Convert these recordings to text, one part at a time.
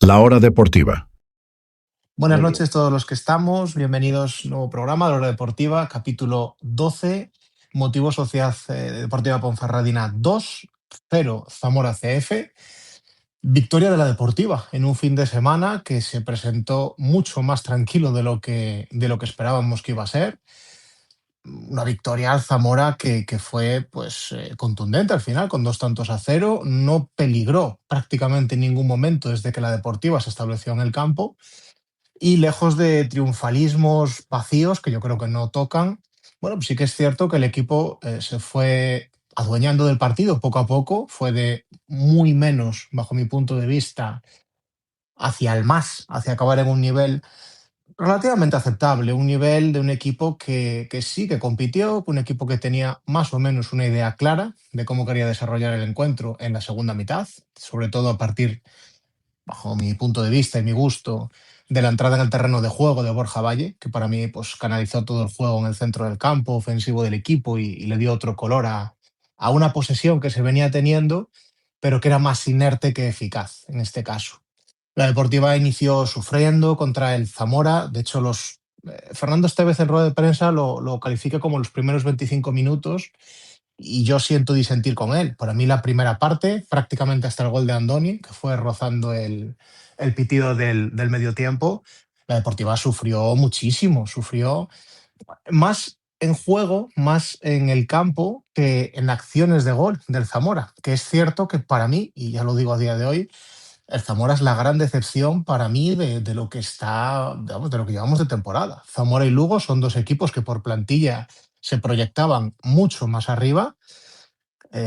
La Hora Deportiva. Buenas noches a todos los que estamos, bienvenidos a un nuevo programa de La Hora Deportiva, capítulo 12, Motivo Sociedad Deportiva Ponferradina 2-0 Zamora CF, victoria de la Deportiva en un fin de semana que se presentó mucho más tranquilo de lo que esperábamos que iba a ser. Una victoria al Zamora que fue contundente al final, con 2-0, no peligró prácticamente en ningún momento desde que la Deportiva se estableció en el campo. Y lejos de triunfalismos vacíos, que yo creo que no tocan, bueno, pues sí que es cierto que el equipo se fue adueñando del partido poco a poco, fue de muy menos, bajo mi punto de vista, hacia el más, hacia acabar en un nivel relativamente aceptable, un nivel de un equipo que sí que compitió, un equipo que tenía más o menos una idea clara de cómo quería desarrollar el encuentro en la segunda mitad, sobre todo a partir, bajo mi punto de vista y mi gusto, de la entrada en el terreno de juego de Borja Valle, que para mí pues, canalizó todo el juego en el centro del campo ofensivo del equipo y le dio otro color a una posesión que se venía teniendo, pero que era más inerte que eficaz en este caso. La Deportiva inició sufriendo contra el Zamora. De hecho, Fernando Estévez en rueda de prensa lo califica como los primeros 25 minutos y yo siento disentir con él. Para mí la primera parte, prácticamente hasta el gol de Andoni, que fue rozando el pitido del medio tiempo, la Deportiva sufrió muchísimo, sufrió más en juego, más en el campo que en acciones de gol del Zamora, que es cierto que para mí, y ya lo digo a día de hoy, el Zamora es la gran decepción para mí de lo que está, digamos, de lo que llevamos de temporada. Zamora y Lugo son dos equipos que por plantilla se proyectaban mucho más arriba.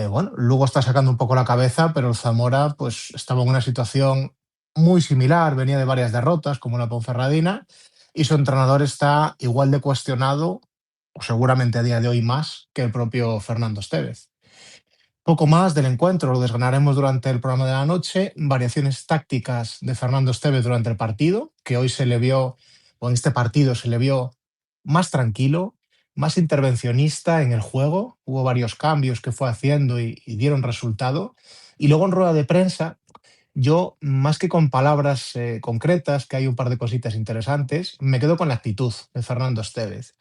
Bueno, Lugo está sacando un poco la cabeza, pero el Zamora pues estaba en una situación muy similar, venía de varias derrotas, como la Ponferradina, y su entrenador está igual de cuestionado, o seguramente a día de hoy más, que el propio Fernando Estévez. Poco más del encuentro, lo desgranaremos durante el programa de la noche. Variaciones tácticas de Fernando Estévez durante el partido, que hoy se le vio, o en este partido se le vio más tranquilo, más intervencionista en el juego. Hubo varios cambios que fue haciendo y dieron resultado. Y luego en rueda de prensa, yo, más que con palabras concretas, que hay un par de cositas interesantes, me quedo con la actitud de Fernando Estévez.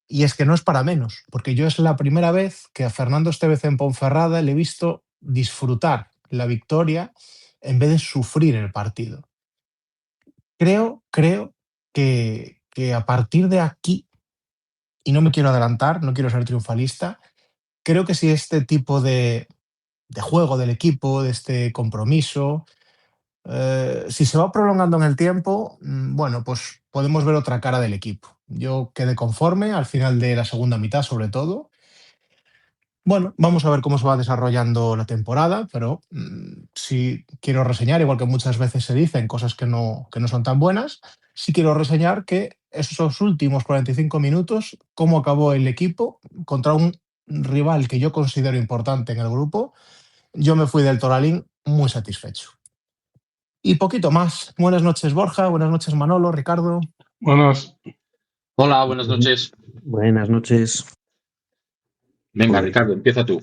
Y es que no es para menos, porque yo es la primera vez que a Fernando Estévez en Ponferrada le he visto disfrutar la victoria en vez de sufrir el partido. Creo que a partir de aquí, y no me quiero adelantar, no quiero ser triunfalista, creo que si este tipo de juego del equipo, de este compromiso, si se va prolongando en el tiempo, bueno, pues podemos ver otra cara del equipo. Yo quedé conforme al final de la segunda mitad, sobre todo. Bueno, vamos a ver cómo se va desarrollando la temporada, pero sí quiero reseñar, igual que muchas veces se dicen cosas que no son tan buenas, sí quiero reseñar que esos últimos 45 minutos, cómo acabó el equipo contra un rival que yo considero importante en el grupo, yo me fui del Toralín muy satisfecho. Y poquito más. Buenas noches, Borja, buenas noches, Manolo, Ricardo. Buenas. Hola, buenas noches. Buenas noches. Venga, Ricardo, empieza tú.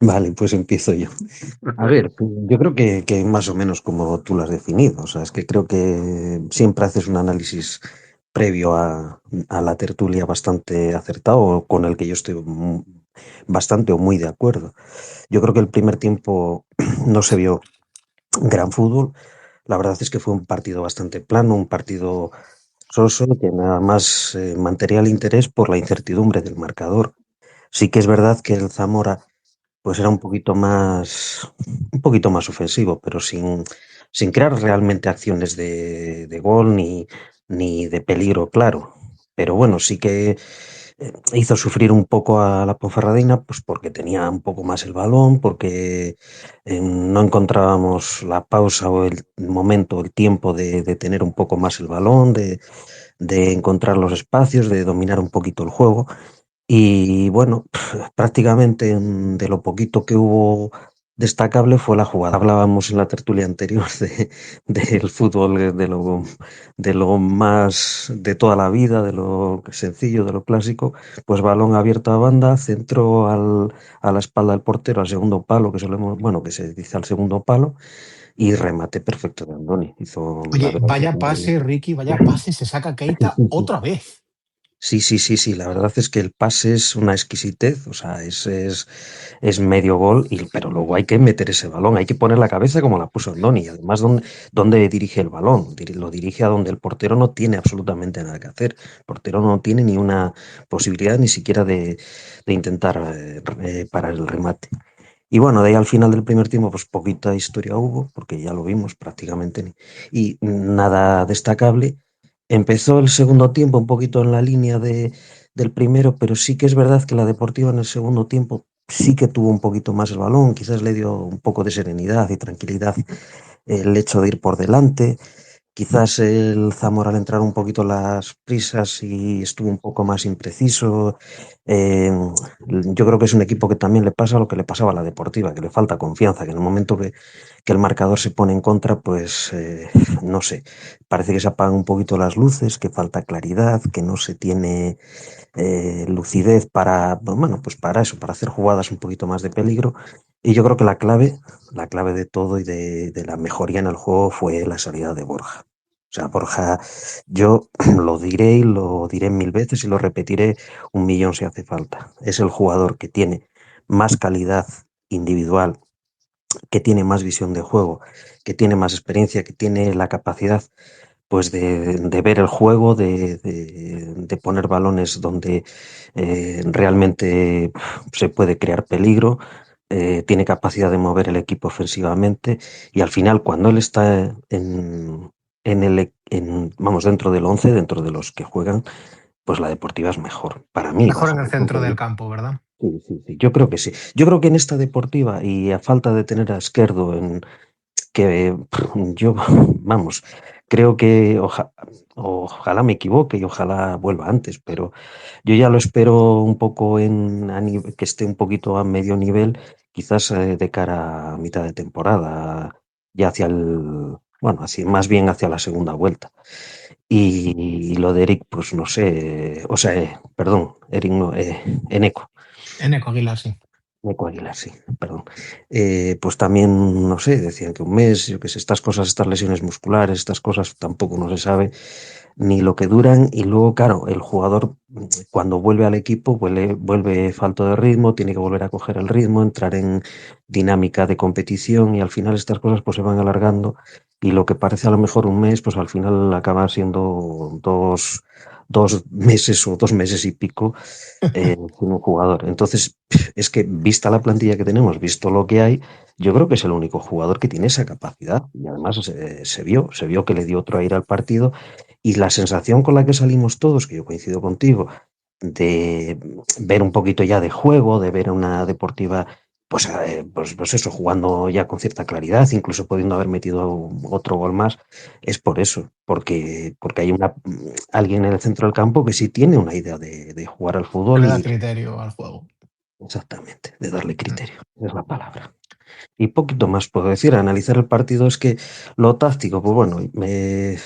Vale, pues empiezo yo. A ver, yo creo que más o menos como tú lo has definido. O sea, es que creo que siempre haces un análisis previo a la tertulia bastante acertado, con el que yo estoy bastante o muy de acuerdo. Yo creo que el primer tiempo no se vio gran fútbol. La verdad es que fue un partido bastante plano, un partido soso, que nada más mantenía el interés por la incertidumbre del marcador. Sí que es verdad que el Zamora pues era un poquito más ofensivo, pero sin crear realmente acciones de gol ni de peligro claro. Pero bueno, sí que hizo sufrir un poco a la Ponferradina, pues porque tenía un poco más el balón, porque no encontrábamos la pausa o el momento, el tiempo de tener un poco más el balón, de encontrar los espacios, de dominar un poquito el juego. Y bueno, prácticamente de lo poquito que hubo destacable fue la jugada. Hablábamos en la tertulia anterior del fútbol, de lo más de toda la vida, de lo sencillo, de lo clásico. Pues balón abierto a banda, centro a la espalda del portero, al segundo palo, que solemos, bueno, que se dice al segundo palo. y remate perfecto de Andoni. Hizo, la Oye, verdad, vaya pase, Ricky, vaya pase, se saca Keita otra vez. sí, sí, sí, sí, la verdad es que el pase es una exquisitez, o sea, es medio gol, pero luego hay que meter ese balón, hay que poner la cabeza como la puso Andoni, y además dónde dirige el balón, lo dirige a donde el portero no tiene absolutamente nada que hacer, el portero no tiene ni una posibilidad ni siquiera de intentar parar el remate. Y bueno, de ahí al final del primer tiempo, pues poquita historia hubo, porque ya lo vimos prácticamente, y nada destacable. Empezó el segundo tiempo un poquito en la línea del primero, pero sí que es verdad que la Deportiva en el segundo tiempo sí que tuvo un poquito más el balón, quizás le dio un poco de serenidad y tranquilidad el hecho de ir por delante. Quizás el Zamora al entrar un poquito las prisas y estuvo un poco más impreciso. Eh, yo creo que es un equipo que también le pasa lo que le pasaba a la Deportiva, que le falta confianza, que en el momento que el marcador se pone en contra, pues no sé, parece que se apagan un poquito las luces, que falta claridad, que no se tiene lucidez para, bueno, pues para eso, para hacer jugadas un poquito más de peligro. Y yo creo que la clave de todo y de la mejoría en el juego fue la salida de Borja. O sea, Borja, yo lo diré y lo diré mil veces y lo repetiré un millón si hace falta. Es el jugador que tiene más calidad individual, que tiene más visión de juego, que tiene más experiencia, que tiene la capacidad pues de ver el juego, de poner balones donde realmente se puede crear peligro, tiene capacidad de mover el equipo ofensivamente y al final cuando él está vamos, dentro del 11 dentro de los que juegan, pues la Deportiva es mejor. Para mí, Mejor bajo en el mi punto centro de del vista. campo, ¿verdad? Sí, sí, sí. Yo creo que sí. Yo creo que en esta Deportiva y a falta de tener a Esquerdo que yo, vamos, creo que ojalá me equivoque y ojalá vuelva antes, pero yo ya lo espero un poco que esté un poquito a medio nivel, quizás de cara a mitad de temporada, ya hacia bueno, más bien hacia la segunda vuelta. Y lo de Eric, pues no sé, o sea, perdón, Eric no, Eneco. Eneco Aguilar, sí. Nico Aguilar, sí, perdón. Pues también, no sé, decían que un mes, yo qué sé, estas cosas, estas lesiones musculares, estas cosas tampoco no se sabe ni lo que duran. Y luego, claro, el jugador cuando vuelve al equipo vuelve falto de ritmo, tiene que volver a coger el ritmo, entrar en dinámica de competición y al final estas cosas pues se van alargando y lo que parece a lo mejor un mes, pues al final acaba siendo dos meses o 2 meses y pico sin un jugador. Entonces, es que vista la plantilla que tenemos, visto lo que hay, yo creo que es el único jugador que tiene esa capacidad. Y además se vio que le dio otro aire al partido. Y la sensación con la que salimos todos, que yo coincido contigo, de ver un poquito ya de juego, de ver una deportiva, pues eso, jugando ya con cierta claridad, incluso pudiendo haber metido otro gol más, es por eso, porque hay alguien en el centro del campo que sí tiene una idea de jugar al Que fútbol le da y criterio al juego. exactamente, de darle criterio, es la palabra. Y poquito más puedo decir, analizar el partido es que lo táctico, pues bueno, Le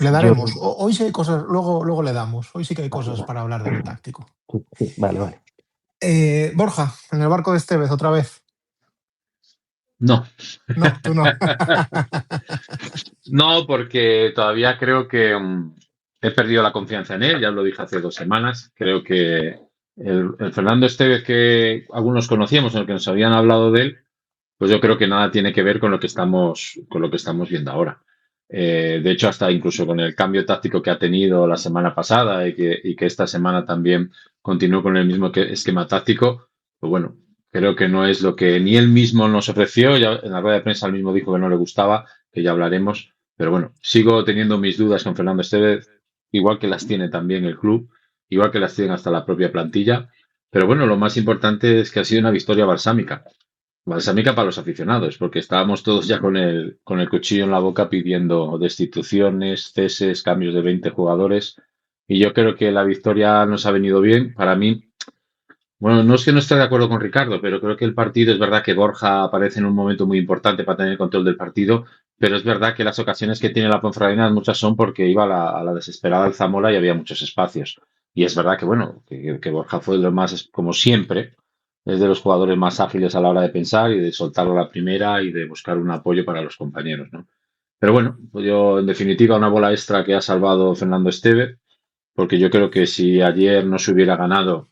yo... daremos. Hoy sí hay cosas, luego le damos. Hoy sí que hay Vale, cosas vale. para hablar de lo táctico. Sí, sí, vale, vale. Borja, en el barco de Estevez, otra vez. No. No, tú no. No, porque todavía creo que he perdido la confianza en él, ya lo dije hace 2 semanas. Creo que el Fernando Estevez que algunos conocíamos, en el que nos habían hablado de él, pues yo creo que nada tiene que ver con lo que estamos viendo ahora. De hecho, hasta incluso con el cambio táctico que ha tenido la semana pasada y que esta semana también continuó con el mismo esquema táctico, pues bueno, creo que no es lo que ni él mismo nos ofreció. Ya en la rueda de prensa él mismo dijo que no le gustaba, que ya hablaremos. Pero bueno, sigo teniendo mis dudas con Fernando Estevez, igual que las tiene también el club, igual que las tiene hasta la propia plantilla. Pero bueno, lo más importante es que ha sido una victoria balsámica. Balsámica para los aficionados, porque estábamos todos ya con el cuchillo en la boca pidiendo destituciones, ceses, cambios de 20 jugadores. Y yo creo que la victoria nos ha venido bien. Para mí, bueno, no es que no esté de acuerdo con Ricardo, pero creo que el partido es verdad que Borja aparece en un momento muy importante para tener el control del partido, pero es verdad que las ocasiones que tiene la Ponferradina muchas son porque iba a la desesperada el Zamora y había muchos espacios. Y es verdad que, bueno, que Borja fue lo más, como siempre, es de los jugadores más ágiles a la hora de pensar y de soltarlo a la primera y de buscar un apoyo para los compañeros, ¿no? Pero bueno, pues yo en definitiva una bola extra que ha salvado Fernando Esteve, porque yo creo que si ayer no se hubiera ganado,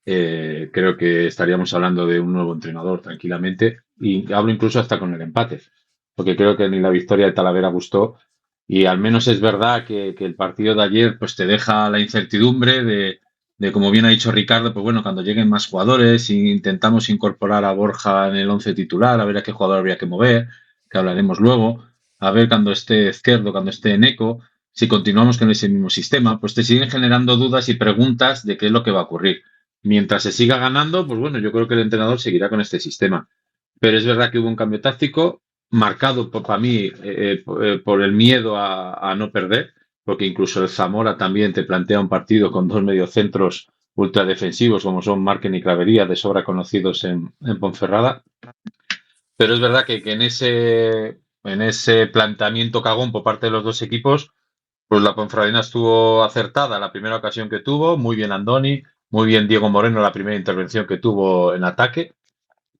creo que estaríamos hablando de un nuevo entrenador tranquilamente y hablo incluso hasta con el empate, porque creo que ni la victoria de Talavera gustó y al menos es verdad que el partido de ayer pues te deja la incertidumbre de, como bien ha dicho Ricardo, pues bueno, cuando lleguen más jugadores intentamos incorporar a Borja en el once titular, a ver a qué jugador habría que mover, que hablaremos luego, a ver cuando esté Izquierdo, cuando esté Neco, si continuamos con ese mismo sistema, pues te siguen generando dudas y preguntas de qué es lo que va a ocurrir. Mientras se siga ganando, pues bueno, yo creo que el entrenador seguirá con este sistema. Pero es verdad que hubo un cambio táctico marcado para mí por el miedo a no perder, porque incluso el Zamora también te plantea un partido con dos mediocentros ultradefensivos como son Marquen y Clavería, de sobra conocidos en Ponferrada. Pero es verdad que en ese planteamiento cagón por parte de los dos equipos, pues la Ponferradina estuvo acertada la primera ocasión que tuvo, muy bien Andoni, muy bien Diego Moreno la primera intervención que tuvo en ataque,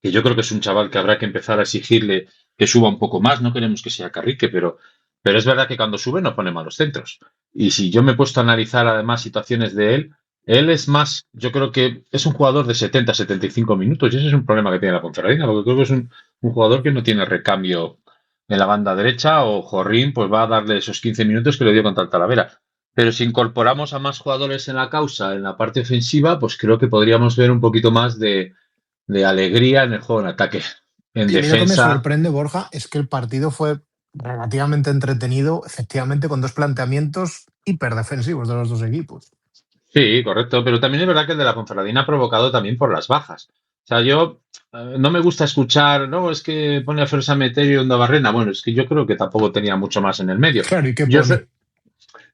que yo creo que es un chaval que habrá que empezar a exigirle que suba un poco más, no queremos que sea Carrique, pero es verdad que cuando sube no pone malos centros. Y si yo me he puesto a analizar además situaciones de él es más, yo creo que es un jugador de 70, 75 minutos y ese es un problema que tiene la Ponferradina, porque creo que es un jugador que no tiene recambio en la banda derecha o Jorrín pues va a darle esos 15 minutos que le dio contra el Talavera. Pero si incorporamos a más jugadores en la causa, en la parte ofensiva, pues creo que podríamos ver un poquito más de alegría en el juego en ataque. En Y a mí lo que me defensa, sorprende, Borja, es que el partido fue relativamente entretenido, efectivamente, con dos planteamientos hiperdefensivos de los dos equipos. sí, correcto, pero también es verdad que el de la Ponferradina ha provocado también por las bajas. O sea, yo no me gusta escuchar, no, es que pone a Fersa Meterio y Onda Barrena. Bueno, es que yo creo que tampoco tenía mucho más en el medio. Claro, ¿y qué Yo soy, pone?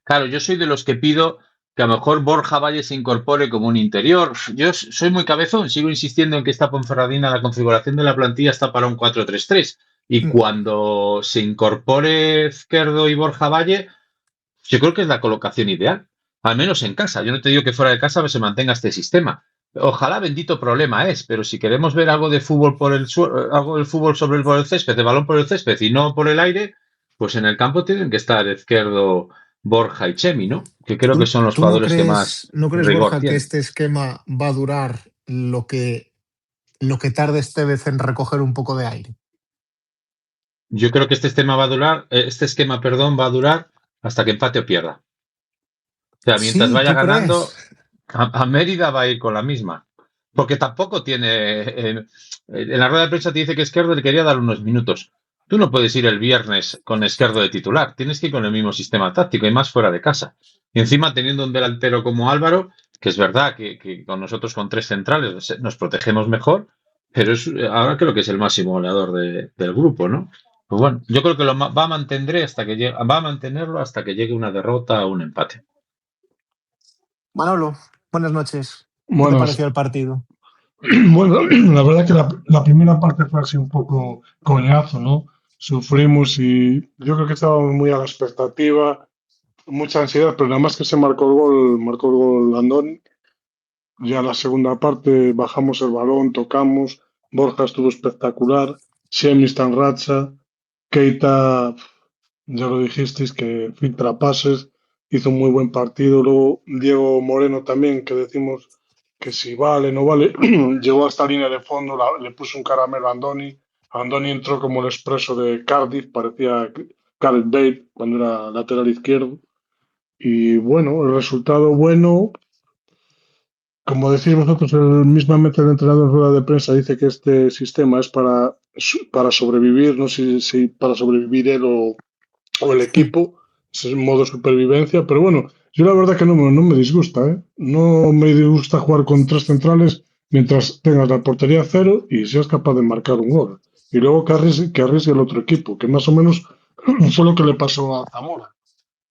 claro, yo soy de los que pido que a lo mejor Borja Valle se incorpore como un interior. Yo soy muy cabezón, sigo insistiendo en que esta Ponferradina, la configuración de la plantilla está para un 4-3-3. Y cuando se incorpore Izquierdo y Borja Valle, yo creo que es la colocación ideal, al menos en casa. Yo no te digo que fuera de casa se mantenga este sistema. Ojalá bendito problema es, pero si queremos ver algo de fútbol algo del fútbol por el césped, de balón por el césped y no por el aire, pues en el campo tienen que estar Izquierdo, Borja y Chemi, ¿no? Que creo que son los ¿Tú no jugadores que crees, más no crees, rigor Borja, que tienen. este esquema va a durar lo que tarde Estevez en recoger un poco de aire? Yo creo que este esquema, perdón, va a durar hasta que empate o pierda. O sea, mientras Sí, vaya ¿tú crees? ganando, a Mérida va a ir con la misma. Porque tampoco tiene. En la rueda de prensa te dice que Esquerdo le quería dar unos minutos. Tú no puedes ir el viernes con Esquerdo de titular. Tienes que ir con el mismo sistema táctico y más fuera de casa. Y encima teniendo un delantero como Álvaro, que es verdad que con nosotros con tres centrales nos protegemos mejor, pero ahora creo que es el máximo goleador del grupo, ¿no? Pues bueno, yo creo que va a va a mantenerlo hasta que llegue una derrota o un empate. Manolo, buenas noches. ¿Qué te Bueno, pareció el partido? bueno, la verdad que la primera parte fue así un poco coñazo, ¿no? Sufrimos y yo creo que estábamos muy a la expectativa, mucha ansiedad, pero nada más que se marcó el gol Andón. Ya la segunda parte bajamos el balón, tocamos, Borja estuvo espectacular, Semi está en racha, Keita, ya lo dijisteis, que filtra pases, hizo un muy buen partido. Luego Diego Moreno también, que decimos que si vale, no vale, llegó a esta línea de fondo, le puso un caramelo a Andoni. Andoni entró como el expreso de Cardiff, parecía Gareth Bale cuando era lateral izquierdo. Y bueno, el resultado bueno, como decís vosotros, mismamente el entrenador en rueda de prensa dice que este sistema es para sobrevivir, no sé si para sobrevivir él o el equipo, es en modo supervivencia, pero bueno, yo la verdad que no me disgusta, ¿eh? No me disgusta jugar con tres centrales mientras tengas la portería a cero y seas capaz de marcar un gol. Y luego que arriesgue el otro equipo, que más o menos fue lo que le pasó a Zamora,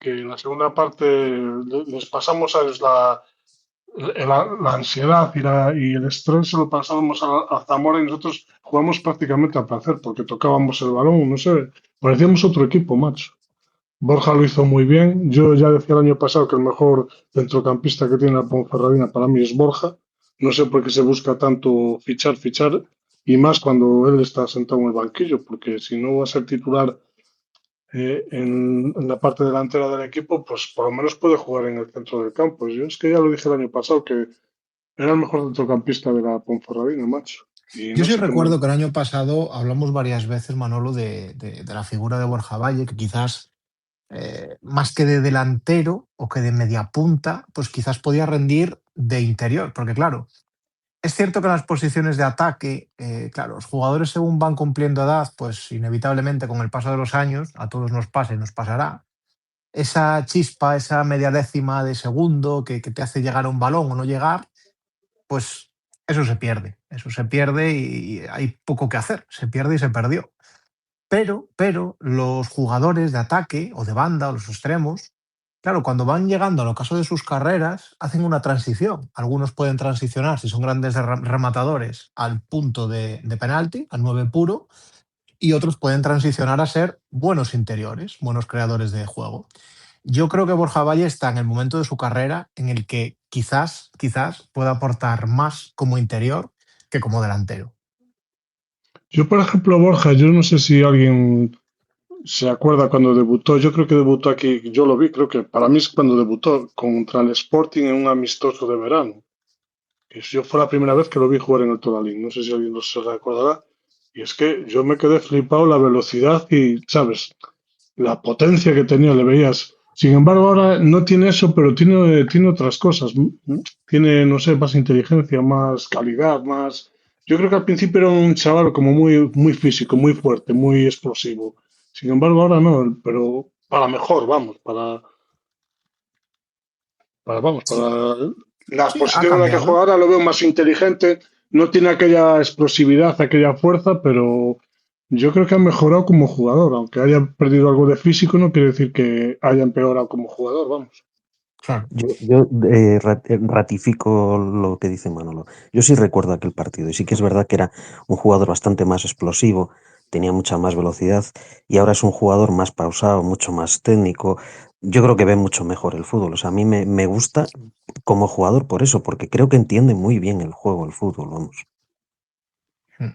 que en la segunda parte les pasamos a ellos la ansiedad y el estrés se lo pasábamos a Zamora y nosotros jugamos prácticamente a placer porque tocábamos el balón, no sé, parecíamos otro equipo, macho. Borja lo hizo muy bien. Yo ya decía el año pasado que el mejor centrocampista que tiene la Ponferradina para mí es Borja. No sé por qué se busca tanto fichar, y más cuando él está sentado en el banquillo, porque si no va a ser titular en la parte delantera del equipo, pues por lo menos puede jugar en el centro del campo. Yo es que ya lo dije el año pasado, que era el mejor centrocampista de la Ponferradina, macho. Y Yo no sí sé qué más. recuerdo que el año pasado hablamos varias veces, Manolo, de la figura de Borja Valle, que quizás más que de delantero o que de media punta, pues quizás podía rendir de interior, porque claro, es cierto que en las posiciones de ataque, claro, los jugadores según van cumpliendo edad, pues inevitablemente con el paso de los años, a todos nos pasa y nos pasará, esa chispa, esa media décima de segundo que te hace llegar a un balón o no llegar, pues eso se pierde y hay poco que hacer, se pierde y se perdió. Pero los jugadores de ataque o de banda o los extremos, claro, cuando van llegando al ocaso de sus carreras, hacen una transición. Algunos pueden transicionar, si son grandes rematadores, al punto de penalti, al 9 puro, y otros pueden transicionar a ser buenos interiores, buenos creadores de juego. Yo creo que Borja Valle está en el momento de su carrera en el que quizás pueda aportar más como interior que como delantero. Yo, por ejemplo, Borja, yo no sé si alguien se acuerda cuando debutó. Yo creo que debutó aquí, yo lo vi, creo que para mí es cuando debutó contra el Sporting en un amistoso de verano. Que yo fue la primera vez que lo vi jugar en el Toralín. No sé si alguien se recordará. Y es que yo me quedé flipado la velocidad y, ¿sabes? La potencia que tenía, le veías. Sin embargo, ahora no tiene eso, pero tiene otras cosas. Tiene, no sé, más inteligencia, más calidad, más. Yo creo que al principio era un chaval como muy físico, muy fuerte, muy explosivo. Sin embargo, ahora no, pero para mejor, vamos, para la Sí, ha posición en la que cambiado. juega ahora lo veo más inteligente, no tiene aquella explosividad, aquella fuerza, pero yo creo que ha mejorado como jugador, aunque haya perdido algo de físico, no quiere decir que haya empeorado como jugador, vamos. Claro. Yo ratifico lo que dice Manolo. Yo sí recuerdo aquel partido y sí que es verdad que era un jugador bastante más explosivo, tenía mucha más velocidad y ahora es un jugador más pausado, mucho más técnico. Yo creo que ve mucho mejor el fútbol. O sea, a mí me gusta como jugador por eso, porque creo que entiende muy bien el juego, el fútbol, vamos. Mm.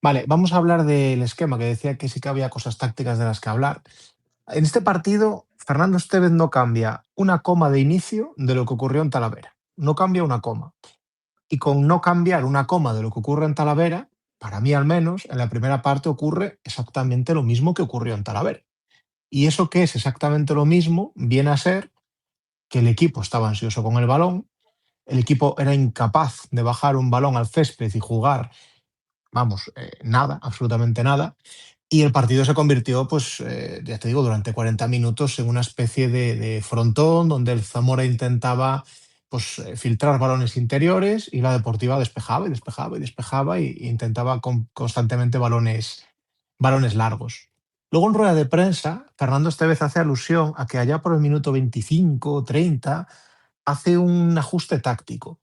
Vale, vamos a hablar del esquema, que decía que sí que había cosas tácticas de las que hablar. En este partido, Fernando Estévez no cambia una coma de inicio de lo que ocurrió en Talavera. No cambia una coma. Y con no cambiar una coma de lo que ocurre en Talavera, para mí al menos, en la primera parte ocurre exactamente lo mismo que ocurrió en Talavera. Y eso que es exactamente lo mismo viene a ser que el equipo estaba ansioso con el balón, el equipo era incapaz de bajar un balón al césped y jugar, vamos, nada, absolutamente nada. Y el partido se convirtió, pues, ya te digo, durante 40 minutos en una especie de frontón donde el Zamora intentaba pues, filtrar balones interiores y la Deportiva despejaba y despejaba y despejaba y intentaba constantemente balones largos. Luego en rueda de prensa, Fernando Estévez hace alusión a que allá por el minuto 25 30 hace un ajuste táctico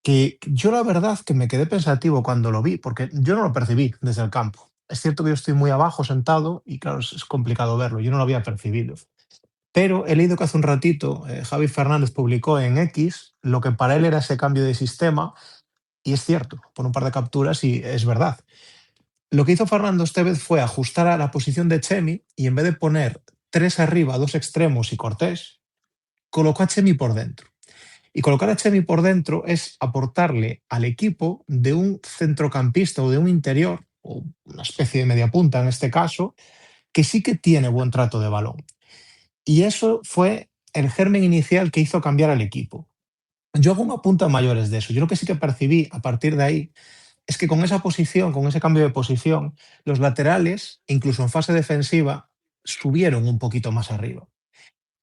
que yo la verdad que me quedé pensativo cuando lo vi, porque yo no lo percibí desde el campo. Es cierto que yo estoy muy abajo sentado y claro, es complicado verlo, yo no lo había percibido. Pero he leído que hace un ratito Javi Fernández publicó en X lo que para él era ese cambio de sistema y es cierto, por un par de capturas y es verdad. Lo que hizo Fernando Estévez fue ajustar a la posición de Chemi y en vez de poner tres arriba, dos extremos y Cortés, colocó a Chemi por dentro. Y colocar a Chemi por dentro es aportarle al equipo de un centrocampista o de un interior, o una especie de media punta en este caso, que sí que tiene buen trato de balón. Y eso fue el germen inicial que hizo cambiar al equipo. Yo hago una punta mayores de eso. Yo lo que sí que percibí a partir de ahí es que con esa posición, con ese cambio de posición, los laterales, incluso en fase defensiva, subieron un poquito más arriba.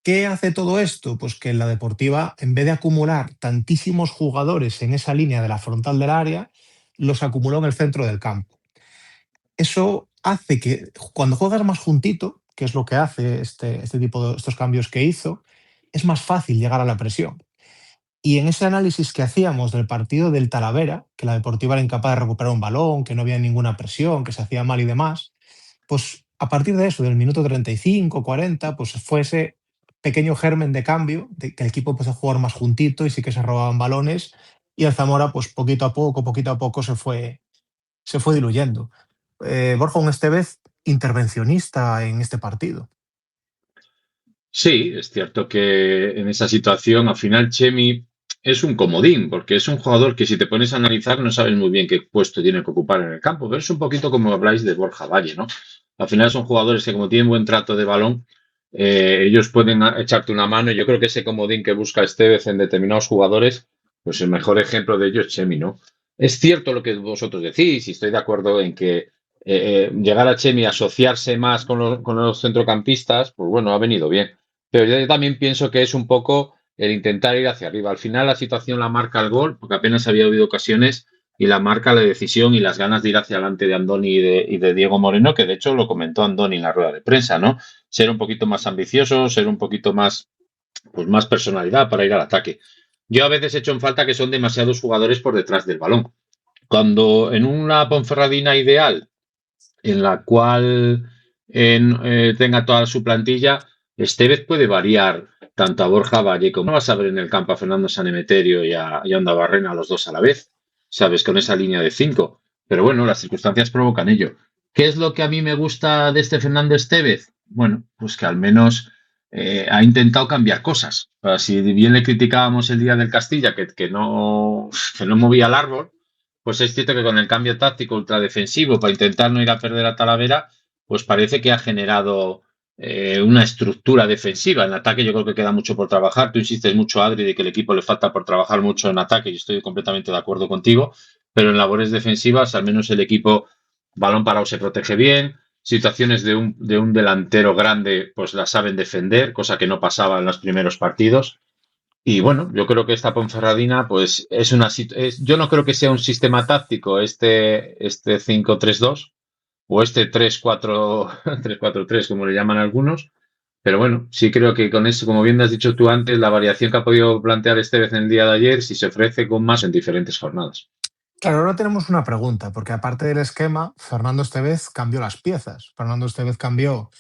¿Qué hace todo esto? Pues que la Deportiva, en vez de acumular tantísimos jugadores en esa línea de la frontal del área, los acumuló en el centro del campo. Eso hace que cuando juegas más juntito, que es lo que hace este tipo de estos cambios que hizo, es más fácil llegar a la presión. Y en ese análisis que hacíamos del partido del Talavera, que la Deportiva era incapaz de recuperar un balón, que no había ninguna presión, que se hacía mal y demás, pues a partir de eso, del minuto 35, 40, pues fue ese pequeño germen de cambio, de que el equipo empezó a jugar más juntito y sí que se robaban balones y el Zamora, pues poquito a poco se fue diluyendo. Borja, un Estevez intervencionista en este partido. Sí, es cierto que en esa situación al final Chemi es un comodín, porque es un jugador que si te pones a analizar no sabes muy bien qué puesto tiene que ocupar en el campo, pero es un poquito como habláis de Borja Valle, ¿no? Al final son jugadores que como tienen buen trato de balón, ellos pueden echarte una mano y yo creo que ese comodín que busca Estevez en determinados jugadores, pues el mejor ejemplo de ello es Chemi, ¿no? Es cierto lo que vosotros decís y estoy de acuerdo en que llegar a Chemi a asociarse más con los centrocampistas, pues bueno, ha venido bien. Pero yo también pienso que es un poco el intentar ir hacia arriba. Al final la situación la marca el gol, porque apenas había habido ocasiones, y la marca la decisión y las ganas de ir hacia adelante de Andoni y de Diego Moreno, que de hecho lo comentó Andoni en la rueda de prensa, ¿no? Ser un poquito más ambicioso, ser un poquito más, pues más personalidad para ir al ataque. Yo a veces he hecho en falta que son demasiados jugadores por detrás del balón. Cuando en una Ponferradina ideal, en la cual tenga toda su plantilla, Estevez puede variar tanto a Borja Valle como no vas a ver en el campo a Fernando Sanemeterio y a Onda Barrena, a los dos a la vez, ¿sabes? Con esa línea de 5. Pero bueno, las circunstancias provocan ello. ¿Qué es lo que a mí me gusta de este Fernando Estevez? Bueno, pues que al menos ha intentado cambiar cosas. Si bien le criticábamos el día del Castilla que no movía el árbol, pues es cierto que con el cambio táctico ultradefensivo para intentar no ir a perder a Talavera, pues parece que ha generado una estructura defensiva. En ataque yo creo que queda mucho por trabajar. Tú insistes mucho, Adri, de que el equipo le falta por trabajar mucho en ataque y estoy completamente de acuerdo contigo, pero en labores defensivas al menos el equipo balón parado se protege bien, situaciones de un delantero grande pues la saben defender, cosa que no pasaba en los primeros partidos. Y bueno, yo creo que esta Ponferradina, pues yo no creo que sea un sistema táctico este 5-3-2 o este 3-4, 3-4-3, como le llaman algunos. Pero bueno, sí creo que con eso, como bien has dicho tú antes, la variación que ha podido plantear Estevez en el día de ayer, si se ofrece con más en diferentes jornadas. Claro, ahora tenemos una pregunta, porque aparte del esquema, Fernando Estevez cambió las piezas. Fernando Estevez cambió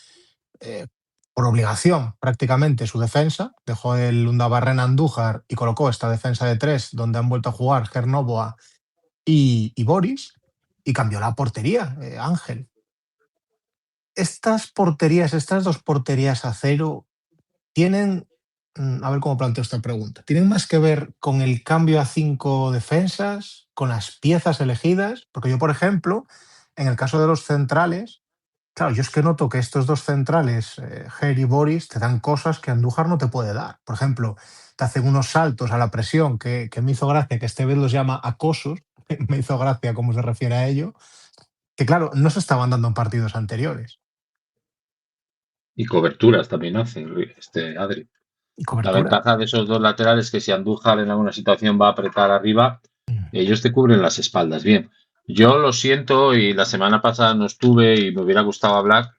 eh, por obligación prácticamente su defensa, dejó el Undabarrena Andújar y colocó esta defensa de 3 donde han vuelto a jugar Gernoboa y Boris, y cambió la portería, Ángel. Estas dos porterías a cero tienen, a ver cómo planteo esta pregunta, ¿tienen más que ver con el cambio a 5 defensas, con las piezas elegidas? Porque yo, por ejemplo, en el caso de los centrales, claro, yo es que noto que estos dos centrales, Ger y Boris, te dan cosas que Andújar no te puede dar. Por ejemplo, te hacen unos saltos a la presión que me hizo gracia, que Estevez los llama acosos, me hizo gracia cómo se refiere a ello, que claro, no se estaban dando en partidos anteriores. Y coberturas también hace Adri. Y La cobertura. ventaja de esos dos laterales es que si Andújar en alguna situación va a apretar arriba, ellos te cubren las espaldas bien. Yo lo siento y la semana pasada no estuve y me hubiera gustado hablar.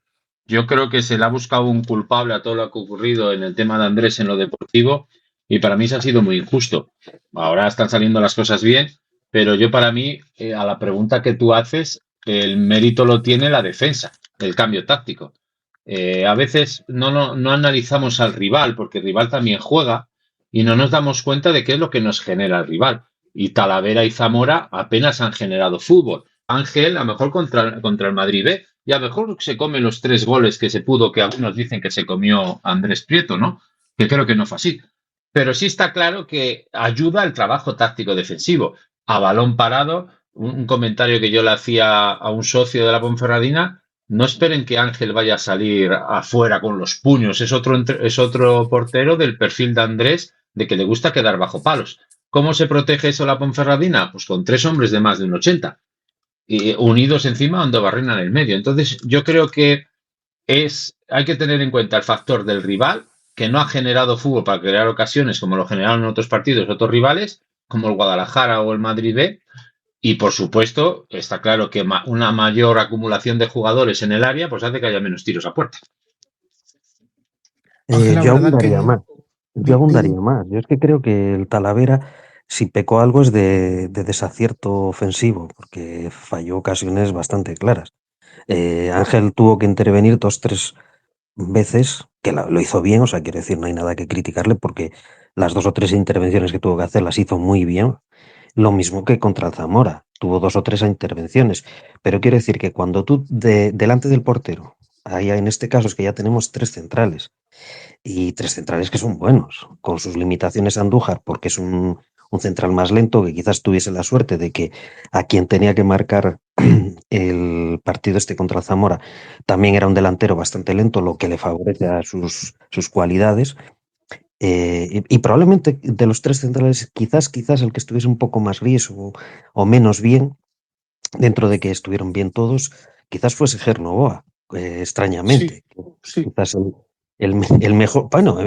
Yo creo que se le ha buscado un culpable a todo lo que ha ocurrido en el tema de Andrés en lo deportivo y para mí se ha sido muy injusto. Ahora están saliendo las cosas bien, pero yo para mí, a la pregunta que tú haces, el mérito lo tiene la defensa, el cambio táctico. A veces no analizamos al rival, porque el rival también juega y no nos damos cuenta de qué es lo que nos genera el rival. Y Talavera y Zamora apenas han generado fútbol. Ángel, a lo mejor contra el Madrid B, y a lo mejor se come los 3 goles que se pudo, que algunos dicen que se comió Andrés Prieto, ¿no? Que creo que no fue así. Pero sí está claro que ayuda al trabajo táctico defensivo. A balón parado, un comentario que yo le hacía a un socio de la Ponferradina, no esperen que Ángel vaya a salir afuera con los puños. Es otro portero del perfil de Andrés, de que le gusta quedar bajo palos. ¿Cómo se protege eso la Ponferradina? Pues con 3 hombres de más de 1,80 y unidos encima donde barrena en el medio. Entonces, yo creo que hay que tener en cuenta el factor del rival, que no ha generado fútbol para crear ocasiones como lo generaron en otros partidos, otros rivales, como el Guadalajara o el Madrid B, y por supuesto, está claro que una mayor acumulación de jugadores en el área pues hace que haya menos tiros a puerta. Ángel, la Yo verdad que abundaría más. no. Yo abundaría más. Yo es que creo que el Talavera, si pecó algo, es de desacierto ofensivo, porque falló ocasiones bastante claras. Ángel tuvo que intervenir 2, 3 veces, que lo hizo bien, o sea, quiero decir, no hay nada que criticarle, porque las 2 o 3 intervenciones que tuvo que hacer las hizo muy bien. Lo mismo que contra el Zamora, tuvo 2 o 3 intervenciones, pero quiero decir que cuando tú delante del portero, ahí en este caso es que ya tenemos 3 centrales, y 3 centrales que son buenos, con sus limitaciones Andújar, porque es un central más lento, que quizás tuviese la suerte de que a quien tenía que marcar el partido este contra el Zamora también era un delantero bastante lento, lo que le favorece a sus cualidades. Y probablemente de los 3 centrales, quizás el que estuviese un poco más gris o menos bien, dentro de que estuvieron bien todos, quizás fuese Ger Novoa, Sí, extrañamente. sí. Quizás el mejor, bueno,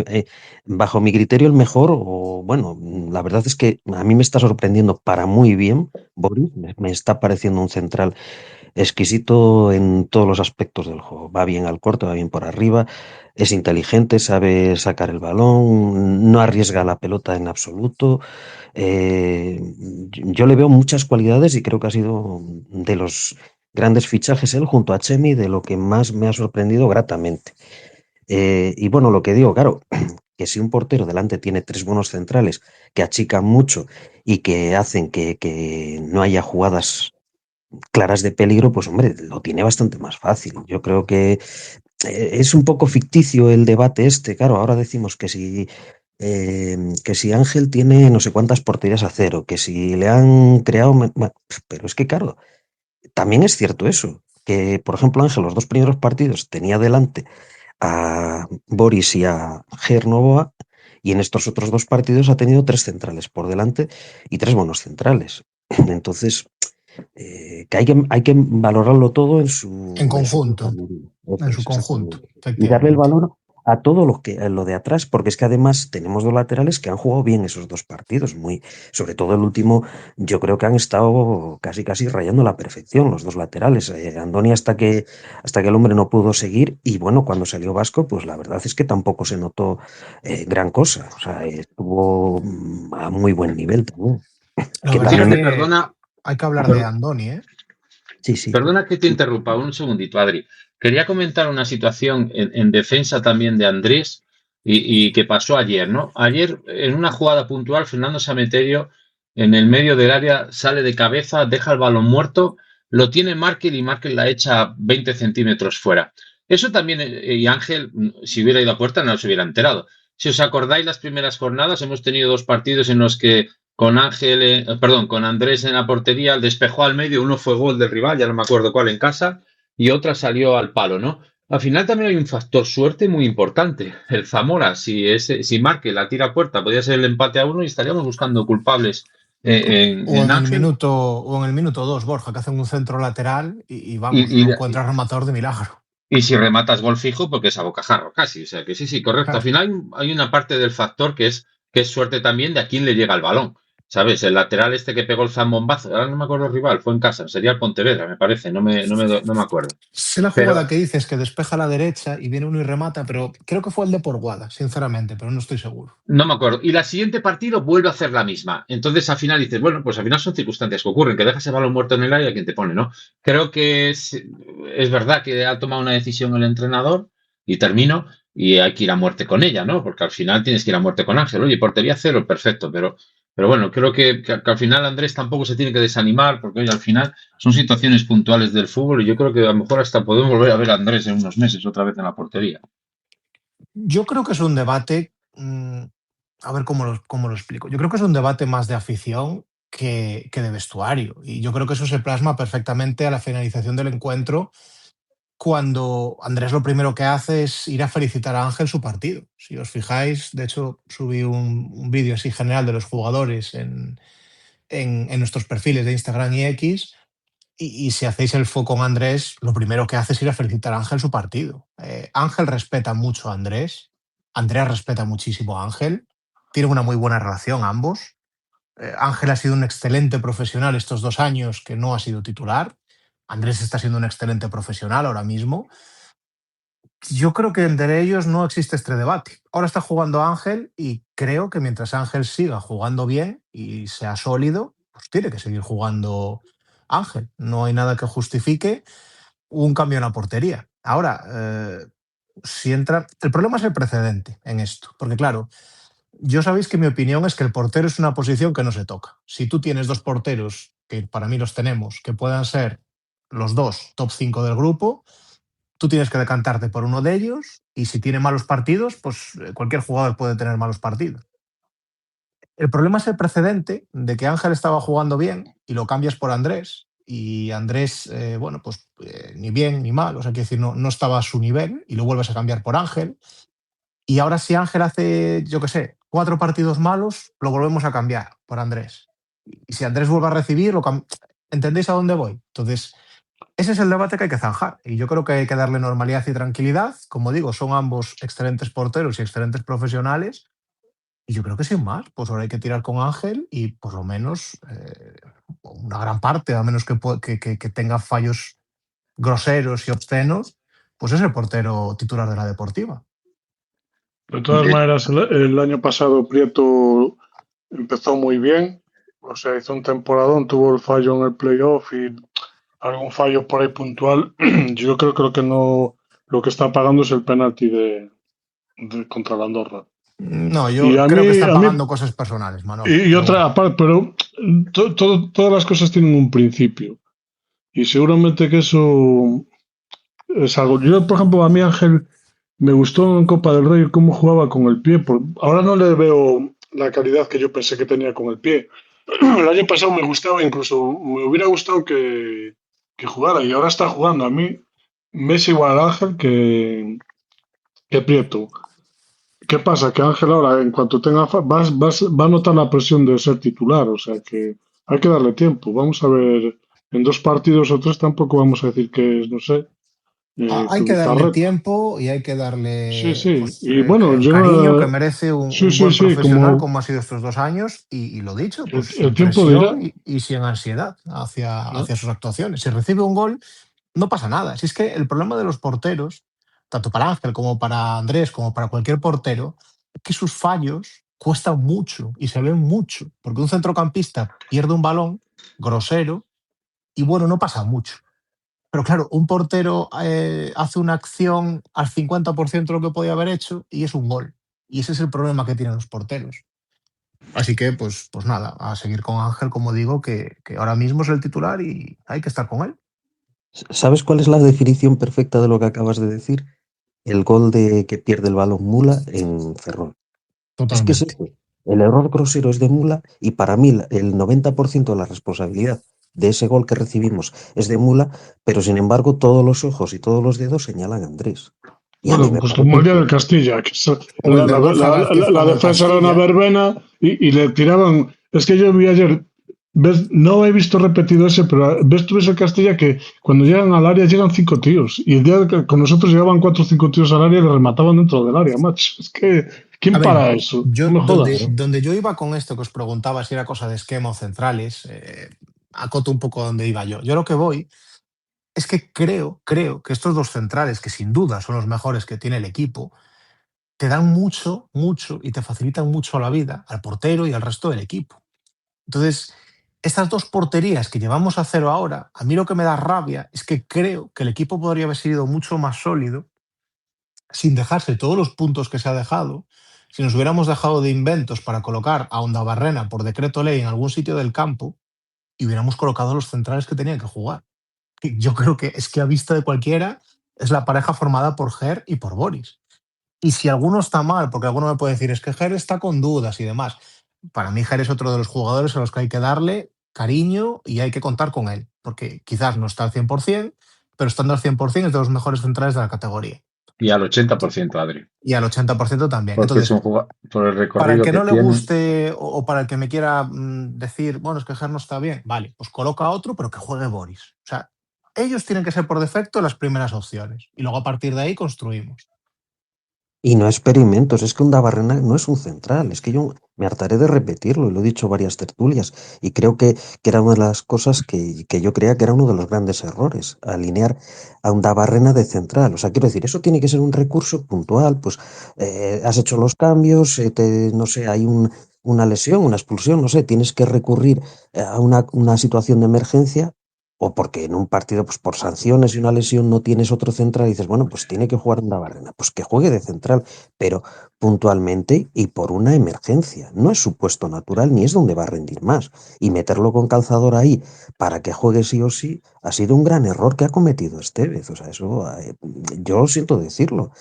bajo mi criterio el mejor, o bueno, la verdad es que a mí me está sorprendiendo para muy bien. Boris me está pareciendo un central exquisito en todos los aspectos del juego. Va bien al corte, va bien por arriba, es inteligente, sabe sacar el balón, no arriesga la pelota en absoluto. Yo le veo muchas cualidades y creo que ha sido de los grandes fichajes él junto a Chemi, de lo que más me ha sorprendido gratamente. Y bueno, lo que digo, claro, que si un portero delante tiene 3 buenos centrales que achican mucho y que hacen que no haya jugadas claras de peligro, pues hombre, lo tiene bastante más fácil. Yo creo que es un poco ficticio el debate este, claro, ahora decimos que si Ángel tiene no sé cuántas porterías a cero, que si le han creado, bueno, pero es que claro, también es cierto eso, que por ejemplo Ángel los 2 primeros partidos tenía delante a Boris y a Ger Novoa, y en estos otros 2 partidos ha tenido 3 centrales por delante y 3 buenos centrales. Entonces, que hay que valorarlo todo En en su conjunto, totalidad. Eso en su es, conjunto, exactamente. Y darle el efectivamente. valor a todo lo de atrás, porque es que además tenemos 2 laterales que han jugado bien esos 2 partidos, muy, sobre todo el último, yo creo que han estado casi casi rayando la perfección los 2 laterales. Andoni hasta que el hombre no pudo seguir, y bueno, cuando salió Vasco, pues la verdad es que tampoco se notó gran cosa. O sea, estuvo a muy buen nivel también. La Que verdad también Fíjate, me... que perdona, hay que hablar de Pero, Andoni, ¿eh? Sí, sí. perdona que te interrumpa un segundito, Adri. Quería comentar una situación en defensa también de Andrés y que pasó ayer, ¿no? Ayer, en una jugada puntual, Fernando Sameterio, en el medio del área, sale de cabeza, deja el balón muerto, lo tiene Markel y Markel la echa 20 centímetros fuera. Eso también, y Ángel, si hubiera ido a puerta, no se hubiera enterado. Si os acordáis, las primeras jornadas hemos tenido 2 partidos en los que con Ángel, perdón, con Andrés en la portería, despejó al medio, uno fue gol del rival, ya no me acuerdo cuál en casa, y otra salió al palo, ¿no? Al final también hay un factor suerte muy importante. El Zamora, si Marque la tira a puerta, podría ser el empate a 1 y estaríamos buscando culpables en Ángel. O en el minuto 2, Borja, que hacen un centro lateral y vamos, Y, no y, encuentras rematador de milagro. y si rematas gol fijo, porque es a bocajarro casi. O sea que sí, sí, correcto. Al Claro. final hay una parte del factor que es suerte también de a quién le llega el balón. ¿Sabes? El lateral este que pegó el zambombazo, ahora no me acuerdo el rival, fue en casa, sería el Pontevedra, me parece, no me acuerdo. Sé la Pero jugada que dices que despeja a la derecha y viene uno y remata, pero creo que fue el de Porguada, sinceramente, pero no estoy seguro. no me acuerdo. Y la siguiente partido vuelve a hacer la misma. Entonces al final dices, bueno, pues al final son circunstancias que ocurren, que dejas el balón muerto en el área y a quien te pone, ¿no? Creo que es verdad que ha tomado una decisión el entrenador y termino y hay que ir a muerte con ella, ¿no? Porque al final tienes que ir a muerte con Ángel. Oye, portería cero, perfecto, pero bueno, creo que al final Andrés tampoco se tiene que desanimar porque oye, al final son situaciones puntuales del fútbol y yo creo que a lo mejor hasta podemos volver a ver a Andrés en unos meses otra vez en la portería. Yo creo que es un debate, a ver cómo lo explico. Yo creo que es un debate más de afición que de vestuario. Y yo creo que eso se plasma perfectamente a la finalización del encuentro, cuando Andrés lo primero que hace es ir a felicitar a Ángel su partido. Si os fijáis, de hecho, subí un vídeo así general de los jugadores en nuestros perfiles de Instagram y X. Y si hacéis el foco con Andrés, lo primero que hace es ir a felicitar a Ángel su partido. Ángel respeta mucho a Andrés, Andrés respeta muchísimo a Ángel, tienen una muy buena relación ambos. Ángel ha sido un excelente profesional estos 2 años que no ha sido titular. Andrés está siendo un excelente profesional ahora mismo. Yo creo que entre ellos no existe este debate. Ahora está jugando Ángel y creo que mientras Ángel siga jugando bien y sea sólido, pues tiene que seguir jugando Ángel. No hay nada que justifique un cambio en la portería. Ahora, si entra. El problema es el precedente en esto, porque claro, Yo sabéis que mi opinión es que el portero es una posición que no se toca. Si tú tienes dos porteros, que para mí los tenemos, que puedan ser los dos top 5 del grupo, tú tienes que decantarte por uno de ellos y si tiene malos partidos, pues cualquier jugador puede tener malos partidos. El problema es el precedente de que Ángel estaba jugando bien y lo cambias por Andrés y Andrés, bueno, pues ni bien ni mal, o sea, quiero decir, no estaba a su nivel y lo vuelves a cambiar por Ángel. Y ahora si Ángel hace, yo qué sé, 4 partidos malos, lo volvemos a cambiar por Andrés. Y si Andrés vuelve a recibir, ¿entendéis a dónde voy? Entonces, ese es el debate que hay que zanjar. Y yo creo que hay que darle normalidad y tranquilidad. Como digo, son ambos excelentes porteros y excelentes profesionales. Y yo creo que sin más, pues ahora hay que tirar con Ángel y por lo menos una gran parte, a menos que tenga fallos groseros y obscenos, pues es el portero titular de la Deportiva. De todas maneras, el año pasado Prieto empezó muy bien, o sea, hizo un temporadón, tuvo el fallo en el playoff y algún fallo por ahí puntual. Yo creo que no, lo que está pagando es el penalti contra la Andorra. No, Y yo a creo que mí, está pagando cosas personales, Manolo. y Pero otra bueno. aparte, pero todas las cosas tienen un principio. Y seguramente que eso es algo. Yo, por ejemplo, a mí Ángel me gustó en Copa del Rey cómo jugaba con el pie. Ahora no le veo la calidad que yo pensé que tenía con el pie. El año pasado me gustaba, incluso me hubiera gustado que jugara y ahora está jugando. A mí me es igual Ángel que Prieto. ¿Qué pasa? Que Ángel ahora, en cuanto tenga, va a notar la presión de ser titular, o sea que hay que darle tiempo. Vamos a ver, en 2 partidos o 3 tampoco vamos a decir que es, no sé, Hay que darle Zubizarreta. tiempo y hay que Sí, darle sí. pues, Y bueno, el cariño que yo, merece sí, un sí, buen sí, profesional como como ha sido estos 2 años y lo dicho, pues el sin tiempo dirá, presión y sin ansiedad ¿no? hacia sus actuaciones. Si recibe un gol, no pasa nada. Si es que el problema de los porteros, tanto para Ángel como para Andrés, como para cualquier portero, es que sus fallos cuestan mucho y se ven mucho, porque un centrocampista pierde un balón grosero y bueno, no pasa mucho. Pero claro, un portero hace una acción al 50% de lo que podía haber hecho y es un gol. Y ese es el problema que tienen los porteros. Así que, pues nada, a seguir con Ángel, como digo, que ahora mismo es el titular y hay que estar con él. ¿Sabes cuál es la definición perfecta de lo que acabas de decir? El gol de que pierde el balón Mula en Ferrol. Es que es Totalmente. eso. El error grosero es de Mula y para mí el 90% de la responsabilidad de ese gol que recibimos es de Mula, pero sin embargo todos los ojos y todos los dedos señalan a Andrés. Y a mí Bueno, me pues como parece el día del que Castilla, O el de Borja Vázquez la con el defensa era una Castilla. verbena y le tiraban. Es que yo vi ayer, no he visto repetido ese, pero ves tú ves el Castilla que cuando llegan al área llegan 5 tíos y el día que con nosotros llegaban 4 o 5 tíos al área y le remataban dentro del área, macho. Es que, A ¿quién ver, para eso? yo No me donde, jodas. donde yo iba con esto que os preguntaba si era cosa de esquema o centrales, acoto un poco donde iba yo. Yo lo que voy es que creo que estos dos centrales, que sin duda son los mejores que tiene el equipo, te dan mucho, mucho y te facilitan mucho la vida al portero y al resto del equipo. Entonces, estas dos porterías que llevamos a cero ahora, a mí lo que me da rabia es que creo que el equipo podría haber sido mucho más sólido sin dejarse todos los puntos que se ha dejado, si nos hubiéramos dejado de inventos para colocar a Onda Barrena por decreto ley en algún sitio del campo y hubiéramos colocado los centrales que tenían que jugar. Yo creo que es que a vista de cualquiera es la pareja formada por Ger y por Boris. Y si alguno está mal, porque alguno me puede decir, es que Ger está con dudas y demás. Para mí Ger es otro de los jugadores a los que hay que darle cariño y hay que contar con él, porque quizás no está al 100%, pero estando al 100% es de los mejores centrales de la categoría. Y al 80%, Adri. Y al 80% también. Porque es Entonces, un jugador, por el para el recorrido que que no le tiene. guste o para el que me quiera decir, bueno, es que Ger no está bien, vale, pues coloca a otro, pero que juegue Boris. O sea, ellos tienen que ser por defecto las primeras opciones y luego a partir de ahí construimos. y no experimentos, es que un Dabarrena no es un central, es que yo me hartaré de repetirlo, y lo he dicho varias tertulias, y creo que era una de las cosas que yo creía que era uno de los grandes errores, alinear a un Dabarrena de central. O sea, quiero decir, eso tiene que ser un recurso puntual, pues has hecho los cambios, no sé, hay una lesión, una expulsión, no sé, tienes que recurrir a una situación de emergencia, o porque en un partido, pues por sanciones y una lesión no tienes otro central y dices, bueno, pues tiene que jugar Barrena, pues que juegue de central, pero puntualmente y por una emergencia. No es su puesto natural ni es donde va a rendir más. Y meterlo con Calzador ahí para que juegue sí o sí ha sido un gran error que ha cometido Estevez. O sea, eso yo siento decirlo.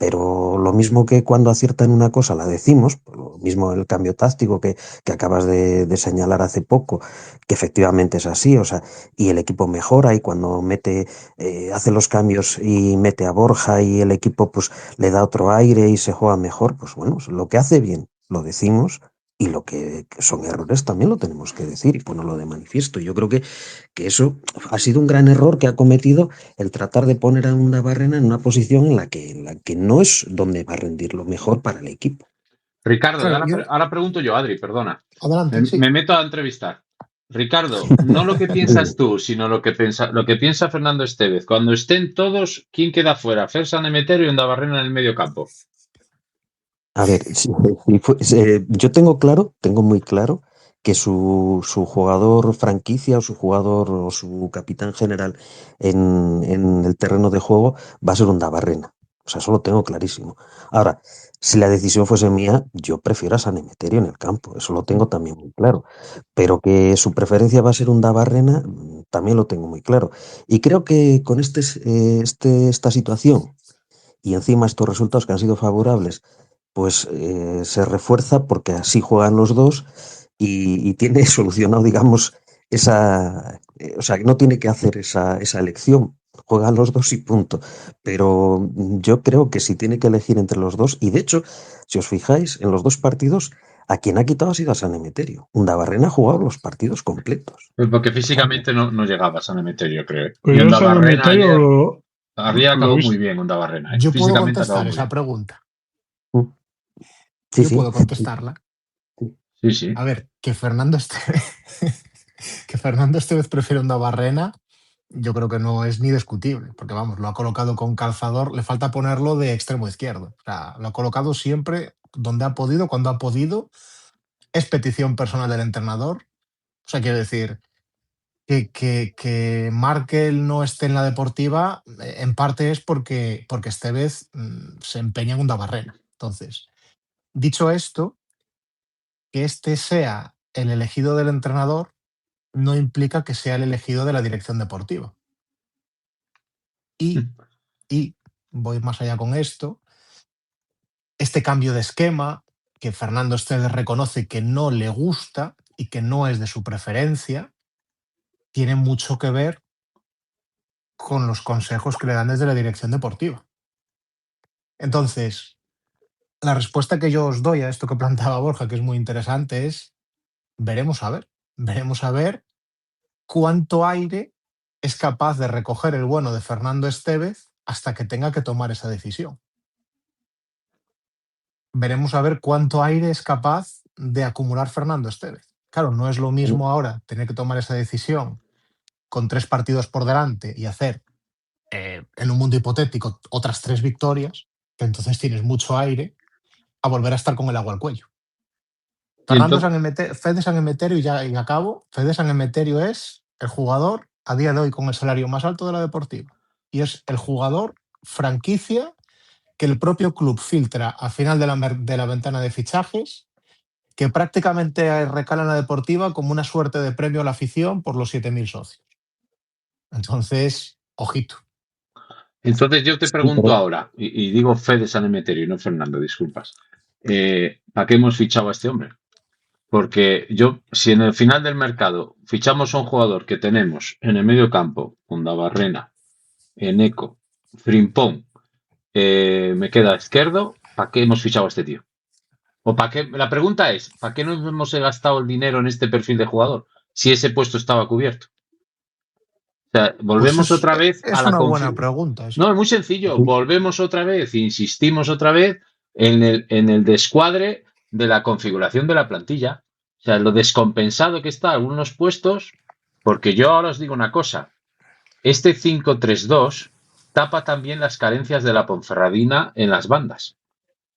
Pero lo mismo que cuando aciertan una cosa la decimos, lo mismo el cambio táctico que acabas de señalar hace poco, que efectivamente es así, o sea, y el equipo mejora y cuando hace los cambios y mete a Borja y el equipo pues le da otro aire y se juega mejor, pues bueno, lo que hace bien lo decimos y lo que son errores también lo tenemos que decir y ponerlo de manifiesto. Yo creo que eso ha sido un gran error que ha cometido el tratar de poner a una Barrena en una posición en la que no es donde va a rendir lo mejor para el equipo. Ricardo, Claro, ahora pregunto yo, Adri, perdona. Adelante, sí. Me meto a entrevistar. Ricardo, no lo que piensas tú, sino lo que piensa Fernando Estevez. Cuando estén todos, ¿quién queda fuera? Fer San Emeterio y Barrena en el medio campo. A ver, yo tengo muy claro que su jugador franquicia o su jugador o su capitán general en el terreno de juego va a ser un Barrena. O sea, eso lo tengo clarísimo. Ahora, si la decisión fuese mía, yo prefiero a San Emeterio en el campo. Eso lo tengo también muy claro. Pero que su preferencia va a ser un Barrena, también lo tengo muy claro. Y creo que con esta situación y encima estos resultados que han sido favorables, pues se refuerza porque así juegan los dos y tiene solucionado, digamos, o sea, que no tiene que hacer esa elección. Juegan los dos y punto. Pero yo creo que si tiene que elegir entre los dos, y de hecho, si os fijáis, en los dos partidos, a quien ha quitado ha sido a San Emeterio. Undabarrena ha jugado los partidos completos. Porque físicamente no llegaba San Emeterio, creo. Pero Y yo San Barrena Emeterio ayer lo acabó he muy visto. bien Barrena. Yo puedo Físicamente acabó contestar muy esa bien. pregunta. Sí, Yo sí. puedo contestarla. Sí, sí. A ver, que Fernando Estevez prefiere a Barrena, yo creo que no es ni discutible, porque vamos, lo ha colocado con Calzador, le falta ponerlo de extremo izquierdo. O sea, lo ha colocado siempre donde ha podido, cuando ha podido. Es petición personal del entrenador. O sea, quiero decir, que Markel no esté en la deportiva, en parte es porque Estevez se empeña en Barrena. Entonces, dicho esto, que este sea el elegido del entrenador no implica que sea el elegido de la dirección deportiva. Y voy más allá con esto, este cambio de esquema que Fernando Estevez reconoce que no le gusta y que no es de su preferencia, tiene mucho que ver con los consejos que le dan desde la dirección deportiva. Entonces, la respuesta que yo os doy a esto que planteaba Borja, que es muy interesante, es veremos a ver cuánto aire es capaz de recoger el bueno de Fernando Estevez hasta que tenga que tomar esa decisión. Veremos a ver cuánto aire es capaz de acumular Fernando Estevez. Claro, no es lo mismo ahora tener que tomar esa decisión con 3 partidos por delante y hacer, en un mundo hipotético, otras 3 victorias, que entonces tienes mucho aire, a volver a estar con el agua al cuello. Fede San Emeterio, y acabo, Fede San Emeterio es el jugador a día de hoy con el salario más alto de la deportiva. Y es el jugador franquicia que el propio club filtra a final de la ventana de fichajes, que prácticamente recala en la deportiva como una suerte de premio a la afición por los 7.000 socios. Entonces, ojito. Entonces yo te pregunto ahora, y digo Fede San Emeterio y no Fernando, disculpas. ¿Para qué hemos fichado a este hombre? Porque si en el final del mercado fichamos a un jugador que tenemos en el medio campo, Barrena, Eneco, Frimpón, me queda izquierdo, ¿para qué hemos fichado a este tío? O para qué, la pregunta es, ¿para qué no hemos gastado el dinero en este perfil de jugador si ese puesto estaba cubierto? O sea, volvemos Pues otra vez a es la una buena pregunta. Sí. No, es muy sencillo. Volvemos otra vez, insistimos otra vez en el descuadre de la configuración de la plantilla. O sea, lo descompensado que está algunos puestos, porque yo ahora os digo una cosa. Este 5-3-2 tapa también las carencias de la Ponferradina en las bandas.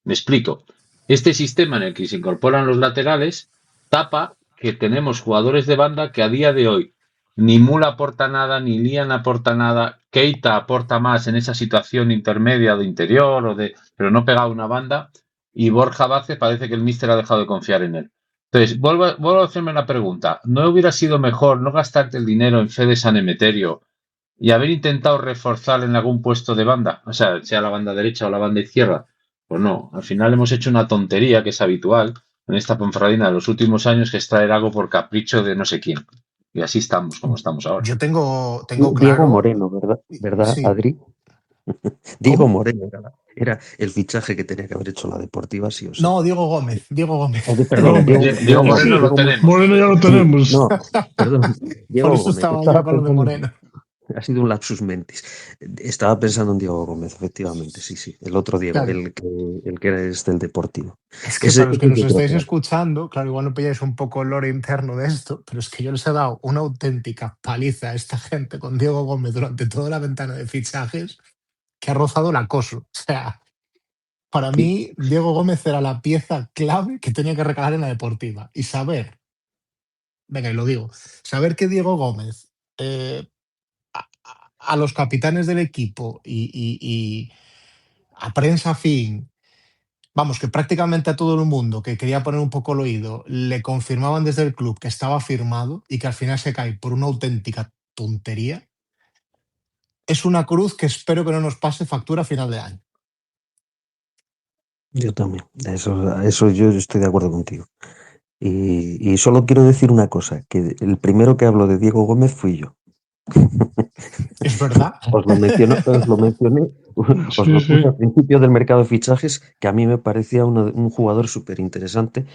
Me explico. Este sistema en el que se incorporan los laterales tapa que tenemos jugadores de banda que a día de hoy Ni Mula aporta nada, ni Lian aporta nada. Keita aporta más en esa situación intermedia de interior, pero no pega una banda. Y Borja Vázquez parece que el míster ha dejado de confiar en él. Entonces, vuelvo a hacerme la pregunta. ¿No hubiera sido mejor no gastarte el dinero en Fede San Emeterio y haber intentado reforzar en algún puesto de banda? O sea la banda derecha o la banda izquierda. Pues no, al final hemos hecho una tontería que es habitual en esta Ponferradina de los últimos años, que es traer algo por capricho de no sé quién. Y así estamos, como estamos ahora. Yo tengo Diego claro. Moreno, ¿verdad, Sí. Adri? Diego ¿Cómo? Moreno era el fichaje que tenía que haber hecho la Deportiva, sí o sí. No, Diego Gómez. Diego Gómez. Perdón, Gómez. Diego Moreno lo Diego Moreno. tenemos. Moreno ya lo Sí, tenemos. no, perdón, Por Diego eso Gómez. estaba yo Estaba con lo de pensando, Moreno. ha sido un lapsus mentis. Estaba pensando en Diego Gómez, efectivamente, sí. El otro Diego, Claro. el que es del Deportivo. Es que para los que nos yo creo estáis que era. escuchando, claro, igual no pilláis un poco el lore interno de esto, pero es que yo les he dado una auténtica paliza a esta gente con Diego Gómez durante toda la ventana de fichajes que ha rozado el acoso. O sea, para Sí, mí, Diego Gómez era la pieza clave que tenía que recalar en la Deportiva. Y saber, venga, y lo digo, saber que Diego Gómez a los capitanes del equipo y a prensa fin, vamos, que prácticamente a todo el mundo que quería poner un poco el oído le confirmaban desde el club que estaba firmado y que al final se cae por una auténtica tontería, es una cruz que espero que no nos pase factura a final de año. yo también. Eso yo estoy de acuerdo contigo. Y solo quiero decir una cosa, que el primero que habló de Diego Gómez fui yo. Es verdad. Os lo mencioné, os Sí, lo puse sí. al principio del mercado de fichajes, que a mí me parecía un jugador súper interesante,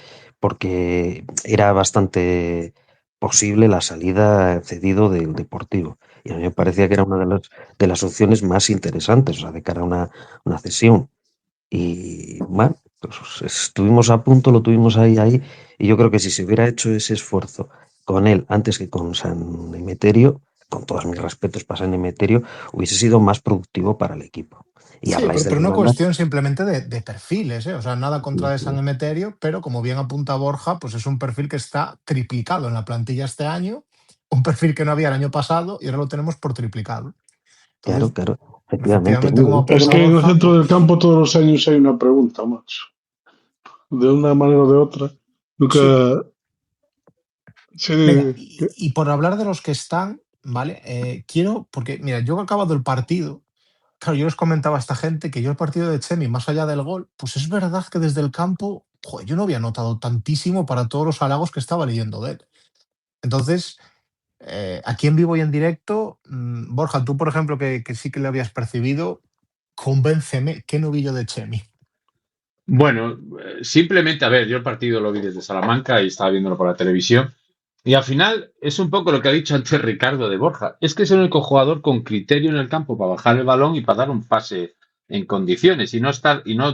porque era bastante posible la salida cedido del Deportivo. Y a mí me parecía que era una de las opciones más interesantes, o sea, de cara a una cesión. Y bueno, pues estuvimos a punto, lo tuvimos ahí, y yo creo que si se hubiera hecho ese esfuerzo con él antes que con San Emeterio, con todos mis respetos para San Emeterio, hubiese sido más productivo para el equipo. Y Sí, habláis de pero las no bandas. cuestión simplemente de perfiles, ¿eh? O sea, nada contra de San Emeterio, pero como bien apunta Borja, pues es un perfil que está triplicado en la plantilla este año, un perfil que no había el año pasado y ahora lo tenemos por triplicado. Entonces, Claro, efectivamente. efectivamente, como Es apunta que en el Borja, centro pues del campo todos los años hay una pregunta, macho. De una manera o de otra. Nunca. sí. Sí, Venga, y por hablar de los que están, ¿vale? Quiero, porque mira, yo he acabado el partido. Claro, yo les comentaba a esta gente que yo el partido de Chemi, más allá del gol, pues es verdad que desde el campo, joder, yo no había notado tantísimo para todos los halagos que estaba leyendo de él. Entonces, aquí en vivo y en directo, Borja, tú, por ejemplo, que sí que le habías percibido, convénceme, ¿qué novillo de Chemi? Bueno, simplemente, a ver, yo el partido lo vi desde Salamanca y estaba viéndolo por la televisión. Y al final es un poco lo que ha dicho antes Ricardo de Borja. Es que es el único jugador con criterio en el campo para bajar el balón y para dar un pase en condiciones y no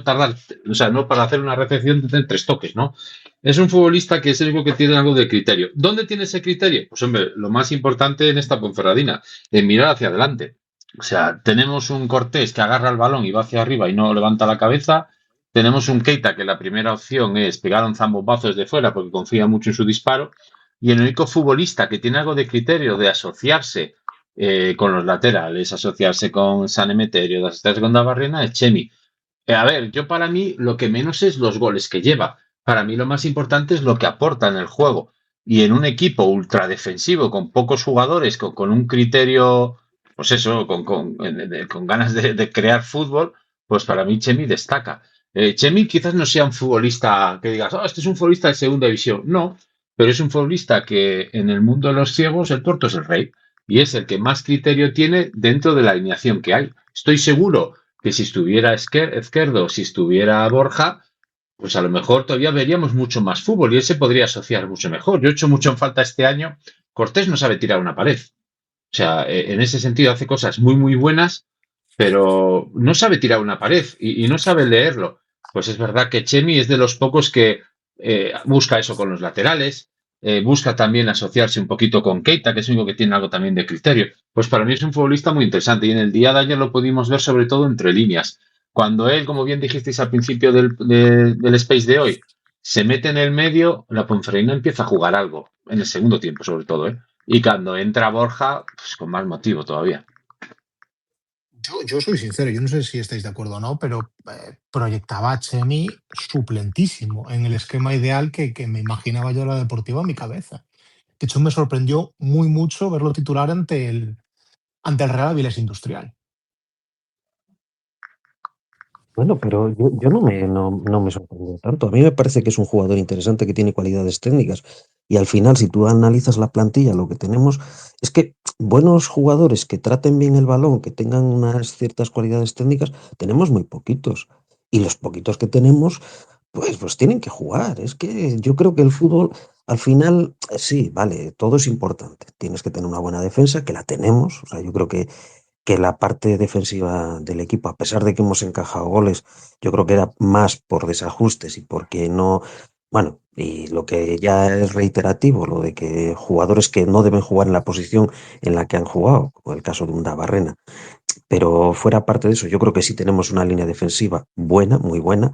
tardar, o sea, no para hacer una recepción de 3 toques, ¿no? Es un futbolista que es el único que tiene algo de criterio. ¿Dónde tiene ese criterio? Pues hombre, lo más importante en esta Ponferradina, en mirar hacia adelante. O sea, tenemos un Cortés que agarra el balón y va hacia arriba y no levanta la cabeza. Tenemos un Keita que la primera opción es pegar un zambombazo desde fuera porque confía mucho en su disparo. Y el único futbolista que tiene algo de criterio de asociarse con los laterales, asociarse con San Emeterio, de asociarse con Dabarrena, es Chemi. A ver, yo para mí lo que menos es los goles que lleva. Para mí lo más importante es lo que aporta en el juego. Y en un equipo ultradefensivo, con pocos jugadores, con un criterio, pues eso, con ganas de crear fútbol, pues para mí Chemi destaca. Chemi quizás no sea un futbolista que digas, oh, este es un futbolista de segunda división. No, pero es un futbolista que en el mundo de los ciegos el tuerto es el rey. Y es el que más criterio tiene dentro de la alineación que hay. Estoy seguro que si estuviera Izquierdo, si estuviera Borja, pues a lo mejor todavía veríamos mucho más fútbol y él se podría asociar mucho mejor. Yo he hecho mucho en falta este año. Cortés no sabe tirar una pared. O sea, en ese sentido hace cosas muy, muy buenas, pero no sabe tirar una pared y no sabe leerlo. Pues es verdad que Chemi es de los pocos que busca eso con los laterales, busca también asociarse un poquito con Keita, que es el único que tiene algo también de criterio. Pues para mí es un futbolista muy interesante y en el día de ayer lo pudimos ver sobre todo entre líneas. Cuando él, como bien dijisteis al principio del Space de hoy, se mete en el medio, la Ponferradina empieza a jugar algo, en el segundo tiempo sobre todo, ¿eh? Y cuando entra Borja, pues con más motivo todavía. Yo soy sincero, yo no sé si estáis de acuerdo o no, pero proyectaba a Chemi suplentísimo en el esquema ideal que me imaginaba yo la Deportiva en mi cabeza. De hecho, me sorprendió muy mucho verlo titular ante el Real Avilés Industrial. Bueno, pero yo no me sorprendo tanto. A mí me parece que es un jugador interesante que tiene cualidades técnicas. Y al final, si tú analizas la plantilla, lo que tenemos es que buenos jugadores que traten bien el balón, que tengan unas ciertas cualidades técnicas, tenemos muy poquitos. Y los poquitos que tenemos, pues tienen que jugar. Es que yo creo que el fútbol, al final, sí, vale, todo es importante. Tienes que tener una buena defensa, que la tenemos. O sea, yo creo que la parte defensiva del equipo, a pesar de que hemos encajado goles, yo creo que era más por desajustes y porque no, bueno, y lo que ya es reiterativo, lo de que jugadores que no deben jugar en la posición en la que han jugado, como el caso de un Barrena, pero fuera parte de eso, yo creo que sí tenemos una línea defensiva buena, muy buena,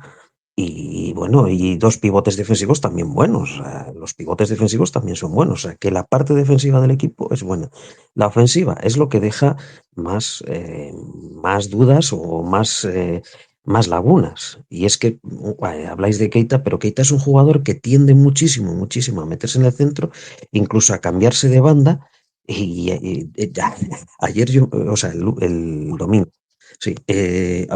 y bueno, y dos pivotes defensivos también buenos. O sea, los pivotes defensivos también son buenos. O sea, que la parte defensiva del equipo es buena. La ofensiva es lo que deja más dudas o más lagunas. Y es que habláis de Keita, pero Keita es un jugador que tiende muchísimo, muchísimo a meterse en el centro, incluso a cambiarse de banda. Ayer yo, o sea, el domingo. Sí,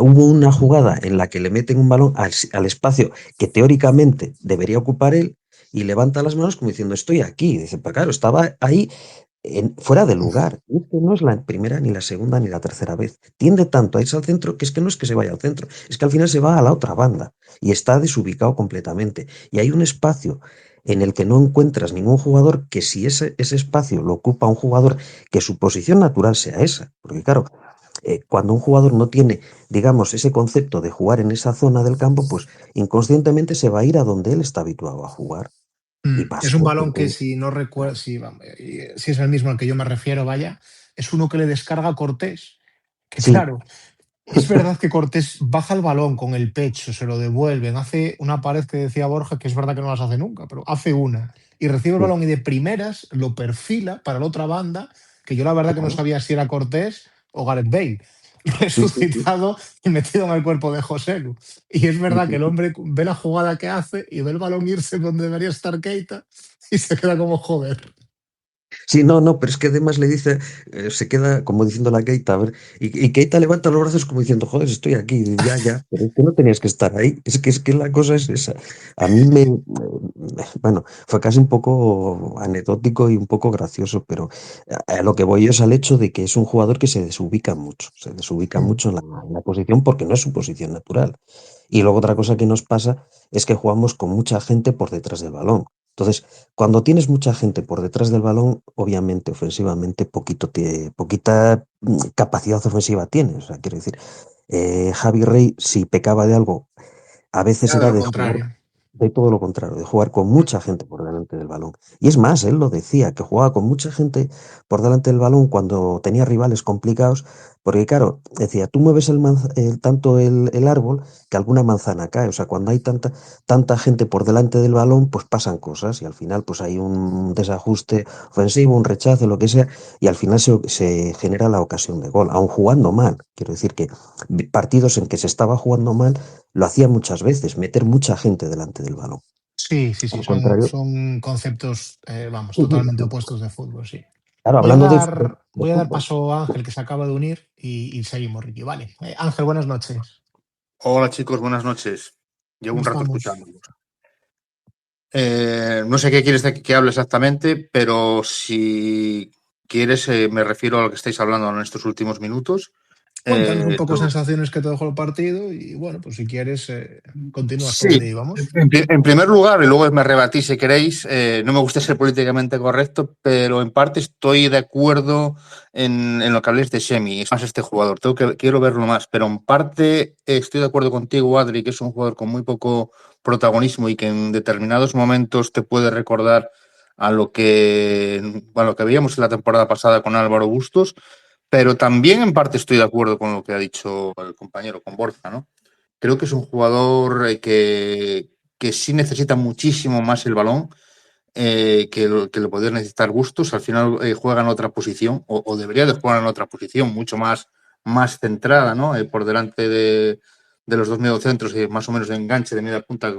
hubo una jugada en la que le meten un balón al espacio que teóricamente debería ocupar él y levanta las manos como diciendo, estoy aquí. Dice, pero claro, estaba ahí fuera de lugar. Y es que no es la primera, ni la segunda, ni la tercera vez. Tiende tanto a irse al centro que es que no es que se vaya al centro, es que al final se va a la otra banda y está desubicado completamente. Y hay un espacio en el que no encuentras ningún jugador que si ese espacio lo ocupa un jugador que su posición natural sea esa. Porque claro, cuando un jugador no tiene, digamos, ese concepto de jugar en esa zona del campo, pues inconscientemente se va a ir a donde él está habituado a jugar. Y Es un pasó. balón que si no recuerdo, si es el mismo al que yo me refiero, vaya, es uno que le descarga a Cortés. Que Sí, claro, es verdad que Cortés baja el balón con el pecho, se lo devuelven, hace una pared que decía Borja, que es verdad que no las hace nunca, pero hace una, y recibe el sí, balón y de primeras lo perfila para la otra banda, que yo la verdad que no claro. sabía si era Cortés o Gareth Bale, Sí, sí, sí. resucitado y metido en el cuerpo de José Lu. Y es Sí, verdad que sí. el hombre ve la jugada que hace y ve el balón irse donde debería estar Keita y se queda como joder. Sí, no, pero es que además le dice, se queda como diciendo la Keita, a ver, y Keita levanta los brazos como diciendo, joder, estoy aquí, ya, pero es que no tenías que estar ahí, es que la cosa es esa. A mí bueno, fue casi un poco anecdótico y un poco gracioso, pero a lo que voy es al hecho de que es un jugador que se desubica mucho en la posición porque no es su posición natural. Y luego otra cosa que nos pasa es que jugamos con mucha gente por detrás del balón. Entonces, cuando tienes mucha gente por detrás del balón, obviamente ofensivamente poquita capacidad ofensiva tienes. O sea, quiero decir, Javi Rey, si pecaba de algo, a veces Era de era lo de jugar contrario. de todo lo contrario, de jugar con mucha gente por delante del balón. Y es más, él lo decía, que jugaba con mucha gente por delante del balón cuando tenía rivales complicados, porque claro, decía, tú mueves tanto el árbol que alguna manzana cae. O sea, cuando hay tanta gente por delante del balón, pues pasan cosas y al final pues hay un desajuste ofensivo, un rechazo, lo que sea, y al final se genera la ocasión de gol, aun jugando mal. Quiero decir que partidos en que se estaba jugando mal, lo hacía muchas veces, meter mucha gente delante del balón. Sí, Al contrario, son conceptos, vamos, sí, sí, totalmente sí. opuestos de fútbol, sí. Claro, Voy a hablando dar, de voy a dar fútbol. paso a Ángel, que se acaba de unir, y seguimos, Ricky. Vale. Ángel, buenas noches. Hola chicos, buenas noches. Llevo ¿Cómo un rato estamos? escuchándolos. No sé qué quieres que hable exactamente, pero si quieres me refiero a lo que estáis hablando en estos últimos minutos. Cuéntanos un poco Lo- sensaciones que te dejó el partido y bueno, pues si quieres, continúas por Sí, donde íbamos. en primer lugar, y luego me rebatís si queréis, no me gusta ser políticamente correcto, pero en parte estoy de acuerdo en lo que habléis de Shemi, es más este jugador, quiero verlo más, pero en parte estoy de acuerdo contigo, Adri, que es un jugador con muy poco protagonismo y que en determinados momentos te puede recordar a lo que veíamos en la temporada pasada con Álvaro Bustos, pero también en parte estoy de acuerdo con lo que ha dicho el compañero, con Borja, ¿no? Creo que es un jugador que sí necesita muchísimo más el balón. que lo podría necesitar Bustos. Al final juega en otra posición, o debería de jugar en otra posición, mucho más centrada, ¿no? Por delante de los dos mediocentros y más o menos de enganche de media punta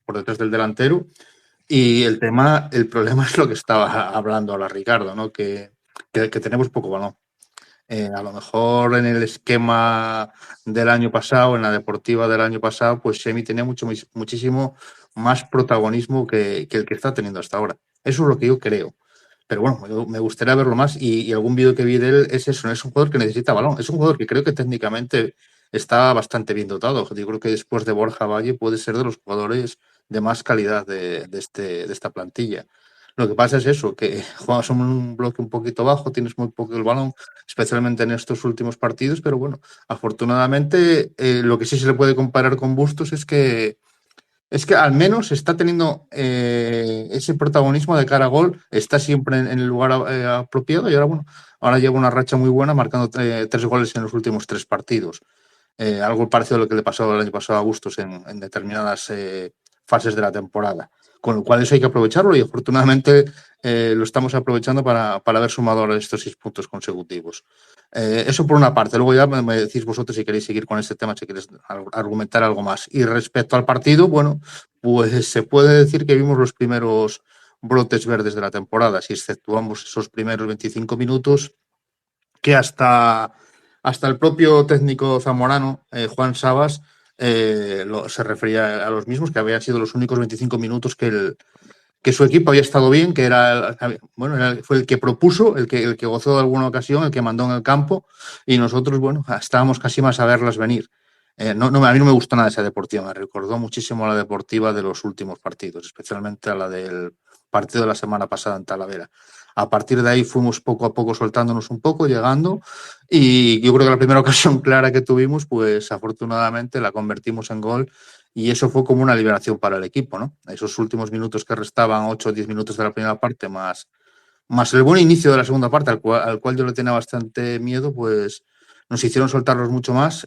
por detrás del delantero. Y el problema es lo que estaba hablando ahora Ricardo, ¿no? Que tenemos poco balón. A lo mejor en el esquema del año pasado, en la deportiva del año pasado, pues Semi tenía muchísimo más protagonismo que el que está teniendo hasta ahora. Eso es lo que yo creo. Pero bueno, me gustaría verlo más y algún vídeo que vi de él es eso, es un jugador que necesita balón. Es un jugador que creo que técnicamente está bastante bien dotado. Yo creo que después de Borja Valle puede ser de los jugadores de más calidad de esta plantilla. Lo que pasa es eso, que juegas en un bloque un poquito bajo, tienes muy poco el balón, especialmente en estos últimos partidos, pero bueno, afortunadamente lo que sí se le puede comparar con Bustos es que al menos está teniendo ese protagonismo de cara a gol, está siempre en el lugar apropiado y ahora lleva una racha muy buena marcando 3 goles en los últimos 3 partidos. Algo parecido a lo que le pasó el año pasado a Bustos en determinadas fases de la temporada. Con lo cual eso hay que aprovecharlo y afortunadamente lo estamos aprovechando para haber sumado ahora estos 6 puntos consecutivos. Eso por una parte. Luego ya me decís vosotros si queréis seguir con este tema, si queréis argumentar algo más. Y respecto al partido, bueno, pues se puede decir que vimos los primeros brotes verdes de la temporada, si exceptuamos esos primeros 25 minutos, que hasta el propio técnico zamorano, Juan Sabas, se refería a los mismos, que habían sido los únicos 25 minutos que su equipo había estado bien, que fue el que propuso, el que gozó de alguna ocasión, el que mandó en el campo, y nosotros, bueno, estábamos casi más a verlas venir. A mí no me gustó nada esa deportiva, me recordó muchísimo a la deportiva de los últimos partidos, especialmente a la del partido de la semana pasada en Talavera. A partir de ahí fuimos poco a poco soltándonos un poco, llegando, y yo creo que la primera ocasión clara que tuvimos, pues afortunadamente la convertimos en gol, y eso fue como una liberación para el equipo, ¿no? Esos últimos minutos que restaban, 8 o 10 minutos de la primera parte, más el buen inicio de la segunda parte, al cual yo le tenía bastante miedo, pues nos hicieron soltarlos mucho más.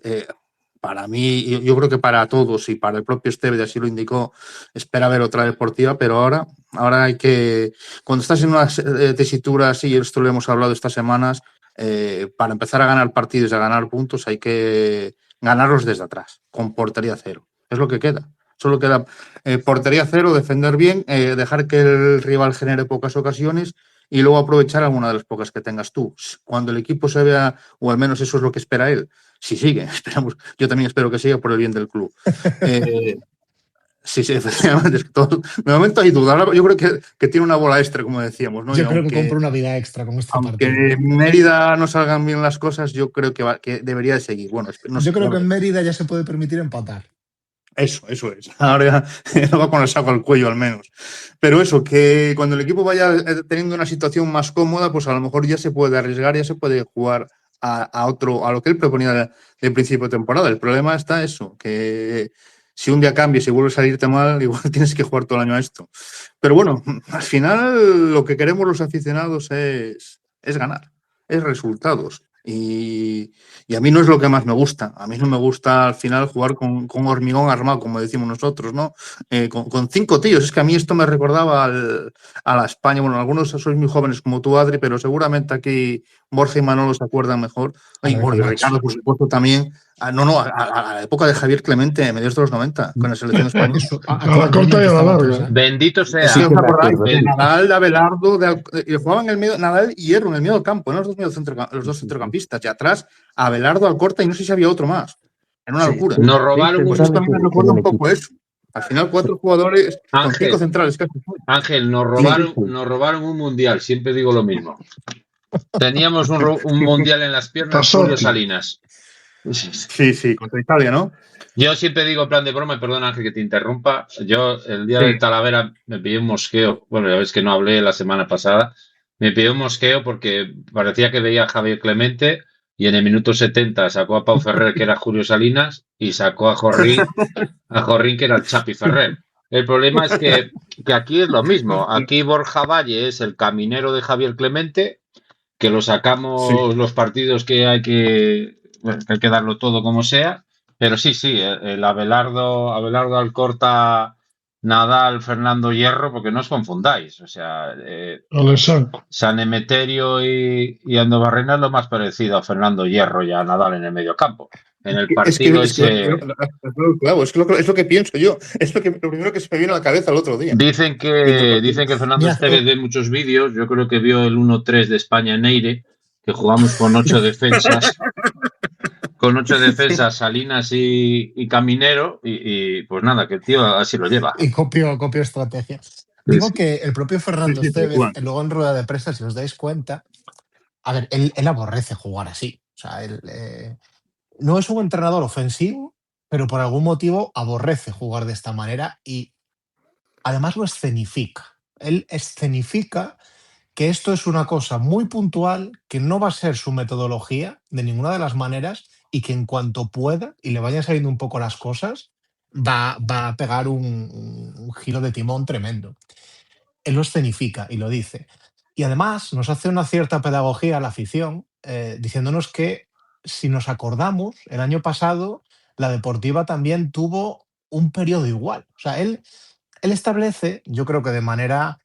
Para mí, yo creo que para todos y para el propio Esteve, así lo indicó, espera ver otra deportiva, pero ahora hay que, cuando estás en una tesitura así, y esto lo hemos hablado estas semanas, para empezar a ganar partidos y a ganar puntos hay que ganarlos desde atrás, con portería cero. Es lo que queda. Solo queda portería cero, defender bien, dejar que el rival genere pocas ocasiones y luego aprovechar alguna de las pocas que tengas tú. Cuando el equipo se vea, o al menos eso es lo que espera él, si sigue, esperamos, yo también espero que siga por el bien del club. Sí, efectivamente, es que de momento hay duda. Yo creo que tiene una bola extra, como decíamos, ¿no? Yo creo que compro una vida extra con este partido. Aunque en Mérida no salgan bien las cosas, yo creo que debería de seguir. Bueno, yo creo que en Mérida ya se puede permitir empatar. Eso es. Ahora ya va con el saco al cuello al menos. Pero eso, que cuando el equipo vaya teniendo una situación más cómoda, pues a lo mejor ya se puede arriesgar, ya se puede jugar a lo que él proponía de principio de temporada. El problema está eso, que si un día cambias y vuelve a salirte mal, igual tienes que jugar todo el año a esto. Pero bueno, al final lo que queremos los aficionados es ganar, es resultados. Y a mí no es lo que más me gusta. A mí no me gusta al final jugar con hormigón armado, como decimos nosotros, ¿no? Con 5 tíos. Es que a mí esto me recordaba a la España. Bueno, algunos sois muy jóvenes como tú, Adri, pero seguramente aquí Borja y Manolo se acuerdan mejor. Y Ricardo, por supuesto, también. A la época de Javier Clemente, mediados de los 90, con la selección española. A la corta y a la larga. Bendito sea. Sí, ¿os acordáis? De Nadal, de Abelardo, jugaban en el medio, Nadal y Hierro en el medio del campo, eran los dos centrocampistas. Y atrás, Abelardo, Alcorta y no sé si había otro más. Era una locura. Nos robaron Pues esto también me recuerda un poco eso. Al final, 4 jugadores con 5 centrales. Ángel, nos robaron un mundial, siempre digo lo mismo. Teníamos un mundial en las piernas, Julio Salinas. Sí, contra Italia, ¿no? Yo siempre digo en plan de broma, y perdona Ángel que te interrumpa, yo el día de Talavera me pillé un mosqueo, bueno, ya ves que no hablé la semana pasada, me pillé un mosqueo porque parecía que veía a Javier Clemente y en el minuto 70 sacó a Pau Ferrer, que era Julio Salinas, y sacó a Jorrín, que era el Chapi Ferrer. El problema es que aquí es lo mismo, aquí Borja Valle es el caminero de Javier Clemente, que lo sacamos los partidos que hay que darlo todo como sea, pero sí, el Abelardo Alcorta Nadal, Fernando Hierro, porque no os confundáis. O sea, Alexandre. San Emeterio y Ando Barrena es lo más parecido a Fernando Hierro y a Nadal en el medio campo. En el partido claro, es lo que pienso yo. Es lo primero que se me vino a la cabeza el otro día. Dicen que Fernando Esteves ve muchos vídeos. Yo creo que vio el 1-3 de España en Eire, que jugamos con 8 defensas. Con 8 defensas, Salinas y Caminero, y pues nada, que el tío así lo lleva. Y copió estrategia. Digo que el propio Fernando Esteves, luego en rueda de prensa, si os dais cuenta, a ver, él aborrece jugar así. O sea, él no es un entrenador ofensivo, pero por algún motivo aborrece jugar de esta manera y además lo escenifica. Él escenifica que esto es una cosa muy puntual, que no va a ser su metodología de ninguna de las maneras y que en cuanto pueda y le vayan saliendo un poco las cosas, va a pegar un giro de timón tremendo. Él lo escenifica y lo dice. Y además nos hace una cierta pedagogía a la afición, diciéndonos que si nos acordamos, el año pasado la Deportiva también tuvo un periodo igual. O sea, él establece, yo creo que de manera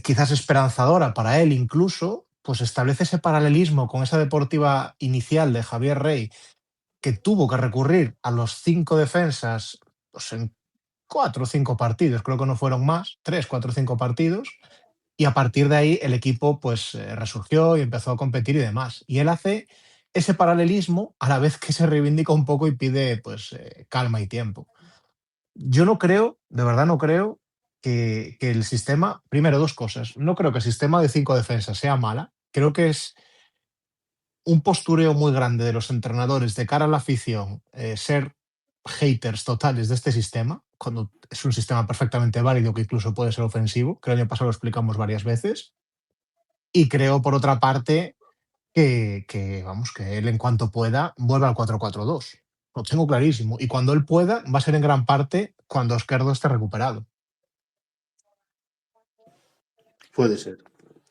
quizás esperanzadora para él incluso, pues establece ese paralelismo con esa Deportiva inicial de Javier Rey, que tuvo que recurrir a los 5 defensas pues, en 4 o 5 partidos, creo que no fueron más, 3, 4 o 5 partidos, y a partir de ahí el equipo pues resurgió y empezó a competir y demás. Y él hace ese paralelismo a la vez que se reivindica un poco y pide pues calma y tiempo. Yo no creo, de verdad no creo que el sistema, primero 2 cosas, no creo que el sistema de 5 defensas sea mala, creo que es un postureo muy grande de los entrenadores de cara a la afición, ser haters totales de este sistema, cuando es un sistema perfectamente válido que incluso puede ser ofensivo, que el año pasado lo explicamos varias veces, y creo por otra parte que él en cuanto pueda vuelva al 4-4-2. Lo tengo clarísimo. Y cuando él pueda, va a ser en gran parte cuando Esquerdo esté recuperado. Puede ser.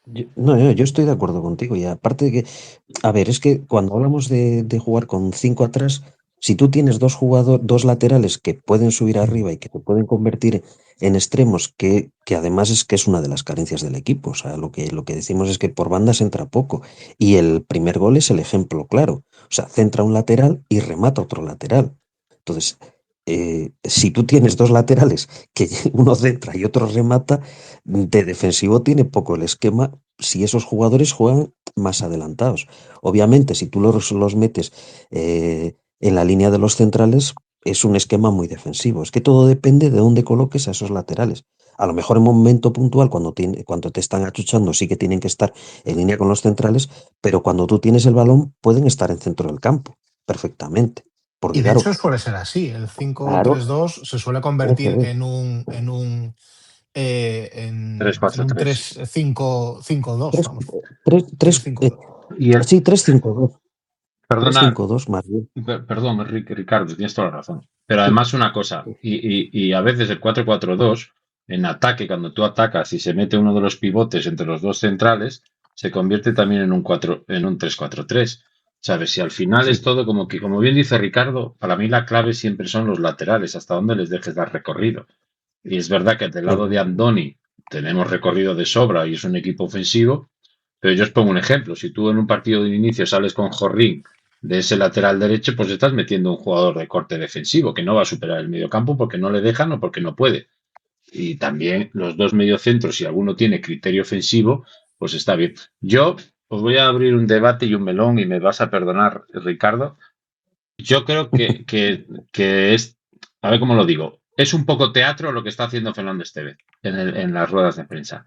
Yo estoy de acuerdo contigo. Y aparte de que, a ver, es que cuando hablamos de jugar con 5 atrás, si tú tienes dos laterales que pueden subir arriba y que te pueden convertir en extremos, que además es que es una de las carencias del equipo. O sea, lo que decimos es que por bandas entra poco. Y el primer gol es el ejemplo claro. O sea, centra un lateral y remata otro lateral. Entonces, si tú tienes dos laterales que uno centra y otro remata, de defensivo tiene poco el esquema si esos jugadores juegan más adelantados. Obviamente, si tú los metes en la línea de los centrales, es un esquema muy defensivo. Es que todo depende de dónde coloques a esos laterales. A lo mejor en un momento puntual, cuando te están achuchando, sí que tienen que estar en línea con los centrales, pero cuando tú tienes el balón, pueden estar en centro del campo, perfectamente. Porque, y de claro, hecho suele ser así. El 5-3-2 claro, se suele convertir en un 3-4-3. 3-5-5-2. 3-5-2. Y el, Sí, 3-5-2. perdona, 3-5-2 más bien. perdón, Ricardo, tienes toda la razón. Pero además una cosa, y a veces el 4-4-2, en ataque, cuando tú atacas y se mete uno de los pivotes entre los dos centrales, se convierte también en un 3-4-3. ¿Sabes? Si al final es todo como que, como bien dice Ricardo, para mí la clave siempre son los laterales, hasta dónde les dejes dar recorrido. Y es verdad que del lado de Andoni tenemos recorrido de sobra y es un equipo ofensivo, pero yo os pongo un ejemplo. Si tú en un partido de inicio sales con Jorrín de ese lateral derecho, pues estás metiendo un jugador de corte defensivo que no va a superar el mediocampo porque no le dejan o porque no puede. Y también los dos mediocentros, si alguno tiene criterio ofensivo, pues está bien. Yo os voy a abrir un debate y un melón y me vas a perdonar, Ricardo. Yo creo que es, a ver cómo lo digo, es un poco teatro lo que está haciendo Fernando Esteves en las ruedas de prensa,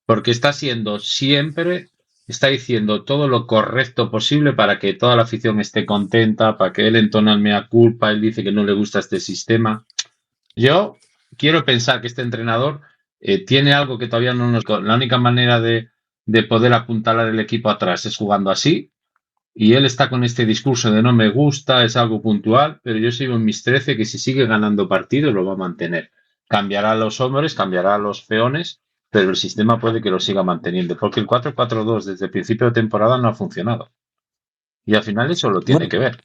porque está diciendo todo lo correcto posible para que toda la afición esté contenta, para que él entona el mea culpa, él dice que no le gusta este sistema. Yo quiero pensar que este entrenador tiene algo que todavía no nos... La única manera de poder apuntalar el equipo atrás es jugando así, y él está con este discurso de no me gusta, es algo puntual, pero yo sigo en mis 13 que si sigue ganando partidos lo va a mantener. Cambiará a los hombres, cambiará a los peones, pero el sistema puede que lo siga manteniendo, porque el 4-4-2 desde el principio de temporada no ha funcionado. Y al final eso lo tiene Bueno, que ver.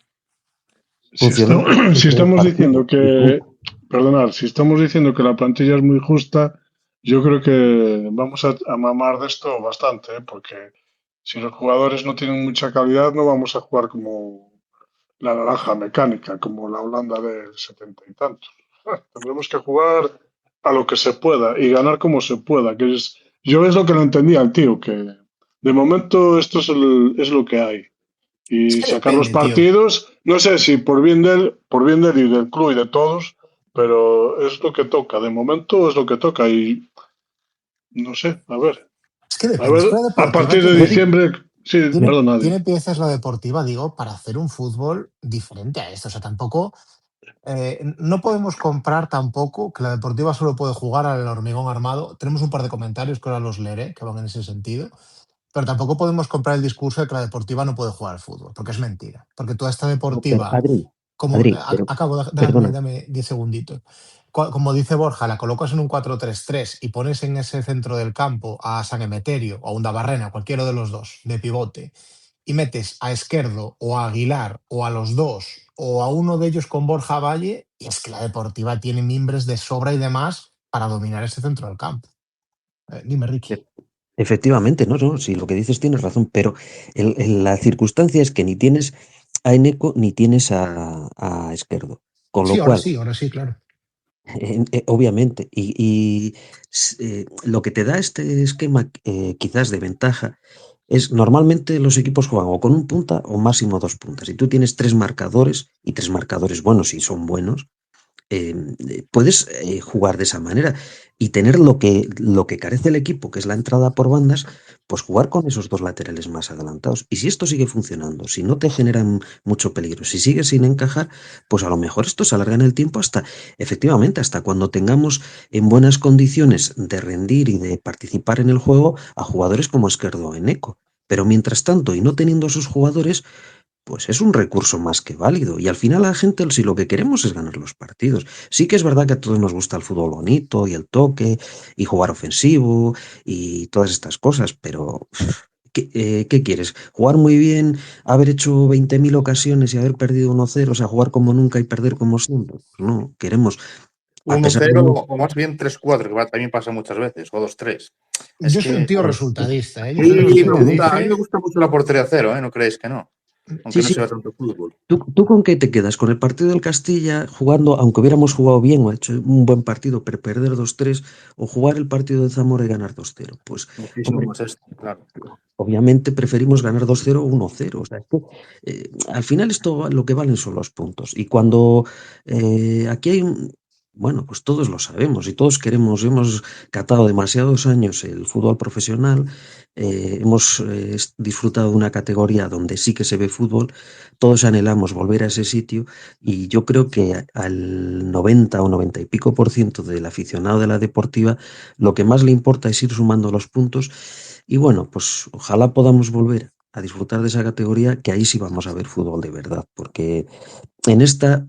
Si estamos diciendo que Perdonad, si estamos diciendo que la plantilla es muy justa, yo creo que vamos a mamar de esto bastante, ¿eh? Porque si los jugadores no tienen mucha calidad, no vamos a jugar como la naranja mecánica, como la Holanda del 70 y tantos. Tendremos que jugar a lo que se pueda y ganar como se pueda, que es, yo es lo que no entendía al tío, que de momento esto es lo que hay Es y que sacar los depende, tío. partidos, no sé si por bien de él y del club y de todos, pero es lo que toca, de momento es lo que toca y no sé, Es que a depende. Es que ver, la a deportiva partir de tiene, diciembre, sí, tiene, perdón, Nadie. tiene piezas la deportiva, digo, para hacer un fútbol diferente a esto. O sea, tampoco. No podemos comprar tampoco que la deportiva solo puede jugar al hormigón armado. Tenemos un par de comentarios que ahora los leeré, que van en ese sentido. Pero tampoco podemos comprar el discurso de que la deportiva no puede jugar al fútbol, porque es mentira. Porque toda esta No, pero deportiva, Adri, como Adri, pero acabo, perdona, dame 10 segunditos. Como dice Borja, la colocas en un 4-3-3 y pones en ese centro del campo a San Emeterio o a Undabarrena, cualquiera de los dos, de pivote, y metes a Esquerdo o a Aguilar o a los dos o a uno de ellos con Borja Valle, y es que la deportiva tiene mimbres de sobra y demás para dominar ese centro del campo. Dime, Ricky. e- efectivamente, no, no, si lo que dices tienes razón, pero la circunstancia es que ni tienes a Eneco ni tienes a Esquerdo. Con lo cual, Ahora sí, claro. obviamente, lo que te da este esquema quizás de ventaja es normalmente los equipos juegan o con un punta o máximo dos puntas. Y tú tienes tres marcadores y tres marcadores buenos y son buenos, puedes jugar de esa manera y tener lo que carece el equipo, que es la entrada por bandas, pues jugar con esos dos laterales más adelantados. Y si esto sigue funcionando, si no te generan mucho peligro, si sigues sin encajar, pues a lo mejor esto se alarga en el tiempo hasta, efectivamente, hasta cuando tengamos en buenas condiciones de rendir y de participar en el juego a jugadores como Esquerdo o Eneco. Pero mientras tanto, y no teniendo esos jugadores, pues es un recurso más que válido. Y al final la gente, si lo que queremos es ganar los partidos. Sí que es verdad que a todos nos gusta el fútbol bonito y el toque y jugar ofensivo y todas estas cosas, pero ¿qué quieres? ¿Jugar muy bien, haber hecho 20.000 ocasiones y haber perdido 1-0? O sea, jugar como nunca y perder como siempre. Pues no, queremos, a Uno pesar de cero no... o más bien 3-4, que también pasa muchas veces, o 2-3. Es Yo soy un que tío resultadista, ¿eh? Yo soy de los sí, que te a mí me dije. gusta mucho la portería cero, ¿eh? No creéis que no, Sí, aunque no sí. sea tanto fútbol. ¿Tú con qué te quedas? ¿Con el partido del Castilla jugando, aunque hubiéramos jugado bien o hecho un buen partido, pero perder 2-3, o jugar el partido de Zamora y ganar 2-0? Pues, Muchísimo hombre, más esto, claro. obviamente preferimos ganar 2-0 o 1-0. O sea, es que, al final esto lo que valen son los puntos. Y cuando aquí hay bueno, pues todos lo sabemos y todos queremos, hemos catado demasiados años el fútbol profesional, hemos disfrutado de una categoría donde sí que se ve fútbol, todos anhelamos volver a ese sitio y yo creo que al 90 o 90 y pico por ciento del aficionado de la deportiva lo que más le importa es ir sumando los puntos y bueno, pues ojalá podamos volver a disfrutar de esa categoría, que ahí sí vamos a ver fútbol de verdad, porque en esta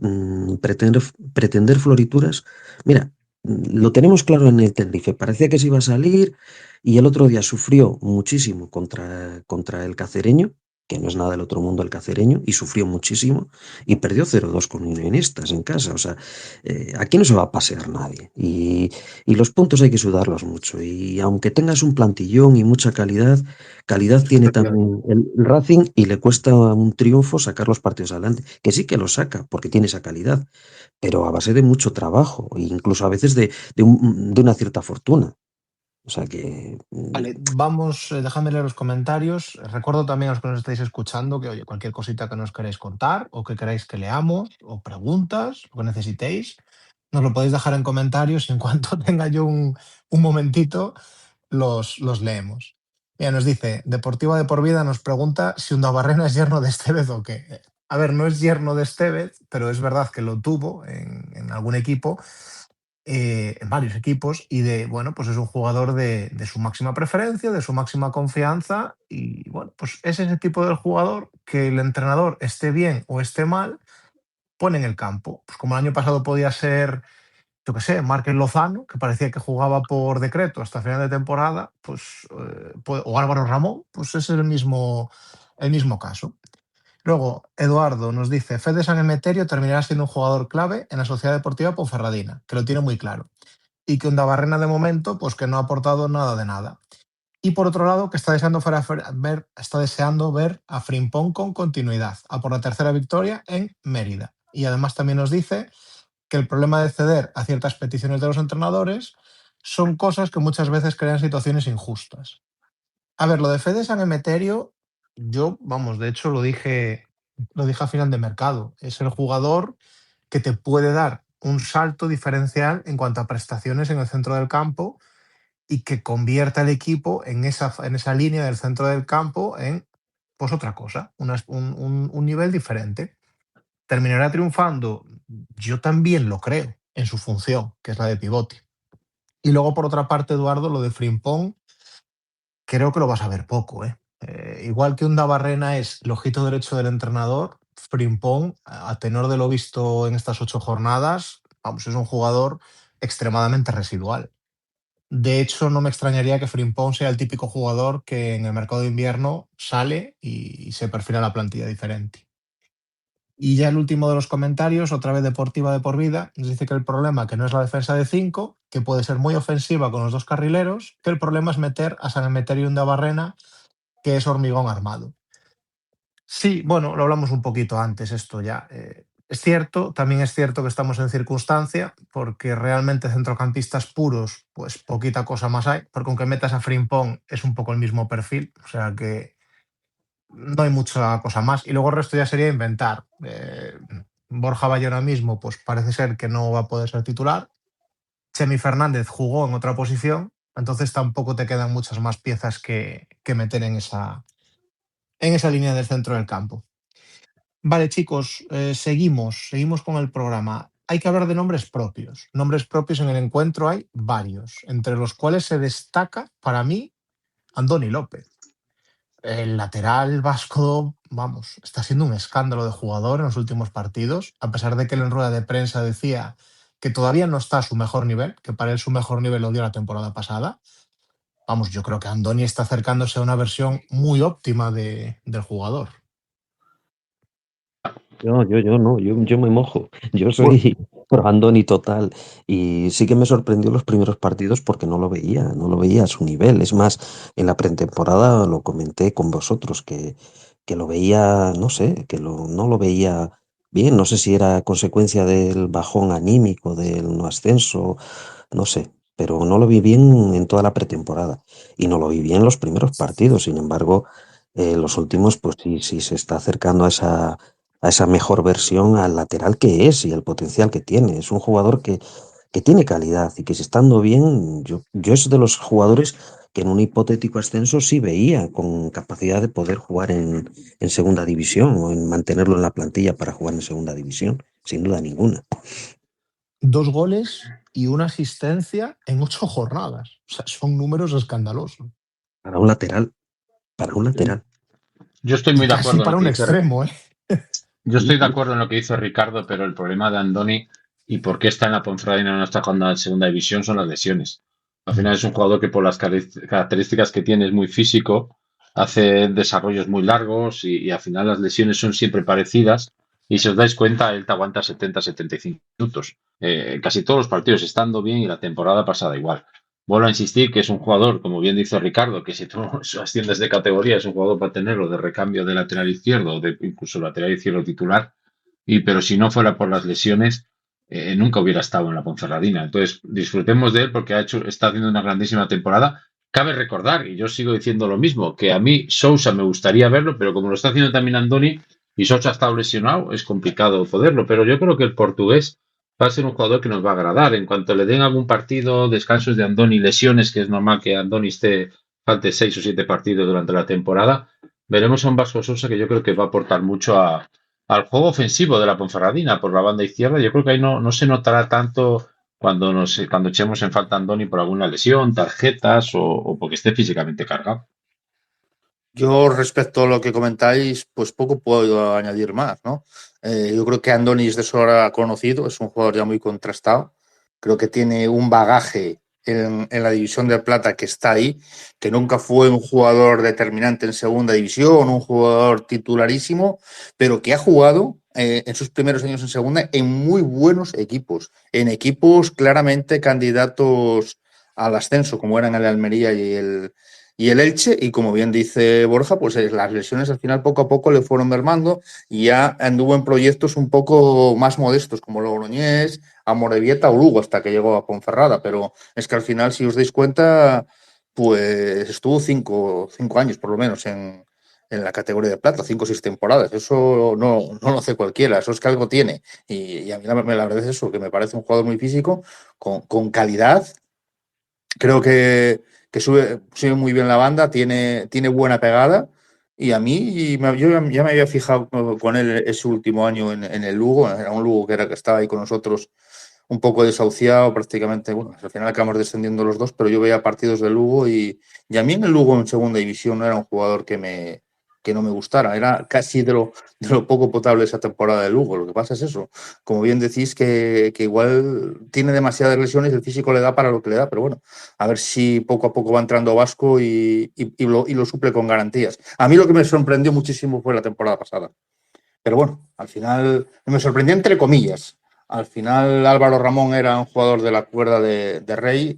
pretender florituras, mira, lo tenemos claro en el Tenerife, parecía que se iba a salir y el otro día sufrió muchísimo contra el Cacereño, que no es nada del otro mundo el Cacereño, y sufrió muchísimo y perdió 0-2 con Unionistas en casa. O sea, aquí no se va a pasear nadie y los puntos hay que sudarlos mucho. Y aunque tengas un plantillón y mucha calidad, calidad Eso tiene está claro. también el Racing y le cuesta un triunfo sacar los partidos adelante, que sí que lo saca porque tiene esa calidad, pero a base de mucho trabajo e incluso a veces de una cierta fortuna. O sea que Vale, vamos, dejadme leer los comentarios. Recuerdo también a los que nos estáis escuchando que, oye, cualquier cosita que nos queráis contar o que queráis que leamos o preguntas, lo que necesitéis, nos lo podéis dejar en comentarios y en cuanto tenga yo un momentito, los leemos. Mira, nos dice, Deportiva de por vida nos pregunta si Undabarrena es yerno de Estevez o qué. A ver, no es yerno de Estevez, pero es verdad que lo tuvo en algún equipo, en varios equipos, y bueno, pues es un jugador de su máxima preferencia, de su máxima confianza, y bueno, pues es ese tipo de jugador que el entrenador esté bien o esté mal, pone en el campo. Pues como el año pasado podía ser, yo qué sé, Márquez Lozano, que parecía que jugaba por decreto hasta final de temporada, pues, o Álvaro Ramón, pues es el mismo caso. Luego, Eduardo nos dice, Fede San Emeterio terminará siendo un jugador clave en la Sociedad Deportiva Ponferradina, que lo tiene muy claro. Y que Undabarrena de momento, pues que no ha aportado nada de nada. Y por otro lado, que está deseando ver a Frimpong con continuidad, a por la tercera victoria en Mérida. Y además también nos dice que el problema de ceder a ciertas peticiones de los entrenadores son cosas que muchas veces crean situaciones injustas. A ver, lo de Fede San Emeterio, yo, vamos, de hecho lo dije a final de mercado. Es el jugador que te puede dar un salto diferencial en cuanto a prestaciones en el centro del campo y que convierta el equipo en esa línea del centro del campo en pues otra cosa, un nivel diferente. ¿Terminará triunfando? Yo también lo creo en su función, que es la de pivote. Y luego, por otra parte, Eduardo, lo de Frimpong, creo que lo vas a ver poco. Igual que Undabarrena es el ojito derecho del entrenador, Frimpong, a tenor de lo visto en estas 8 jornadas, vamos, es un jugador extremadamente residual. De hecho, no me extrañaría que Frimpong sea el típico jugador que en el mercado de invierno sale y se perfila la plantilla diferente. Y ya el último de los comentarios, otra vez Deportiva de por vida, nos dice que el problema que no es la defensa de 5, que puede ser muy ofensiva con los 2 carrileros, que el problema es meter a San Emeterio y Undabarrena, que es hormigón armado. Sí, bueno, lo hablamos un poquito antes esto ya. Es cierto, también es cierto que estamos en circunstancia, porque realmente centrocampistas puros, pues poquita cosa más hay, porque aunque metas a Frimpong es un poco el mismo perfil, o sea que no hay mucha cosa más. Y luego el resto ya sería inventar. Borja Bayona mismo, pues parece ser que no va a poder ser titular. Chemi Fernández jugó en otra posición, entonces tampoco te quedan muchas más piezas que meter en esa línea del centro del campo. Vale, chicos, seguimos con el programa. Hay que hablar de nombres propios. Nombres propios en el encuentro hay varios, entre los cuales se destaca, para mí, Andoni López. El lateral vasco, vamos, está siendo un escándalo de jugador en los últimos partidos, a pesar de que él en rueda de prensa decía que todavía no está a su mejor nivel, que para él su mejor nivel lo dio la temporada pasada. Vamos, yo creo que Andoni está acercándose a una versión muy óptima del jugador. No, yo me mojo. Yo soy pro Andoni total. Y sí que me sorprendió los primeros partidos porque no lo veía a su nivel. Es más, en la pretemporada lo comenté con vosotros, que lo veía, no sé, no lo veía bien. No sé si era consecuencia del bajón anímico, del no ascenso, no sé. Pero no lo vi bien en toda la pretemporada. Y no lo vi bien en los primeros partidos. Sin embargo, los últimos, pues sí se está acercando a esa mejor versión al lateral que es y el potencial que tiene. Es un jugador que tiene calidad y que si estando bien, yo es de los jugadores que en un hipotético ascenso sí veía con capacidad de poder jugar en segunda división o en mantenerlo en la plantilla para jugar en segunda división, sin duda ninguna. 2 goles y 1 asistencia en 8 jornadas. O sea, son números escandalosos. Para un lateral, para un lateral. Yo estoy Y muy de casi acuerdo en para lo un que dice extremo, ¿eh? Yo estoy de acuerdo en lo que dice Ricardo, pero el problema de Andoni y por qué está en la Ponferradina y no está jugando en segunda división son las lesiones. Al final es un jugador que por las características que tiene es muy físico, hace desarrollos muy largos y al final las lesiones son siempre parecidas. Y si os dais cuenta, él te aguanta 70-75 minutos. Casi todos los partidos estando bien y la temporada pasada igual. Vuelvo a insistir que es un jugador, como bien dice Ricardo, que si tú asciendes de categoría es un jugador para tenerlo de recambio de lateral izquierdo o de incluso lateral izquierdo titular, pero si no fuera por las lesiones, nunca hubiera estado en la Ponferradina. Entonces, disfrutemos de él porque está haciendo una grandísima temporada. Cabe recordar, y yo sigo diciendo lo mismo, que a mí Sousa me gustaría verlo, pero como lo está haciendo también Andoni y Sousa ha estado lesionado, es complicado poderlo. Pero yo creo que el portugués va a ser un jugador que nos va a agradar. En cuanto le den algún partido, descansos de Andoni, lesiones, que es normal que Andoni falte 6 o 7 partidos durante la temporada, veremos a un Vasco Sousa que yo creo que va a aportar mucho al juego ofensivo de la Ponferradina por la banda izquierda. Yo creo que ahí no se notará tanto cuando echemos en falta a Andoni por alguna lesión, tarjetas o porque esté físicamente cargado. Yo, respecto a lo que comentáis, pues poco puedo añadir más, ¿no? Yo creo que Andoni es de sobra conocido, es un jugador ya muy contrastado. Creo que tiene un bagaje en la división de plata, que está ahí, que nunca fue un jugador determinante en segunda división, un jugador titularísimo, pero que ha jugado en sus primeros años en segunda en muy buenos equipos, en equipos claramente candidatos al ascenso, como eran el Almería y el Elche, y como bien dice Borja, pues las lesiones al final poco a poco le fueron mermando y ya anduvo en proyectos un poco más modestos, como Logroñés, Amorebieta o Lugo, hasta que llegó a Ponferrada, pero es que al final, si os dais cuenta, pues estuvo cinco años por lo menos en la categoría de plata, 5 o 6 temporadas. Eso no lo hace cualquiera, eso es que algo tiene. Y a mí la verdad es eso, que me parece un jugador muy físico, con calidad. Creo que sube muy bien la banda, tiene buena pegada. Y a mí, yo ya me había fijado con él ese último año en el Lugo. Era un Lugo que estaba ahí con nosotros un poco desahuciado, prácticamente. Bueno, al final acabamos descendiendo los dos, pero yo veía partidos del Lugo y a mí en el Lugo en segunda división no era un jugador que no me gustara. Era casi de lo poco potable esa temporada del Lugo. Lo que pasa es eso. Como bien decís, que igual tiene demasiadas lesiones, el físico le da para lo que le da, pero bueno, a ver si poco a poco va entrando Vasco y lo suple con garantías. A mí lo que me sorprendió muchísimo fue la temporada pasada. Pero bueno, al final me sorprendió entre comillas. Al final Álvaro Ramón era un jugador de la cuerda de Rey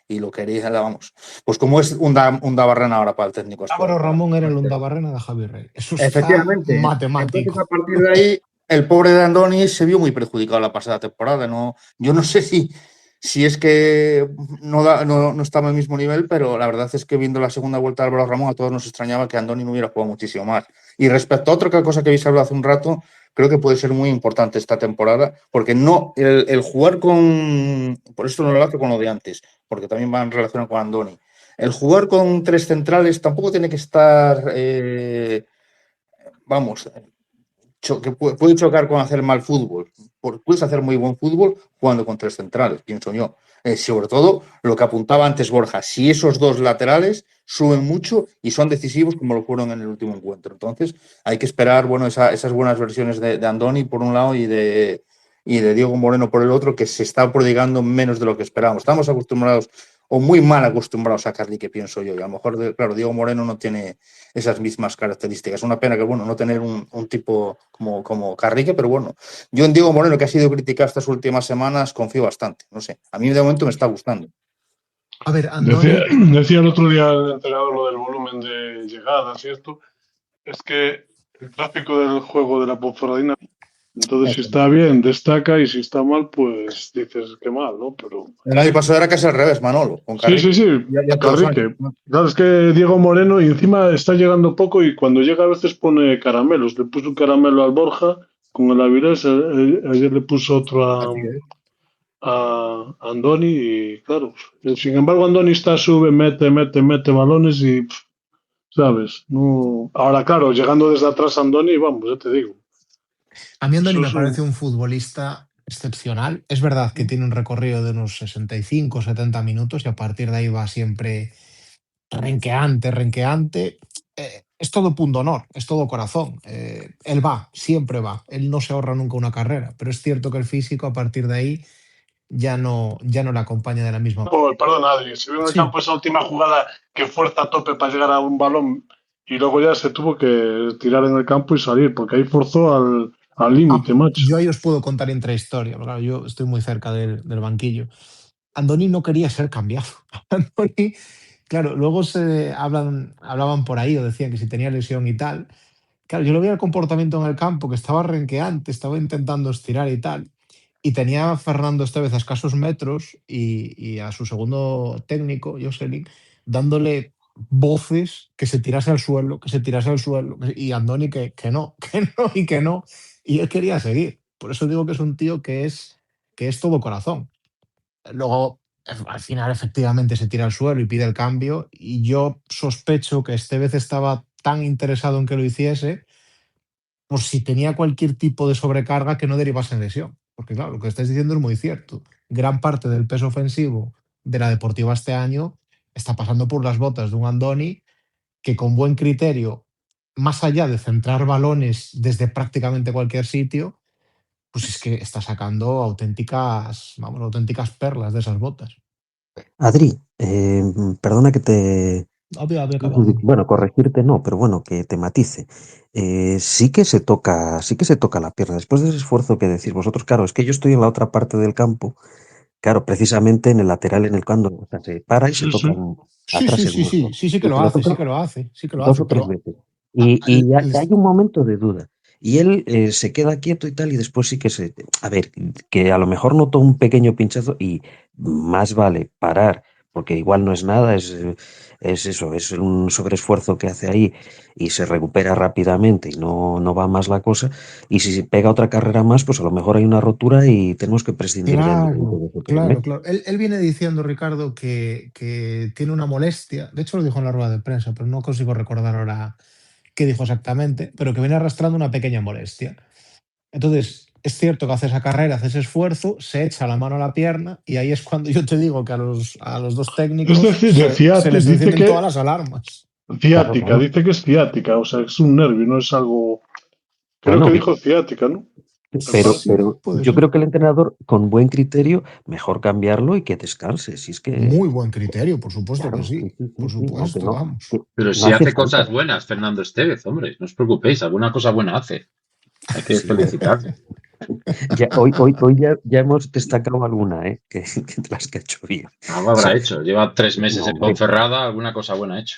y lo quería, vamos. Pues como es un Barrena ahora para el técnico actual. Álvaro Ramón era el Barrena de Javier Rey. Eso está Efectivamente. Entonces, a matemático. partir de ahí, el pobre de Andoni se vio muy perjudicado la pasada temporada. No, yo no sé si es que no estaba al mismo nivel, pero la verdad es que viendo la segunda vuelta de Álvaro Ramón, a todos nos extrañaba que Andoni no hubiera jugado muchísimo más. Y respecto a otra cosa que habéis hablado hace un rato, creo que puede ser muy importante esta temporada, porque no el jugar con. Por esto no lo hace con lo de antes, porque también va en relación con Andoni. El jugar con 3 centrales tampoco tiene que estar. Vamos, que puede chocar con hacer mal fútbol. Puedes hacer muy buen fútbol jugando con 3 centrales, pienso yo. Sobre todo lo que apuntaba antes Borja, si esos 2 laterales suben mucho y son decisivos como lo fueron en el último encuentro. Entonces hay que esperar esas buenas versiones de Andoni por un lado y de Diego Moreno por el otro, que se está prodigando menos de lo que esperábamos. Estamos acostumbrados o muy mal acostumbrados a Carrique, pienso yo. Y a lo mejor, claro, Diego Moreno no tiene esas mismas características. Una pena que, bueno, no tener un tipo como Carrique, pero bueno, yo en Diego Moreno, que ha sido criticado estas últimas semanas, confío bastante. No sé, a mí de momento me está gustando. A ver, Andoni. Decía el otro día el entrenador lo del volumen de llegadas y esto, es que el tráfico del juego de la Ponferradina, entonces si está bien, destaca, y si está mal, pues dices que mal, ¿no? Pero el año pasado era casi al revés, Manolo, con Carrique. Sí, Carrique. Claro, es que Diego Moreno, y encima está llegando poco, y cuando llega a veces pone caramelos. Le puso un caramelo al Borja con el Avilés, ayer le puso otro a Andoni, y claro, sin embargo Andoni sube, mete balones y, ¿sabes? No. Ahora, claro, llegando desde atrás Andoni, vamos, ya te digo. A mí Andoni me parece un futbolista excepcional. Es verdad que tiene un recorrido de unos 65, 70 minutos y a partir de ahí va siempre renqueante. Es todo punto honor, es todo corazón. Él va, siempre va. Él no se ahorra nunca una carrera, pero es cierto que el físico a partir de ahí ya no le acompaña de la misma manera. Perdón, Adri, se vio en el campo esa última jugada que fuerza a tope para llegar a un balón y luego ya se tuvo que tirar en el campo y salir, porque ahí forzó al límite, macho. Yo ahí os puedo contar intrahistoria, claro, yo estoy muy cerca del banquillo. Andoni no quería ser cambiado. Andoni, claro, luego hablaban por ahí o decían que si tenía lesión y tal. Claro, yo lo veía el comportamiento en el campo, que estaba renqueante, estaba intentando estirar y tal. Y tenía a Fernando Estevez a escasos metros y a su segundo técnico, Jocelyn, dándole voces que se tirase al suelo, que se tirase al suelo. Y Andoni que no, que no y que no. Y él quería seguir. Por eso digo que es un tío que es todo corazón. Luego, al final, efectivamente, se tira al suelo y pide el cambio. Y yo sospecho que Estevez estaba tan interesado en que lo hiciese por si tenía cualquier tipo de sobrecarga que no derivase en lesión. Porque claro, lo que estáis diciendo es muy cierto. Gran parte del peso ofensivo de la Deportiva este año está pasando por las botas de un Andoni que con buen criterio, más allá de centrar balones desde prácticamente cualquier sitio, pues es que está sacando auténticas perlas de esas botas. Adri, perdona que te... Había acabado. Bueno, corregirte no, pero bueno, que te matice. Sí que se toca la pierna. Después de ese esfuerzo que decís vosotros, claro, es que yo estoy en la otra parte del campo, claro, precisamente en el lateral, en el cuando o sea, se para y se Sí, toca sí. Sí, atrás sí, el sí, sí, muslo. sí, sí que Y lo se lo hace, toca sí que lo hace, sí que lo dos hace, o tres pero veces. Y hay un momento de duda. Y él se queda quieto y tal, y después sí que se... A ver, que a lo mejor notó un pequeño pinchazo y más vale parar, porque igual no es nada, es eso, es un sobreesfuerzo que hace ahí y se recupera rápidamente y no va más la cosa. Y si se pega otra carrera más, pues a lo mejor hay una rotura y tenemos que prescindir de él durante claro, 2 o 3 meses. claro. Él viene diciendo, Ricardo, que tiene una molestia. De hecho, lo dijo en la rueda de prensa, pero no consigo recordar ahora qué dijo exactamente, pero que viene arrastrando una pequeña molestia. Entonces, es cierto que hace esa carrera, hace ese esfuerzo, se echa la mano a la pierna y ahí es cuando yo te digo que a los dos Es técnicos decir, se les dice encienden todas que las alarmas. Claro, ciática, claro. dice que es ciática, o sea, es un nervio, no es algo. Creo que Bueno, dijo ciática, ¿no? Me pero, parece. Sí, pero puede yo ser. creo que el entrenador, con buen criterio, mejor cambiarlo y que descanse. Si es que, Muy buen criterio, por supuesto que claro, sí. sí, sí, Por sí, sí, no, supuesto, vamos. que Pero no si hace hace cosas falta. buenas, Fernando Estevez, hombre, no os preocupéis, alguna cosa buena hace. Hay que Sí, felicitarle. ya, hoy ya hemos destacado alguna, ¿eh? Que de las que ha hecho bien. Algo O sea, habrá hecho. Lleva 3 meses no, en hombre, Ponferrada, alguna cosa buena ha hecho.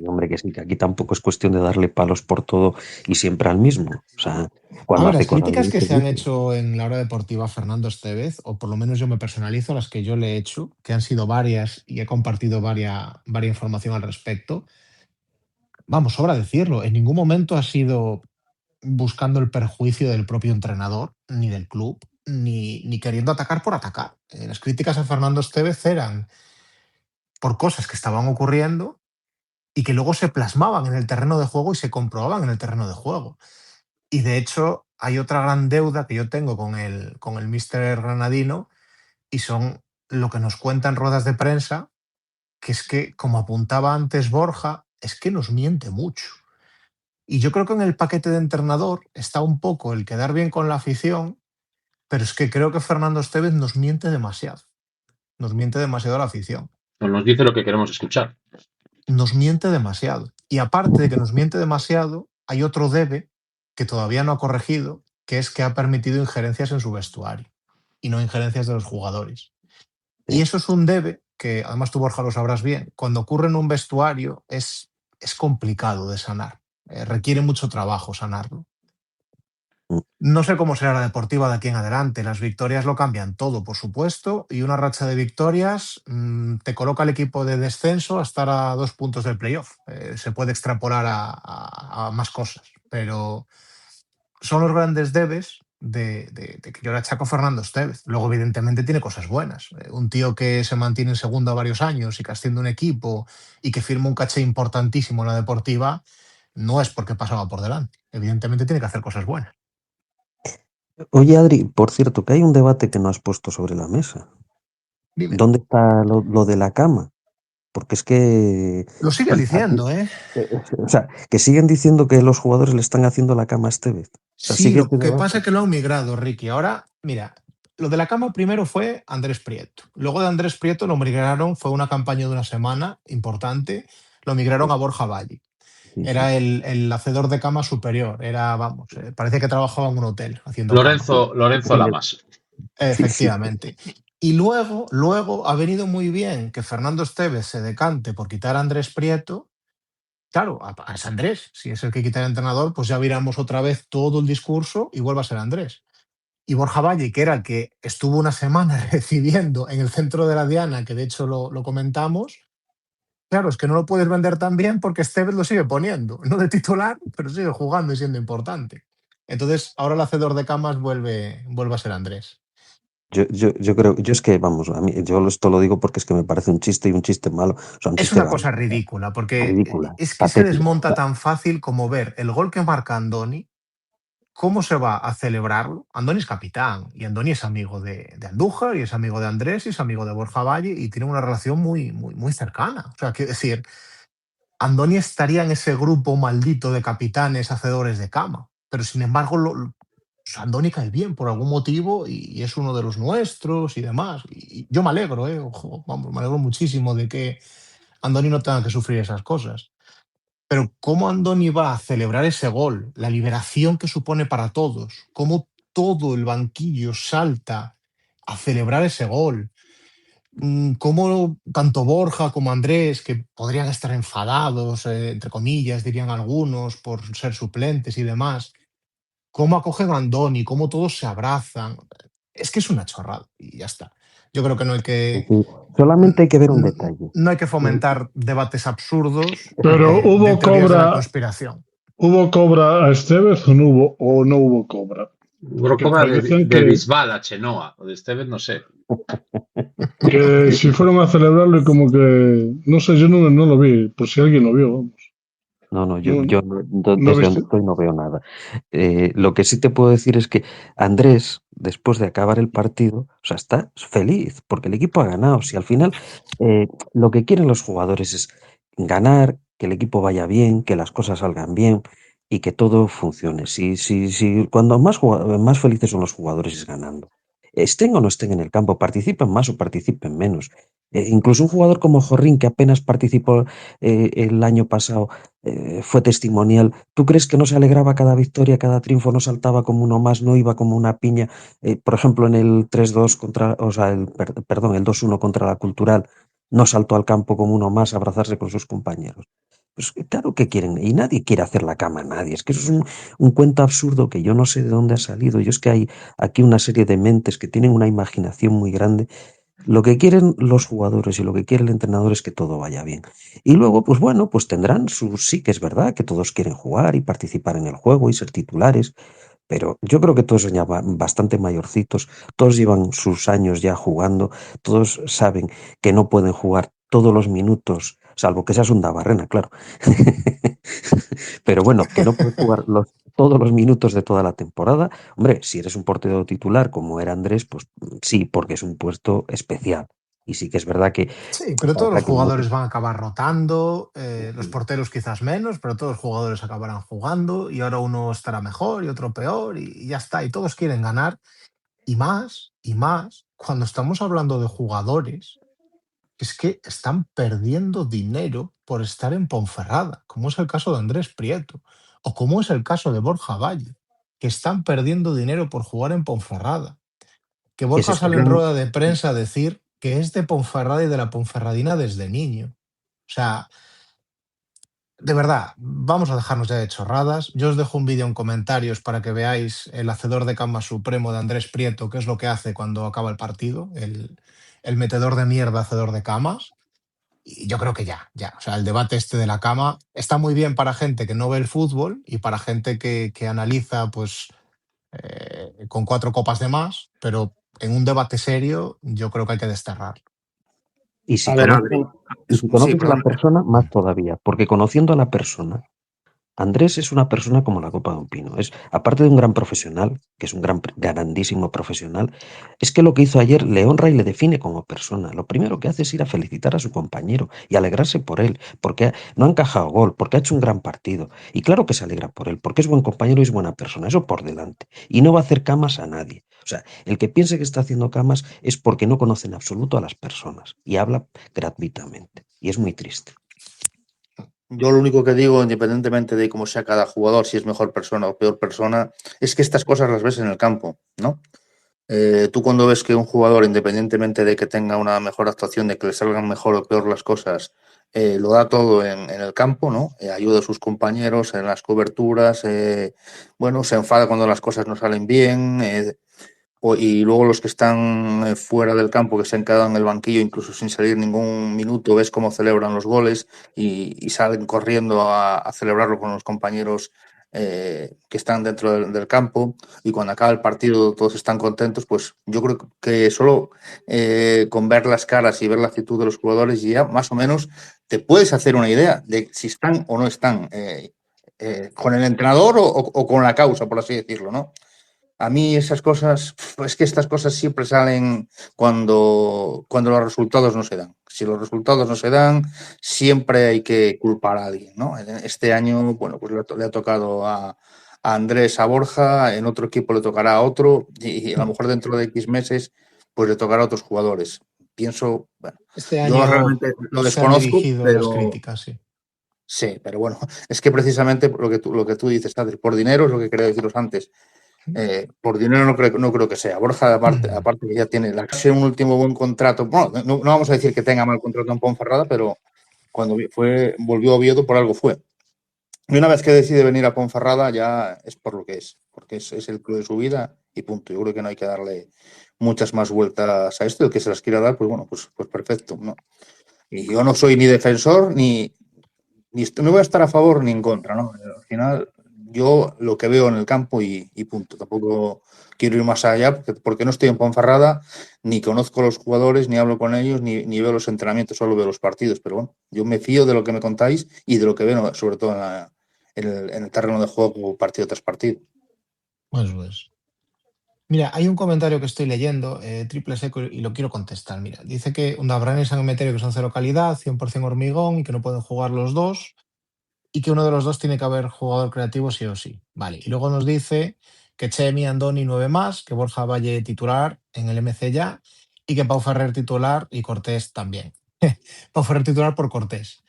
hombre, que sí, que aquí tampoco es cuestión de darle palos por todo y siempre al mismo. O sea, A cuando ver, hace las cosas críticas bien que se se han dice. hecho en la hora deportiva a Fernando Estevez, o por lo menos yo me personalizo, las que yo le he hecho, que han sido varias y he compartido varia información al respecto, vamos, sobra decirlo, en ningún momento ha sido buscando el perjuicio del propio entrenador, ni del club, ni queriendo atacar por atacar. Las críticas a Fernando Estevez eran por cosas que estaban ocurriendo y que luego se plasmaban en el terreno de juego y se comprobaban en el terreno de juego. Y de hecho, hay otra gran deuda que yo tengo con el míster granadino y son lo que nos cuentan ruedas de prensa, que es que, como apuntaba antes Borja, es que nos miente mucho. Y yo creo que en el paquete de entrenador está un poco el quedar bien con la afición, pero es que creo que Fernando Estevez nos miente demasiado. Nos miente demasiado a la afición. O nos dice lo que queremos escuchar. Nos miente demasiado. Y aparte de que nos miente demasiado, hay otro debe que todavía no ha corregido, que es que ha permitido injerencias en su vestuario y no injerencias de los jugadores. Y Sí. eso es un debe que, además tú, Borja, lo sabrás bien, cuando ocurre en un vestuario es complicado de sanar. Requiere mucho trabajo sanarlo. No sé cómo será la deportiva de aquí en adelante. Las victorias lo cambian todo, por supuesto, y una racha de victorias te coloca al equipo de descenso a estar a 2 puntos del playoff. Se puede extrapolar a más cosas, pero son los grandes debes de que yo le achaco a Fernando Estevez. Luego, evidentemente, tiene cosas buenas. Un tío que se mantiene en segunda varios años y que asciende un equipo y que firma un caché importantísimo en la deportiva, no es porque pasaba por delante. Evidentemente, tiene que hacer cosas buenas. Oye, Adri, por cierto, que hay un debate que no has puesto sobre la mesa. Dime. ¿Dónde está lo de la cama? Porque es que Lo sigue diciendo, ¿eh? o sea, que siguen diciendo que los jugadores le están haciendo la cama a Estevez. O sea, Sí, sigue lo este que pasa debate. es que lo han migrado, Ricky. Ahora, mira, lo de la cama primero fue Andrés Prieto. Luego de Andrés Prieto lo migraron, fue una campaña de una semana importante, lo migraron a Borja Valle. Sí, sí. Era el hacedor de cama superior. Era, vamos, parece que trabajaba en un hotel haciendo cama. Lorenzo Lamas. Sí, sí. Efectivamente. Y luego ha venido muy bien que Fernando Estevez se decante por quitar a Andrés Prieto. Claro, es Andrés. Si es el que quita el entrenador, pues ya viramos otra vez todo el discurso y vuelve a ser Andrés. Y Borja Valle, que era el que estuvo una semana recibiendo en el centro de la Diana, que de hecho lo comentamos, claro, es que no lo puedes vender tan bien porque Estevez lo sigue poniendo, no de titular, pero sigue jugando y siendo importante. Entonces, ahora el hacedor de camas vuelve a ser Andrés. Yo creo, yo es que, vamos, a mí, yo esto lo digo porque es que me parece un chiste y un chiste malo, o sea, un Es chiste una malo, cosa ridícula, porque ridícula, es que se patética. desmonta tan fácil como ver el gol que marca Andoni. ¿Cómo se va a celebrarlo? Andoni es capitán y Andoni es amigo de Andújar y es amigo de Andrés y es amigo de Borja Valle y tiene una relación muy, muy, muy cercana. O sea, quiero decir, Andoni estaría en ese grupo maldito de capitanes hacedores de cama, pero sin embargo Andoni cae bien por algún motivo y es uno de los nuestros y demás. Y yo me alegro, ojo, vamos, me alegro muchísimo de que Andoni no tenga que sufrir esas cosas. Pero cómo Andoni va a celebrar ese gol, la liberación que supone para todos, cómo todo el banquillo salta a celebrar ese gol, cómo tanto Borja como Andrés, que podrían estar enfadados, entre comillas, dirían algunos, por ser suplentes y demás, cómo acogen a Andoni, cómo todos se abrazan. Es que es una chorrada y ya está. Yo creo que no hay Es que, decir, solamente hay que ver un detalle. no hay que fomentar debates absurdos Pero de teorías de la conspiración. ¿hubo cobra a Estevez o no hubo cobra? Porque Cobra pues decían de Bisbal a Chenoa, o de Estevez, no sé. que si fueron a celebrarlo y como que, no sé, yo no lo vi, por si alguien lo vio, vamos. No, No, yo no desde donde viste. estoy no veo nada. Lo que sí te puedo decir es que Andrés, después de acabar el partido, o sea, está feliz porque el equipo ha ganado. Si al final lo que quieren los jugadores es ganar, que el equipo vaya bien, que las cosas salgan bien y que todo funcione. Si cuando más felices son los jugadores es ganando. Estén o no estén en el campo, participen más o participen menos. Incluso un jugador como Jorrín, que apenas participó el año pasado, fue testimonial. ¿Tú crees que no se alegraba cada victoria, cada triunfo, no saltaba como uno más, no iba como una piña? Por ejemplo, en el 3-2 contra, o sea, perdón, el 2-1 contra la Cultural, no saltó al campo como uno más a abrazarse con sus compañeros. Pues claro que quieren, y nadie quiere hacer la cama a nadie. Es que eso es un cuento absurdo que yo no sé de dónde ha salido. Yo es que hay aquí una serie de mentes que tienen una imaginación muy grande. Lo que quieren los jugadores y lo que quiere el entrenador es que todo vaya bien. Y luego, pues bueno, pues tendrán sus, sí que es verdad que todos quieren jugar y participar en el juego y ser titulares, pero yo creo que todos son ya bastante mayorcitos, todos llevan sus años ya jugando, todos saben que no pueden jugar todos los minutos, salvo que seas un Dabarrena, claro. Pero bueno, que no puedes jugar todos los minutos de toda la temporada. Hombre, si eres un portero titular como era Andrés, pues sí, porque es un puesto especial. Y sí que es verdad que Sí, pero todos los pasa que jugadores van a acabar rotando, los porteros quizás menos, pero todos los jugadores acabarán jugando y ahora uno estará mejor y otro peor y ya está. Y todos quieren ganar y más cuando estamos hablando de jugadores es que están perdiendo dinero por estar en Ponferrada, como es el caso de Andrés Prieto o como es el caso de Borja Valle, que están perdiendo dinero por jugar en Ponferrada. Que que se Borja sale en estarían. rueda de prensa a decir que es de Ponferrada y de la Ponferradina desde niño. O sea, de verdad, vamos a dejarnos ya de chorradas. Yo os dejo un vídeo en comentarios para que veáis el hacedor de camas supremo de Andrés Prieto, que es lo que hace cuando acaba el partido, el metedor de mierda, hacedor de camas. Y yo creo que ya. O sea, el debate este de la cama está muy bien para gente que no ve el fútbol y para gente que analiza, pues, con 4 copas de más, pero en un debate serio yo creo que hay que desterrar. Y si A ver, Adri. Sí, conoces a la perdón. persona, más todavía, porque conociendo a la persona, Andrés es una persona como la copa de un pino. Es, aparte de un gran profesional, que es un grandísimo profesional, es que lo que hizo ayer le honra y le define como persona. Lo primero que hace es ir a felicitar a su compañero y alegrarse por él, porque no ha encajado gol, porque ha hecho un gran partido. Y claro que se alegra por él, porque es buen compañero y es buena persona, eso por delante. Y no va a hacer camas a nadie. O sea, el que piense que está haciendo camas es porque no conoce en absoluto a las personas y habla gratuitamente. Y es muy triste. Yo lo único que digo, independientemente de cómo sea cada jugador, si es mejor persona o peor persona, es que estas cosas las ves en el campo, ¿no? Tú cuando ves que un jugador, independientemente de que tenga una mejor actuación, de que le salgan mejor o peor las cosas, lo da todo en el campo, ¿no? Ayuda a sus compañeros en las coberturas, bueno, se enfada cuando las cosas no salen bien, y luego los que están fuera del campo, que se han quedado en el banquillo, incluso sin salir ningún minuto, ves cómo celebran los goles y salen corriendo a celebrarlo con los compañeros que están dentro del campo, y cuando acaba el partido todos están contentos. Pues yo creo que solo con ver las caras y ver la actitud de los jugadores ya más o menos te puedes hacer una idea de si están o no están con el entrenador o con la causa, por así decirlo, ¿no? A mí esas cosas, es que estas cosas siempre salen cuando los resultados no se dan. Si los resultados no se dan, siempre hay que culpar a alguien, ¿no? Este año, bueno, pues le ha tocado a a Andrés, a Borja, en otro equipo le tocará a otro y a lo mejor dentro de X meses pues le tocará a otros jugadores. Pienso, bueno, Este yo año realmente lo se han desconozco, dirigido las pero críticas, sí. sí, pero bueno, es que precisamente lo que tú dices, Adri, por dinero es lo que quería deciros antes. Por dinero no creo que sea. Borja, aparte que ya tiene un último buen contrato, bueno, no vamos a decir que tenga mal contrato en Ponferrada, pero cuando volvió a Oviedo por algo fue. Y una vez que decide venir a Ponferrada ya es por lo que es, porque es el club de su vida y punto. Yo creo que no hay que darle muchas más vueltas a esto. El que se las quiera dar, pues bueno, pues perfecto, ¿no? Y yo no soy ni defensor no voy a estar a favor ni en contra, ¿no? Al final, yo lo que veo en el campo y punto. Tampoco quiero ir más allá porque no estoy en Ponferrada, ni conozco a los jugadores, ni hablo con ellos, ni veo los entrenamientos, solo veo los partidos. Pero bueno, yo me fío de lo que me contáis y de lo que veo, sobre todo en el terreno de juego, partido tras partido. Pues. Mira, hay un comentario que estoy leyendo, triple seco, y lo quiero contestar. Mira, dice que Undabrán y San Emeterio que son cero calidad, 100% hormigón y que no pueden jugar los dos y que uno de los dos tiene que haber jugador creativo sí o sí. Vale, y luego nos dice que Chemi, Andoni 9 más, que Borja Valle titular en el MC ya y que Pau Ferrer titular y Cortés también. Pau Ferrer titular por Cortés.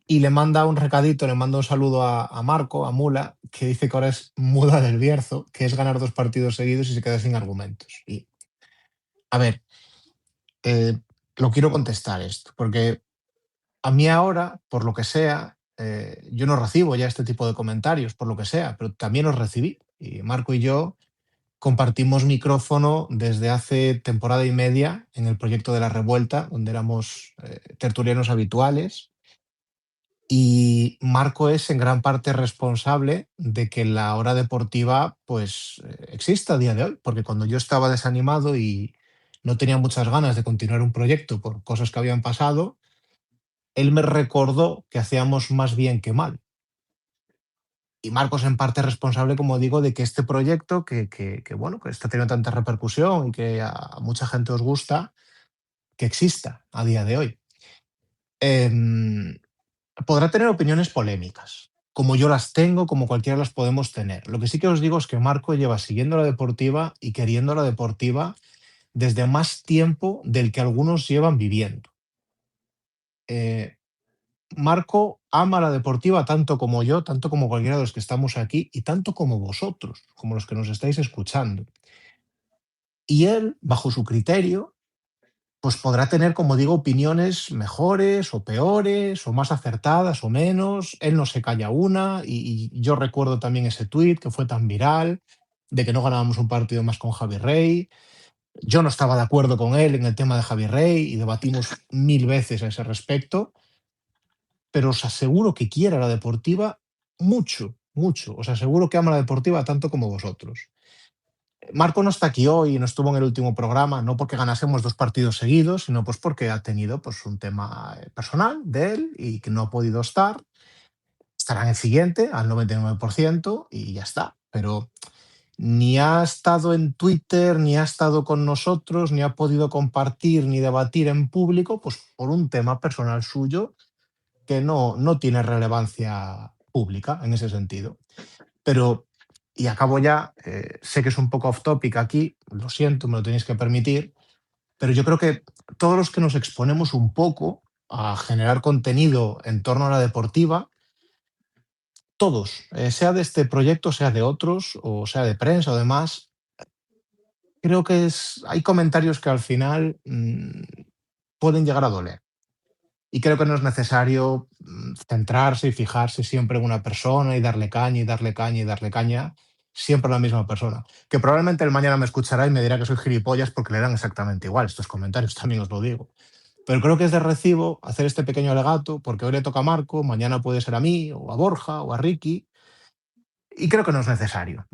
Y le manda un recadito, le manda un saludo a Marco, a Mula, que dice que ahora es muda del Bierzo, que es ganar 2 partidos seguidos y se queda sin argumentos. Y, a ver, lo quiero contestar esto, porque a mí ahora, por lo que sea, yo no recibo ya este tipo de comentarios, por lo que sea, pero también los recibí. Y Marco y yo compartimos micrófono desde hace temporada y media en el proyecto de La Revuelta, donde éramos tertulianos habituales. Y Marco es en gran parte responsable de que la hora deportiva pues exista a día de hoy, porque cuando yo estaba desanimado y no tenía muchas ganas de continuar un proyecto por cosas que habían pasado, él me recordó que hacíamos más bien que mal. Y Marco es en parte responsable, como digo, de que este proyecto, bueno, que está teniendo tanta repercusión y que a mucha gente os gusta, que exista a día de hoy. Podrá tener opiniones polémicas, como yo las tengo, como cualquiera las podemos tener. Lo que sí que os digo es que Marco lleva siguiendo la deportiva y queriendo la deportiva desde más tiempo del que algunos llevan viviendo. Marco ama la deportiva tanto como yo, tanto como cualquiera de los que estamos aquí y tanto como vosotros, como los que nos estáis escuchando. Y él, bajo su criterio, pues podrá tener, como digo, opiniones mejores o peores, o más acertadas o menos. Él no se calla una, y yo recuerdo también ese tuit que fue tan viral, de que no ganábamos un partido más con Javi Rey. Yo no estaba de acuerdo con él en el tema de Javi Rey y debatimos 1000 veces a ese respecto, pero os aseguro que quiere a la deportiva mucho, mucho. Os aseguro que ama la deportiva tanto como vosotros. Marco no está aquí hoy, no estuvo en el último programa, no porque ganásemos 2 partidos seguidos, sino pues porque ha tenido pues, un tema personal de él y que no ha podido estar. Estará en el siguiente, al 99%, y ya está. Pero ni ha estado en Twitter, ni ha estado con nosotros, ni ha podido compartir ni debatir en público, pues por un tema personal suyo que no tiene relevancia pública en ese sentido. Pero, y acabo ya, sé que es un poco off topic aquí, lo siento, me lo tenéis que permitir, pero yo creo que todos los que nos exponemos un poco a generar contenido en torno a la deportiva, todos, sea de este proyecto, sea de otros, o sea de prensa o demás, creo que hay comentarios que al final pueden llegar a doler. Y creo que no es necesario centrarse y fijarse siempre en una persona y darle caña y darle caña y darle caña siempre a la misma persona. Que probablemente el mañana me escuchará y me dirá que soy gilipollas porque le dan exactamente igual estos comentarios, también os lo digo. Pero creo que es de recibo hacer este pequeño alegato porque hoy le toca a Marco, mañana puede ser a mí o a Borja o a Ricky, y creo que no es necesario.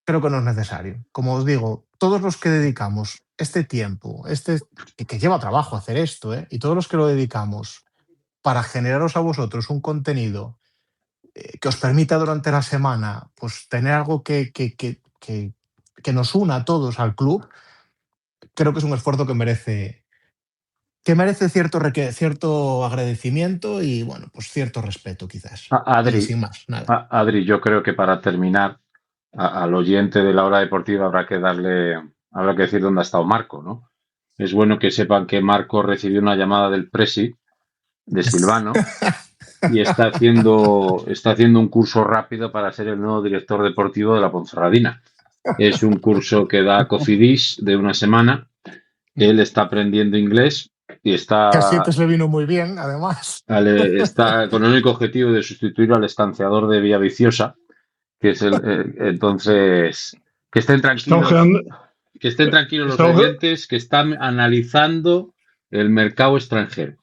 Creo que no es necesario. Como os digo, todos los que dedicamos este tiempo, que lleva trabajo hacer esto, y todos los que lo dedicamos para generaros a vosotros un contenido que os permita durante la semana pues, tener algo que nos una a todos al club, creo que es un esfuerzo que merece cierto agradecimiento y, bueno, pues cierto respeto quizás. Y Adri, sin más, nada. Adri, yo creo que para terminar, al oyente de la hora deportiva habrá que decir dónde ha estado Marco, ¿no? Es bueno que sepan que Marco recibió una llamada del Presi de Silvano y está haciendo un curso rápido para ser el nuevo director deportivo de la Ponferradina. Es un curso que da Cofidis de una semana. Él está aprendiendo inglés y Que está, siempre se vino muy bien, además. está con el único objetivo de sustituir al estanciador de Villaviciosa, que es entonces, que estén Está tranquilos. ojeando, Que estén tranquilos los está oje- oyentes que están analizando el mercado extranjero.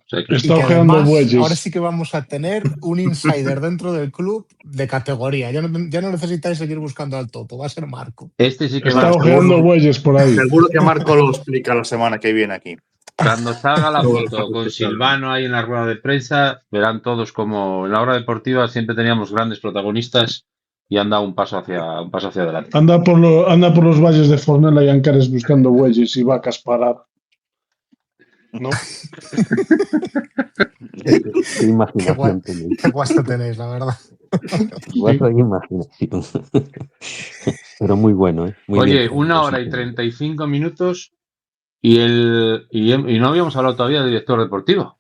O sea que Y está que ojeando además, ahora bueyes. sí que vamos a tener un insider dentro del club de categoría. Ya no necesitáis seguir buscando al topo, va a ser Marco. este sí que Está va. ojeando bueyes por ahí. Seguro que Marco lo explica la semana que viene aquí. Cuando salga la Todas las foto cosas con que salgan. Silvano ahí en la rueda de prensa, verán todos como en la hora deportiva siempre teníamos grandes protagonistas y han dado un paso hacia adelante. Anda por los valles de Fornela y Ancares buscando bueyes y vacas para... ¿No? Qué imaginación tenéis. Qué guasto tenéis, la verdad. Qué imaginación. Pero muy bueno, ¿eh? Muy Oye, bien. 1 hora y 35 minutos y no habíamos hablado todavía del director deportivo.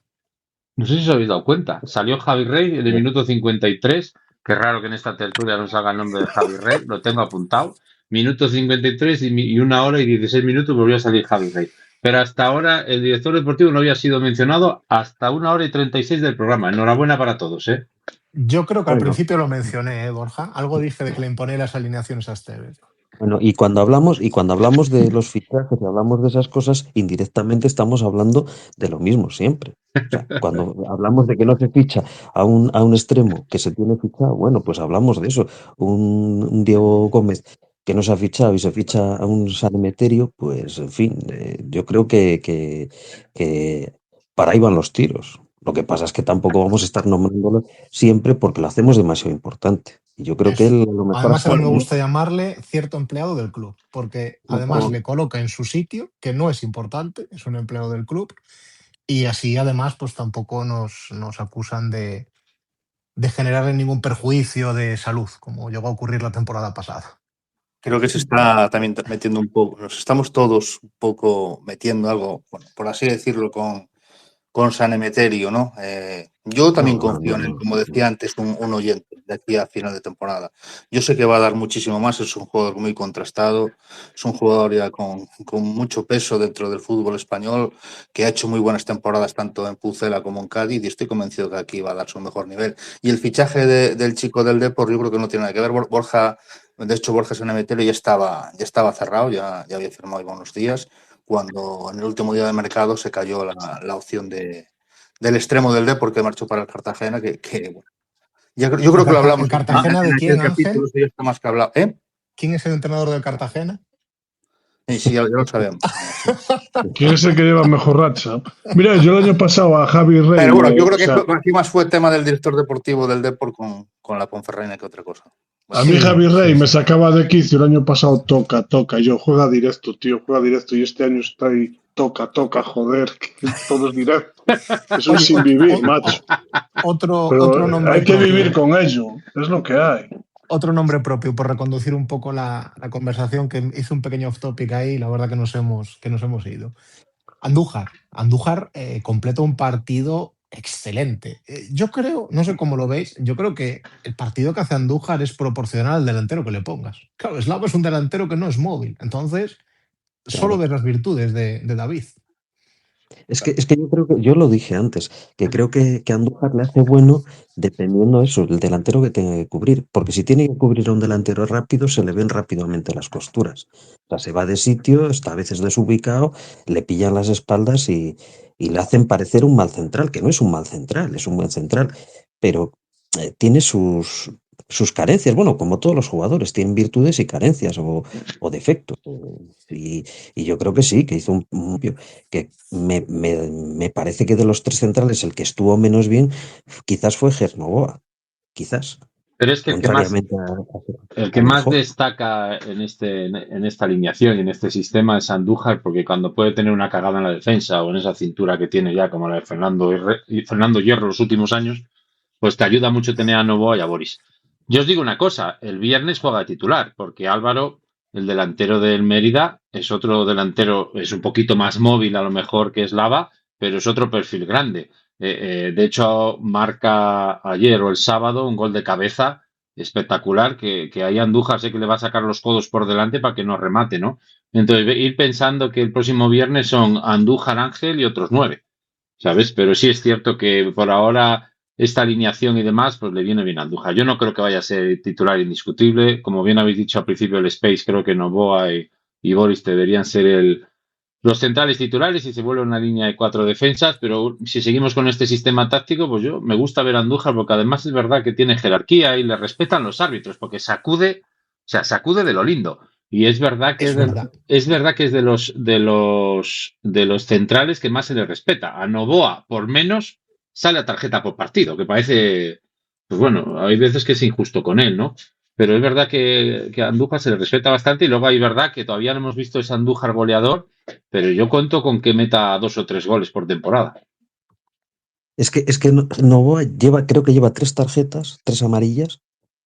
No sé si os habéis dado cuenta. Salió Javi Rey en el minuto 53. Qué raro que en esta tertulia no salga el nombre de Javi Rey. Lo tengo apuntado. Minuto 53 y 1 hora y 16 minutos volvió a salir Javi Rey. Pero hasta ahora el director deportivo no había sido mencionado hasta 1 hora y 36 del programa. Enhorabuena para todos, ¿eh? Yo creo que al Bueno. principio lo mencioné, Borja. Algo dije de que le imponé las alineaciones a Esteves. Bueno, y cuando hablamos de los fichajes y hablamos de esas cosas, indirectamente estamos hablando de lo mismo siempre. O sea, cuando hablamos de que no se ficha a un extremo que se tiene fichado, bueno, pues hablamos de eso. Un Diego Gómez que no se ha fichado y se ficha a un San Emeterio, pues en fin, yo creo que para ahí van los tiros. Lo que pasa es que tampoco vamos a estar nombrándolo siempre porque lo hacemos demasiado importante. Y yo creo que él a lo mejor Además, a mí me hasta- gusta llamarle cierto empleado del club, porque además le coloca en su sitio, que no es importante, es un empleado del club, y así además pues tampoco nos acusan de generarle ningún perjuicio de salud, como llegó a ocurrir la temporada pasada. Creo que se está también metiendo un poco, nos estamos todos un poco metiendo algo, bueno, por así decirlo, con San Emeterio, ¿no? Yo también confío en él, como decía antes un oyente, de aquí a final de temporada. Yo sé que va a dar muchísimo más, es un jugador muy contrastado, es un jugador ya con mucho peso dentro del fútbol español, que ha hecho muy buenas temporadas tanto en Pucela como en Cádiz, y estoy convencido que aquí va a dar su mejor nivel. Y el fichaje del chico del Depor, yo creo que no tiene nada que ver. Borja, de hecho, Borja San Emeterio ya estaba cerrado, ya había firmado hace unos días, cuando en el último día de mercado se cayó la opción del extremo del Depor que marchó para el Cartagena, que bueno, yo creo que lo hablamos. ¿El Cartagena de quién, aquel capítulo, Ángel? ya está más que hablado. ¿Quién es el entrenador del Cartagena? Sí, ya lo sabemos. ¿Quién es el que lleva mejor racha? Mira, yo el año pasado a Javi Rey... Pero bueno, yo creo que aquí más fue tema del director deportivo del Depor con la Ponferradina que otra cosa. A mí Javi Rey me sacaba de quicio el año pasado, toca. Y yo, juega directo, tío, juega directo. Y este año está ahí, toca, joder, que todo es directo. Eso es sin vivir, macho. Otro nombre hay que propio. vivir con ello, es lo que hay. Otro nombre propio, por reconducir un poco la conversación, que hizo un pequeño off topic ahí, la verdad que nos hemos ido. Andújar completa un partido excelente. Yo creo, no sé cómo lo veis, yo creo que el partido que hace Andújar es proporcional al delantero que le pongas. Claro, Slavo es un delantero que no es móvil, entonces solo ves las virtudes de David. Es que yo lo dije antes, que creo que Andújar le hace bueno dependiendo de eso, el delantero que tenga que cubrir, porque si tiene que cubrir a un delantero rápido, se le ven rápidamente las costuras. O sea, se va de sitio, está a veces desubicado, le pillan las espaldas y le hacen parecer un mal central, que no es un mal central, es un buen central, pero tiene sus carencias, bueno, como todos los jugadores, tienen virtudes y carencias o defectos. Y yo creo que sí, que hizo un que me parece que de los tres centrales el que estuvo menos bien quizás fue Gernoboa, quizás. Pero es que Contrariamente el que más destaca en esta alineación y en este sistema es Andújar, porque cuando puede tener una cagada en la defensa o en esa cintura que tiene ya como la de Fernando Hierro los últimos años, pues te ayuda mucho tener a Novoa y a Boris. Yo os digo una cosa, el viernes juega de titular, porque Álvaro, el delantero del Mérida, es otro delantero, es un poquito más móvil a lo mejor que Slava, pero es otro perfil grande. De hecho, marca ayer o el sábado un gol de cabeza espectacular, que ahí Andújar sé que le va a sacar los codos por delante para que no remate, ¿no? Entonces, ir pensando que el próximo viernes son Andújar, Ángel y otros 9, ¿sabes? Pero sí es cierto que por ahora esta alineación y demás, pues le viene bien a Andújar. Yo no creo que vaya a ser titular indiscutible. Como bien habéis dicho al principio del Space, creo que Novoa y Boris deberían ser los centrales titulares y se vuelve una línea de 4 defensas, pero si seguimos con este sistema táctico, pues yo me gusta ver a Andújar porque además es verdad que tiene jerarquía y le respetan los árbitros porque sacude, o sea, sacude de lo lindo. Y es verdad que Es verdad. es verdad que es de los centrales que más se le respeta. A Novoa, por menos, sale a tarjeta por partido, que parece, pues bueno, hay veces que es injusto con él, ¿no? Pero es verdad que a Andújar se le respeta bastante y luego hay verdad que todavía no hemos visto ese Andújar goleador, pero yo cuento con que meta 2 o 3 goles por temporada. Es que Novoa creo que lleva 3 tarjetas, 3 amarillas,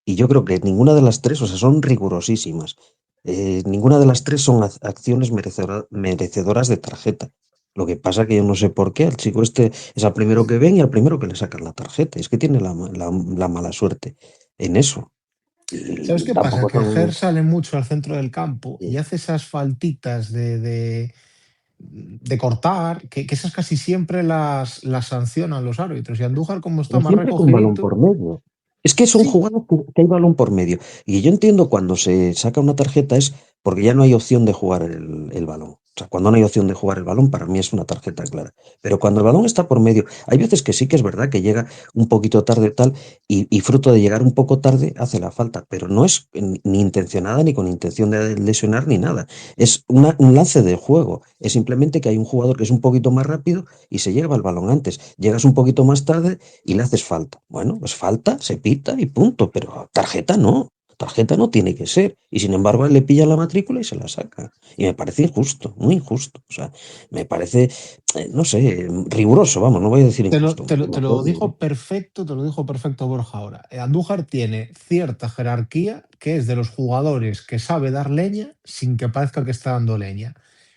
y yo creo que ninguna de las 3, o sea, son rigurosísimas. Ninguna de las 3 son acciones merecedoras de tarjeta. Lo que pasa que yo no sé por qué al chico este es al primero que ven y al primero que le sacan la tarjeta. Es que tiene la mala suerte en eso. ¿Sabes Y qué pasa? tampoco Que son... Ger sale mucho al centro del campo y hace esas faltitas de cortar, que esas casi siempre las sancionan los árbitros. Y Andújar, como está Pero más siempre con balón recogidito, por medio. Es que son sí, jugadas que hay balón por medio. Y yo entiendo cuando se saca una tarjeta es porque ya no hay opción de jugar el balón. O sea, cuando no hay opción de jugar el balón, para mí es una tarjeta clara. Pero cuando el balón está por medio, hay veces que sí que es verdad que llega un poquito tarde tal y fruto de llegar un poco tarde hace la falta. Pero no es ni intencionada ni con intención de lesionar ni nada. Es un lance de juego. Es simplemente que hay un jugador que es un poquito más rápido y se lleva el balón antes. Llegas un poquito más tarde y le haces falta. Bueno, pues falta, se pita y punto, pero tarjeta no tiene que ser. Y sin embargo, él le pilla la matrícula y se la saca. Y me parece injusto, muy injusto. O sea, me parece, no sé, riguroso, vamos, no voy a decir te lo, injusto. te lo- te lo dijo perfecto, te lo dijo perfecto Borja ahora. Andújar tiene cierta jerarquía que es de los jugadores que sabe dar leña sin que parezca que está dando leña.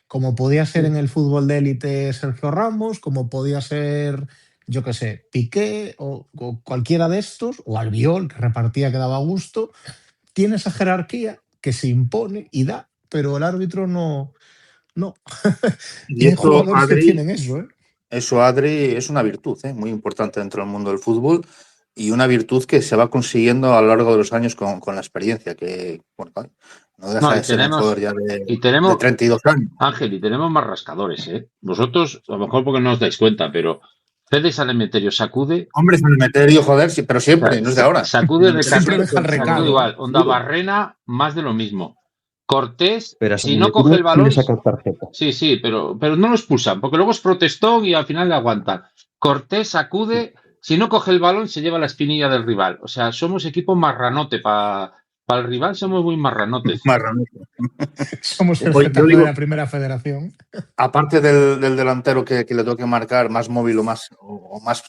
Como podía ser en el fútbol de élite Sergio Ramos, como podía ser, yo qué sé, Piqué o cualquiera de estos, o Albiol, que repartía que daba gusto. Tiene esa jerarquía que se impone y da, pero el árbitro no. No. Y Y hay eso, jugadores que Adri, tienen eso, ¿eh? es una virtud, muy importante dentro del mundo del fútbol y una virtud que se va consiguiendo a lo largo de los años con la experiencia, que bueno, no deja No, de ser un jugador ya y de tenemos, 32 años. Ángel, y tenemos más rascadores, ¿eh? Vosotros, a lo mejor porque no os dais cuenta, pero Fede Sanemeterio sacude, Hombre, San Emeterio, joder, sí, pero o sea, siempre, no es de ahora. sacude de Siempre carnet, deja el sacude recado, ¿eh? igual. Onda Barrena, más de lo mismo. Cortés, Pero a si no coge el sí le balón, sacan tarjeta. sí, pero no lo expulsan, porque luego es protestón y al final le aguantan. Cortés sacude, si no coge el balón, se lleva la espinilla del rival. O sea, somos equipo marranote para el rival, somos muy marranotes. Marranito. Somos el Oye, yo Getafe de digo, la Primera Federación. aparte del delantero que le toque marcar más móvil o más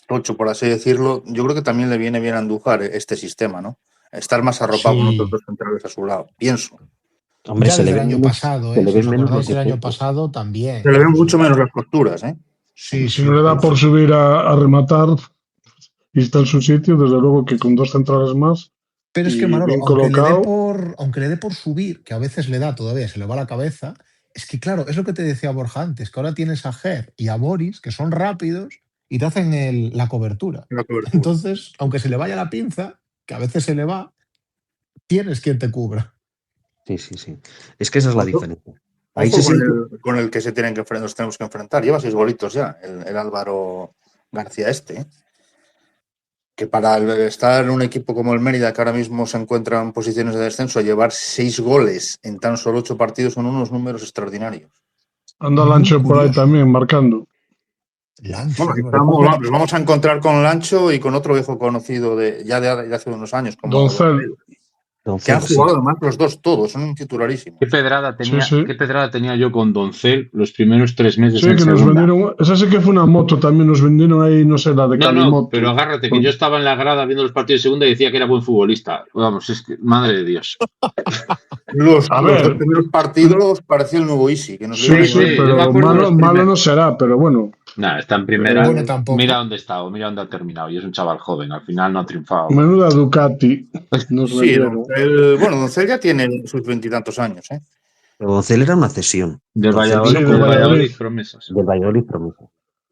tocho, por así decirlo, yo creo que también le viene bien a Andújar este sistema, ¿no? Estar más arropado con otros Sí, dos centrales a su lado, pienso. Hombre, ya desde el año pasado, se ¿eh? le Si ven os menos los acordáis, el año defectos. pasado Se también. le ven O sea, mucho menos las costuras, ¿eh? sí, Si no le sí. da por subir a rematar y está en su sitio, desde luego que con 2 centrales más Pero es que y Manolo, bien colocado, aunque le dé por subir, que a veces le da todavía, se le va la cabeza, es que claro, es lo que te decía Borja antes, que ahora tienes a Ger y a Boris, que son rápidos y te hacen la cobertura. La cobertura. Entonces, aunque se le vaya la pinza, que a veces se le va, tienes quien te cubra. Sí, sí, sí. Es que esa es la Ojo, diferencia. Ahí ojo se siente... con el que nos tenemos que enfrentar. Lleva 6 golitos ya, el Álvaro García este, ¿eh? Que para estar en un equipo como el Mérida, que ahora mismo se encuentra en posiciones de descenso, llevar 6 goles en tan solo 8 partidos son unos números extraordinarios. anda Muy Lancho por ahí curioso. también marcando. Lancho, Bueno, es verdad. nos vamos a encontrar con Lancho y con otro viejo conocido de hace unos años, como Don Doncel, Fede. Que han Doncel, sí. jugado además los dos todos, son titularísimos. ¿Qué pedrada tenía, Sí, sí. qué pedrada tenía yo con Doncel los primeros 3 meses Sí, en que nos segunda? vendieron. Esa sí que fue una moto también. Nos vendieron ahí, no sé, la de No, Calimoto. pero agárrate, que yo estaba en la grada viendo los partidos de segunda y decía que era buen futbolista. Vamos, es que, madre de Dios. Los A dos ver. primeros partidos pareció el nuevo Easy, que nos lo Sí, iban a sí, llevar. yo me pero acuerdo de los malo primeros. no será, pero bueno. Nada, está en primera. Bueno, tampoco. Mira dónde está, o mira dónde ha terminado. Y es un chaval joven, al final no ha triunfado. Menuda Ducati nos Sí, vendieron. Doncel ya tiene sus 20 y tantos años, ¿eh? Pero Doncel era una cesión. Del Doncel Valladolid, Sí, vino del del como Valladolid. promesas. del Valladolid promesa.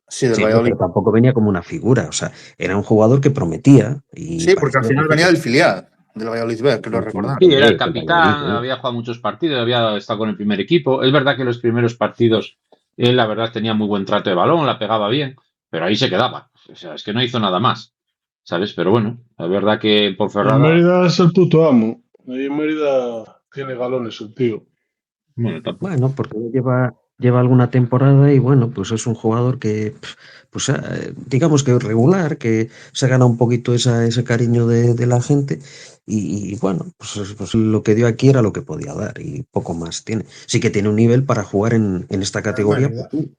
Sí, del Sí, no, Valladolid. pero tampoco venía como una figura. O sea, era un jugador que prometía. Y Sí, porque al parecía final que- venía del filial, del Valladolid B, que lo recordar. Sí, era el del capitán, Valladolid, había jugado muchos partidos, había estado con el primer equipo. Es verdad que los primeros partidos él, la verdad, tenía muy buen trato de balón, la pegaba bien, pero ahí se quedaba. O sea, es que no hizo nada más, ¿sabes? Pero bueno, la verdad que en En Ponferrada, Mérida es el puto amo. Ahí en Mérida tiene galones el tío. bueno, tampoco. Bueno, porque lleva alguna temporada y bueno, pues es un jugador que, pues digamos que regular, que se gana un poquito ese cariño de la gente y bueno, pues lo que dio aquí era lo que podía dar y poco más tiene. Sí que tiene un nivel para jugar en esta categoría, Mérida. pues, sí,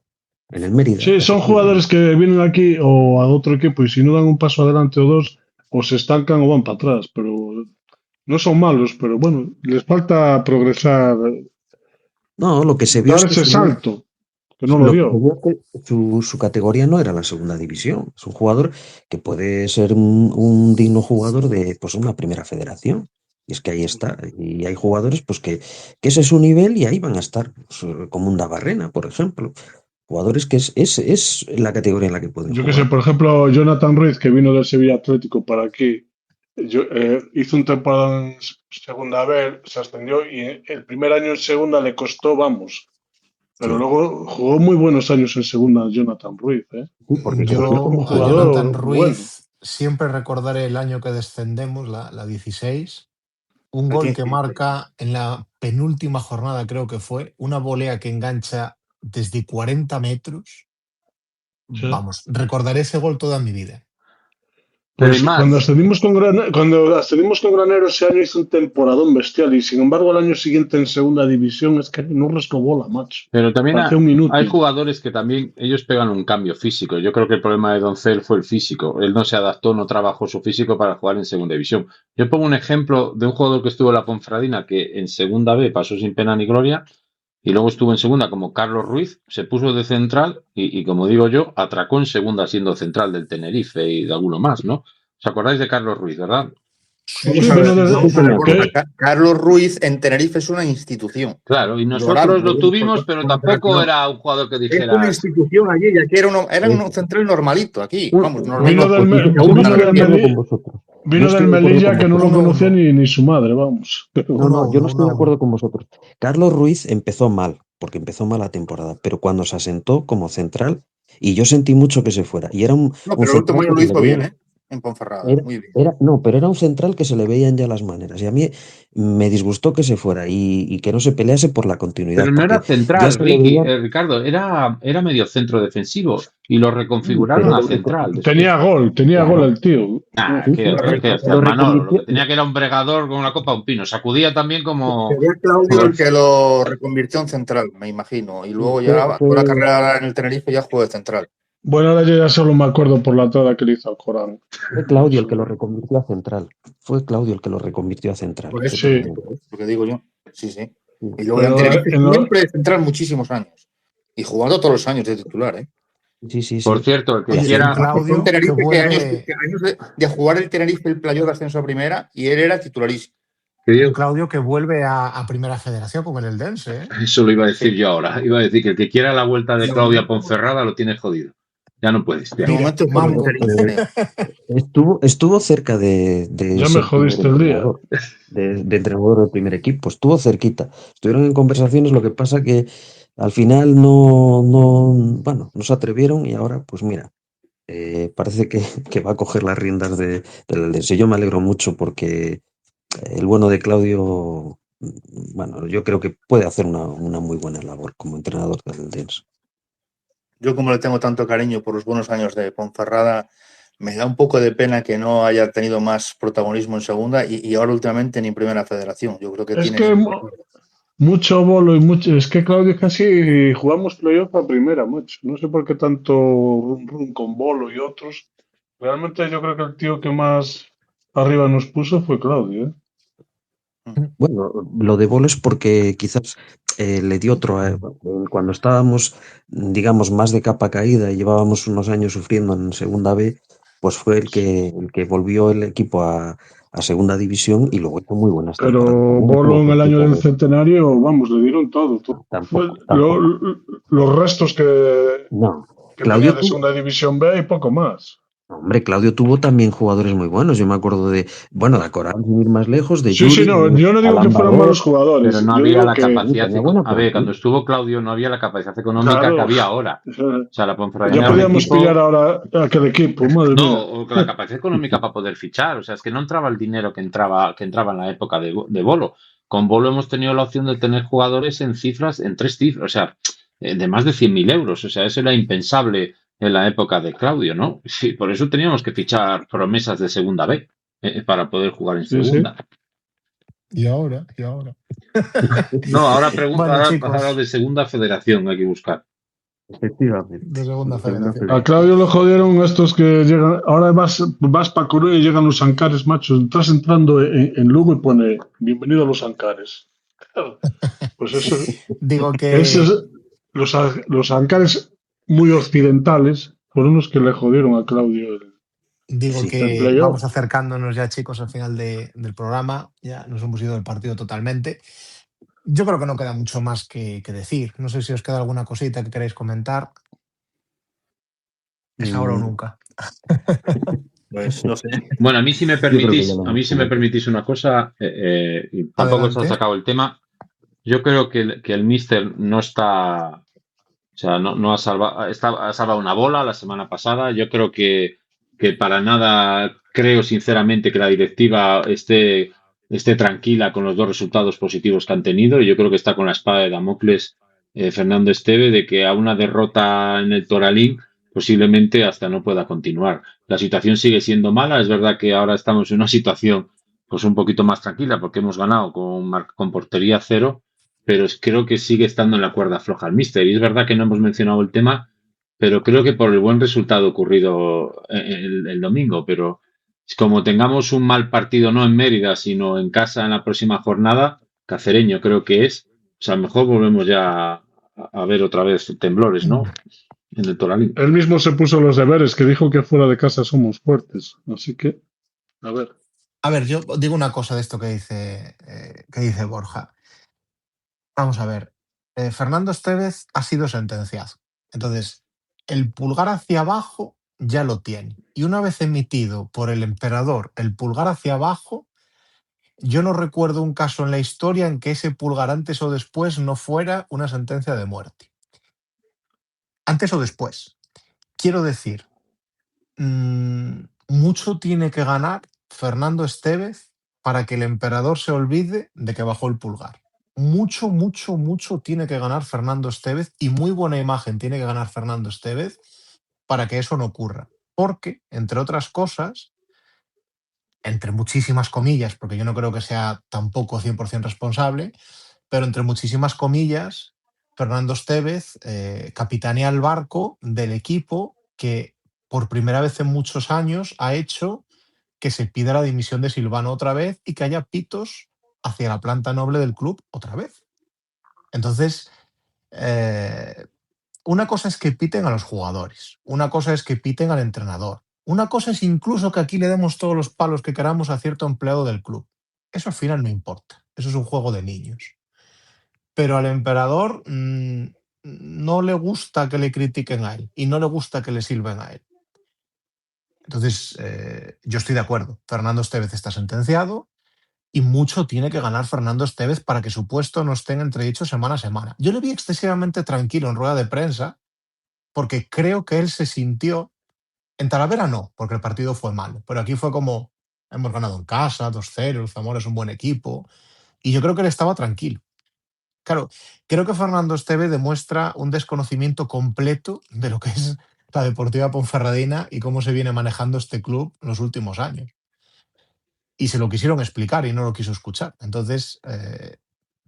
en el Mérida. Sí, son jugadores que vienen aquí o a otro equipo y si no dan un paso adelante o dos, o se estancan o van para atrás. Pero no son malos, pero bueno, les falta progresar, No, lo que se vio dar es que ese salto, que no lo Lo que se dio. vio es que su categoría no era la segunda división. Es un jugador que puede ser un digno jugador de pues, una primera federación. Y es que ahí está. Y hay jugadores pues, que ese es su nivel y ahí van a estar. Pues, como un Dabarrena, por ejemplo. Jugadores que es la categoría en la que pueden Yo que sé, jugar. por ejemplo, Jonathan Ruiz, que vino del Sevilla Atlético para aquí, hizo un temporada en segunda B, se ascendió y el primer año en segunda le costó, vamos. Pero Sí, luego jugó muy buenos años en segunda Jonathan Ruiz, ¿eh? sí, porque se Un fue Yo como a Jonathan jugador bueno. Ruiz siempre recordaré el año que descendemos, la 16. Un Aquí gol en que Gijón. marca en la penúltima jornada, creo que fue, una volea que engancha desde 40 metros. Sí. Vamos, recordaré ese gol toda mi vida. Pero Pues hay más. cuando ascendimos con Granero ese año hizo un temporadón bestial y sin embargo el año siguiente en segunda división es que no rascó bola, macho. Pero también Parecía un hay inútil. jugadores que también ellos pegan un cambio físico. Yo creo que el problema de Doncel fue el físico. Él no se adaptó, no trabajó su físico para jugar en segunda división. Yo pongo un ejemplo de un jugador que estuvo en la Ponferradina que en segunda B pasó sin pena ni gloria y luego estuvo en segunda como Carlos Ruiz, se puso de central y como digo yo, atracó en segunda siendo central del Tenerife y de alguno más, ¿no? ¿Os acordáis de Carlos Ruiz, verdad? Sí, Vamos a ver, vino de, sí que me Borja. acuerdo. Carlos Ruiz en Tenerife es una institución. Claro, y nosotros Llorando, lo tuvimos, pero con tampoco operación. era un jugador que Es una dijeras. institución allí, ya que era un central normalito aquí. Vamos, vino normalito. del, Pues Me- yo no vino estoy de del, acuerdo con Meli- vosotros. No vino estoy del de acuerdo Melilla con que no lo vosotros. 1-1. conocía ni su madre, vamos. No, yo no estoy de 1-1. acuerdo con vosotros. Carlos Ruiz empezó mal, porque empezó mal la temporada, pero cuando se asentó como central, y yo sentí mucho que se fuera, y era No, un pero el último central año que lo se le hizo bien, veían, ¿eh? En Ponferrada, muy bien. no, pero era un central que se le veían ya las maneras, y a mí me disgustó que se fuera y que no se pelease por la Pero continuidad, no era porque ya central, se le veían. Ricardo, era medio centro defensivo y lo Sí, reconfiguraron a pero, central Tenía después. gol claro, el tío. Ah, sí, sí, ¿qué hacía lo Manolo? Lo reconvirtió. que tenía que era un bregador con una copa de un pino. Sacudía también como. Sería Claudio el que lo reconvirtió en central, me imagino. Y luego ya toda la carrera en el Tenerife ya jugó de central. Bueno, ahora yo ya solo me acuerdo por la entrada que le hizo al Corán. Fue Claudio el que lo reconvirtió a central. Fue Claudio el que lo reconvirtió a central. Por Eso eso, te lo Sí, digo. lo que digo yo. Sí, sí. Sí. Y luego en pero Tenerife en lo- siempre de central muchísimos años. Y jugando todos los años de titular, ¿eh? Sí, sí, Por sí. cierto, el Y que Oye, un hacía- quiera. Fue un Claudio que Tenerife que vuelve, años de jugar el Tenerife el playoff de ascenso a primera y él era titularísimo. un Claudio que vuelve a Primera Federación con el Eldense, ¿eh? Eso lo iba a Sí. decir yo ahora. Iba a decir que el que quiera la vuelta de De Claudia momento, Ponferrada lo tiene jodido. Ya no puedes. de Ya. Mira, momento por el Mango. Tenerife, creo. estuvo cerca de ya me ser primer jodiste el día. entrenador, de entrenador del primer equipo. Estuvo cerquita. Estuvieron en conversaciones, lo que pasa que al final bueno, no se atrevieron y ahora, pues mira, parece que va a coger las riendas del Eldense. Yo me alegro mucho porque el bueno de Claudio, bueno, yo creo que puede hacer una muy buena labor como entrenador del Eldense. Yo como le tengo tanto cariño por los buenos años de Ponferrada, Me da un poco de pena que no haya tenido más protagonismo en segunda y ahora últimamente ni en primera federación. Yo creo que Es tiene que mucho bolo y mucho. Es que Claudio casi jugamos playoff a primera, macho. No sé por qué tanto rum con bolo y otros. Realmente yo creo que el tío que más arriba nos puso fue Claudio, ¿eh? Bueno, lo de Bolo es porque quizás le dio otro. Cuando estábamos, digamos, más de capa caída y llevábamos unos años sufriendo en Segunda B, pues fue el que volvió el equipo a Segunda División y luego hizo muy buenas temporadas. Pero También Bolo estuvo en el año cerquita del de. centenario, vamos, le dieron todo. Fue Tampoco, tampoco. los restos No. que tenía Claudio de tuvo, Segunda División B y poco más. hombre, Claudio tuvo también jugadores muy buenos. Yo me acuerdo de, bueno, de Acoraz, sin ir más lejos, de Sí, sí, Yuri, no, de yo no digo que Alan fueran malos Barret. Pero jugadores. no Yo había digo la que, Sí, capacidad. tenía buena A ver, cuando plantilla. estuvo Claudio no había la capacidad económica que claro, había ahora. O sea, la ya Ponferradina era un podíamos pillar equipo. ahora aquel equipo, madre mía. No, o con la capacidad económica para poder fichar. O sea, es que no entraba el dinero que entraba en la época de Bolo. Con Bolo hemos tenido la opción de tener jugadores en cifras, en 3 cifras, o sea, de más de 100.000 euros. O sea, eso era impensable en la época de Claudio, ¿no? Sí, por eso teníamos que fichar promesas de segunda B, para poder jugar en Sí, sí. segunda. Y ahora. No, ahora, Bueno, ahora chicos, de segunda federación hay que buscar. Efectivamente. de segunda Segunda federación. A federación. Claudio lo jodieron estos que llegan. Ahora vas para Coruña y llegan los Ancares, macho. Estás entrando en Lugo y pone bienvenido a los Ancares. Claro, pues Digo eso que es los Ancares muy occidentales fueron los que le jodieron a Claudio Digo Sí. el que playoff. vamos acercándonos ya, chicos, al final del programa. Ya nos hemos ido del partido totalmente. Yo creo que no queda mucho más que decir. No sé si os queda alguna cosita que queréis comentar. Es ahora o Mm, nunca. Pues no sé. Bueno, Yo creo que ya lo a hemos mí si me comentado. permitís una cosa, y tampoco se ha Adelante. sacado el tema. Yo creo que el Mister no está, o sea, no ha salvado, ha salvado una bola la semana pasada. Yo creo que para nada creo sinceramente que la directiva esté tranquila con los dos resultados positivos que han tenido. Yo creo que está con la espada de Damocles, Fernando Esteve, de que a una derrota en el Toralín posiblemente hasta no pueda continuar. La situación sigue siendo mala. Es verdad que ahora estamos en una situación pues un poquito más tranquila porque hemos ganado con portería cero, pero creo que sigue estando en la cuerda floja el míster. Y es verdad que no hemos mencionado el tema, pero creo que por el buen resultado ocurrido el domingo. Pero como tengamos un mal partido no en Mérida, sino en casa en la próxima jornada, Cacereño creo que es, o sea, a lo mejor volvemos ya a ver otra vez temblores, ¿no? En el Toralín. Él mismo se puso los deberes, que dijo que fuera de casa somos fuertes. Así que, a ver. A ver, yo digo una cosa de esto que dice Borja. Vamos a ver. Fernando Estévez ha sido sentenciado. Entonces, el pulgar hacia abajo ya lo tiene. Y una vez emitido por el emperador el pulgar hacia abajo, yo no recuerdo un caso en la historia en que ese pulgar antes o después no fuera una sentencia de muerte. Antes o después. Quiero decir, mucho tiene que ganar Fernando Estévez para que el emperador se olvide de que bajó el pulgar. Mucho, mucho, mucho tiene que ganar Fernando Estévez y muy buena imagen tiene que ganar Fernando Estévez para que eso no ocurra. Porque, entre otras cosas, entre muchísimas comillas, porque yo no creo que sea tampoco 100% responsable, pero entre muchísimas comillas, Fernando Estévez capitanea el barco del equipo que por primera vez en muchos años ha hecho que se pida la dimisión de Silvano otra vez y que haya pitos hacia la planta noble del club otra vez. Entonces, una cosa es que piten a los jugadores, una cosa es que piten al entrenador, una cosa es incluso que aquí le demos todos los palos que queramos a cierto empleado del club. Eso al final no importa, eso es un juego de niños. Pero al emperador no le gusta que le critiquen a él y no le gusta que le sirvan a él. Entonces, yo estoy de acuerdo. Fernando Estévez está sentenciado y mucho tiene que ganar Fernando Estévez para que su puesto no esté en entredicho semana a semana. Yo le vi excesivamente tranquilo en rueda de prensa porque creo que él se sintió, en Talavera no, porque el partido fue malo, pero aquí fue como, hemos ganado en casa, 2-0, el Zamora es un buen equipo, y yo creo que él estaba tranquilo. Claro, creo que Fernando Esteve demuestra un desconocimiento completo de lo que es la Deportiva Ponferradina y cómo se viene manejando este club en los últimos años. Y se lo quisieron explicar y no lo quiso escuchar. Entonces,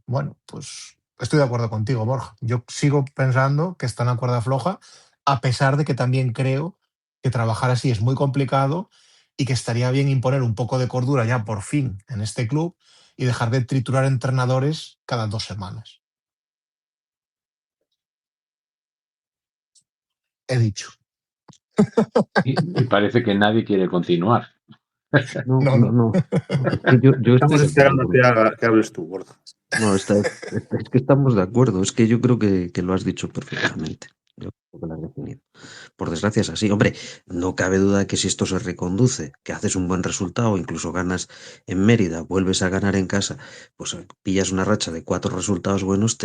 bueno, pues estoy de acuerdo contigo, Borja. Yo sigo pensando que está en la cuerda floja, a pesar de que también creo que trabajar así es muy complicado y que estaría bien imponer un poco de cordura ya por fin en este club y dejar de triturar entrenadores cada 2 semanas. He dicho. Y parece que nadie quiere continuar. No, No, no, no. no. Es que yo Estamos estoy de esperando acuerdo. que hables tú, Borja. No, es que estamos de acuerdo. Es que yo creo que lo has dicho perfectamente. Yo creo que lo has definido. Por desgracia es así. Hombre, no cabe duda de que si esto se reconduce, que haces un buen resultado, incluso ganas en Mérida, vuelves a ganar en casa, pues pillas una racha de 4 resultados buenos,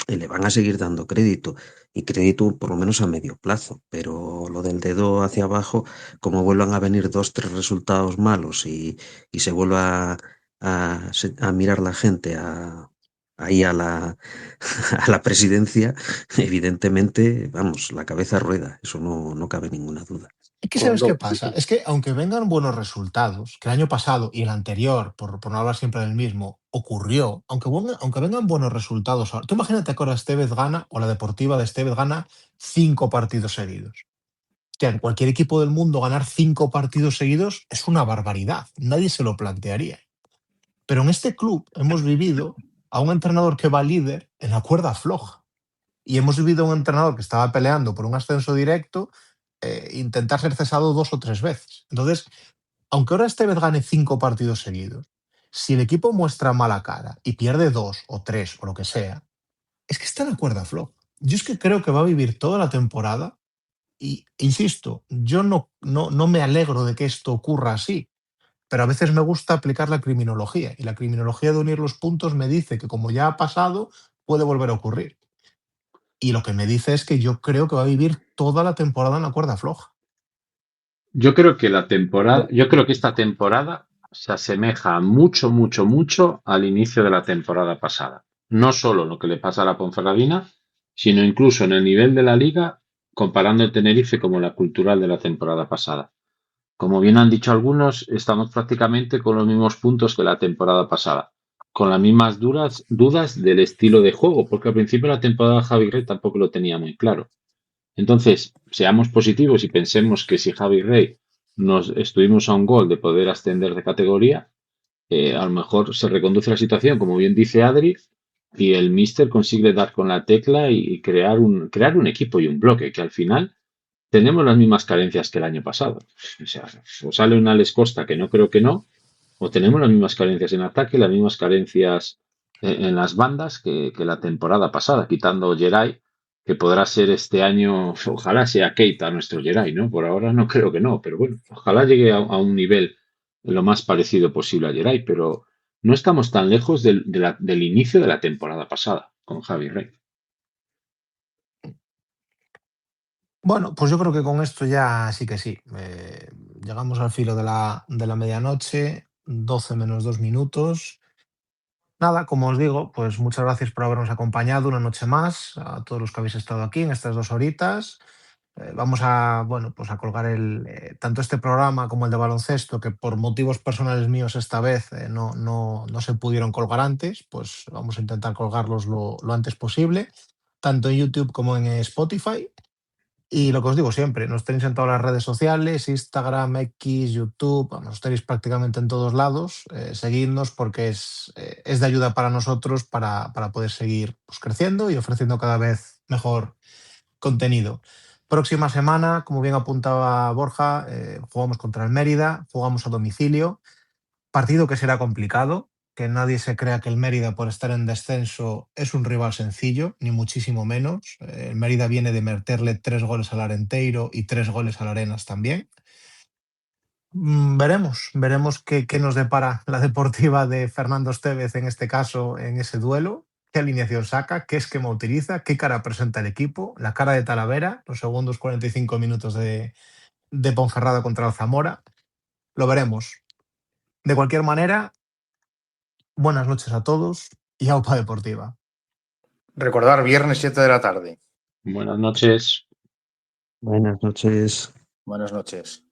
y le van a seguir dando crédito. Y crédito por lo menos a medio plazo. Pero lo del dedo hacia abajo, como vuelvan a venir 2, 3 resultados malos y se vuelva a mirar la gente ahí a la presidencia, evidentemente, vamos, la cabeza rueda, eso no cabe ninguna duda. Es que Con ¿sabes qué dos. pasa? Es que aunque vengan buenos resultados, que el año pasado y el anterior, por no hablar siempre del mismo, ocurrió, aunque vengan buenos resultados ahora, tú imagínate que ahora Estevez gana, o la Deportiva de Estevez gana 5 partidos seguidos. Hostia, en cualquier equipo del mundo ganar 5 partidos seguidos es una barbaridad, nadie se lo plantearía. Pero en este club hemos vivido a un entrenador que va líder en la cuerda floja. Y hemos vivido a un entrenador que estaba peleando por un ascenso directo, intentar ser cesado 2 o 3 veces. Entonces, aunque ahora Estevez gane 5 partidos seguidos, si el equipo muestra mala cara y pierde 2 o 3 o lo que sea, es que está en la cuerda floja. Yo es que creo que va a vivir toda la temporada y, insisto, yo no me alegro de que esto ocurra así, pero a veces me gusta aplicar la criminología y la criminología de unir los puntos me dice que como ya ha pasado, puede volver a ocurrir. Y lo que me dice es que yo creo que va a vivir toda la temporada en la cuerda floja. Yo creo que esta temporada se asemeja mucho, mucho, mucho al inicio de la temporada pasada. No solo lo que le pasa a la Ponferradina, sino incluso en el nivel de la liga, comparando el Tenerife como la Cultural de la temporada pasada. Como bien han dicho algunos, estamos prácticamente con los mismos puntos que la temporada pasada, con las mismas dudas del estilo de juego, porque al principio de la temporada Javi Rey tampoco lo tenía muy claro. Entonces, seamos positivos y pensemos que si Javi Rey nos estuvimos a un gol de poder ascender de categoría, a lo mejor se reconduce la situación, como bien dice Adri, y el míster consigue dar con la tecla y crear un equipo y un bloque que al final tenemos las mismas carencias que el año pasado. O sea, o sale un Alex Costa, que no creo que no, o tenemos las mismas carencias en ataque, las mismas carencias en las bandas que la temporada pasada, quitando Geray, que podrá ser este año, ojalá sea Keita nuestro Geray, ¿no? Por ahora no creo que no, pero bueno, ojalá llegue a un nivel lo más parecido posible a Geray, pero no estamos tan lejos del inicio de la temporada pasada con Javi Rey. Bueno, pues yo creo que con esto ya sí que sí. Llegamos al filo de la medianoche, 12 menos 2 minutos. Nada, como os digo, pues muchas gracias por habernos acompañado una noche más, a todos los que habéis estado aquí en estas 2 horitas. Vamos a, bueno, pues a colgar tanto este programa como el de baloncesto, que por motivos personales míos esta vez no se pudieron colgar antes, pues vamos a intentar colgarlos lo antes posible, tanto en YouTube como en Spotify. Y lo que os digo siempre, nos tenéis en todas las redes sociales, Instagram, X, YouTube, nos tenéis prácticamente en todos lados. Seguidnos porque es de ayuda para nosotros para poder seguir pues, creciendo y ofreciendo cada vez mejor contenido. Próxima semana, como bien apuntaba Borja, jugamos contra el Mérida, jugamos a domicilio, partido que será complicado, que nadie se crea que el Mérida por estar en descenso es un rival sencillo, ni muchísimo menos. El Mérida viene de meterle 3 goles al Arenteiro y 3 goles al Arenas también. Veremos qué nos depara la Deportiva de Fernando Estévez en este caso, en ese duelo. ¿Qué alineación saca? ¿Qué esquema utiliza? ¿Qué cara presenta el equipo? La cara de Talavera, los segundos 45 minutos de Ponferrada contra el Zamora. Lo veremos. De cualquier manera, buenas noches a todos y AUPA Deportiva. Recordar, viernes 7 de la tarde. Buenas noches. Buenas noches. Buenas noches.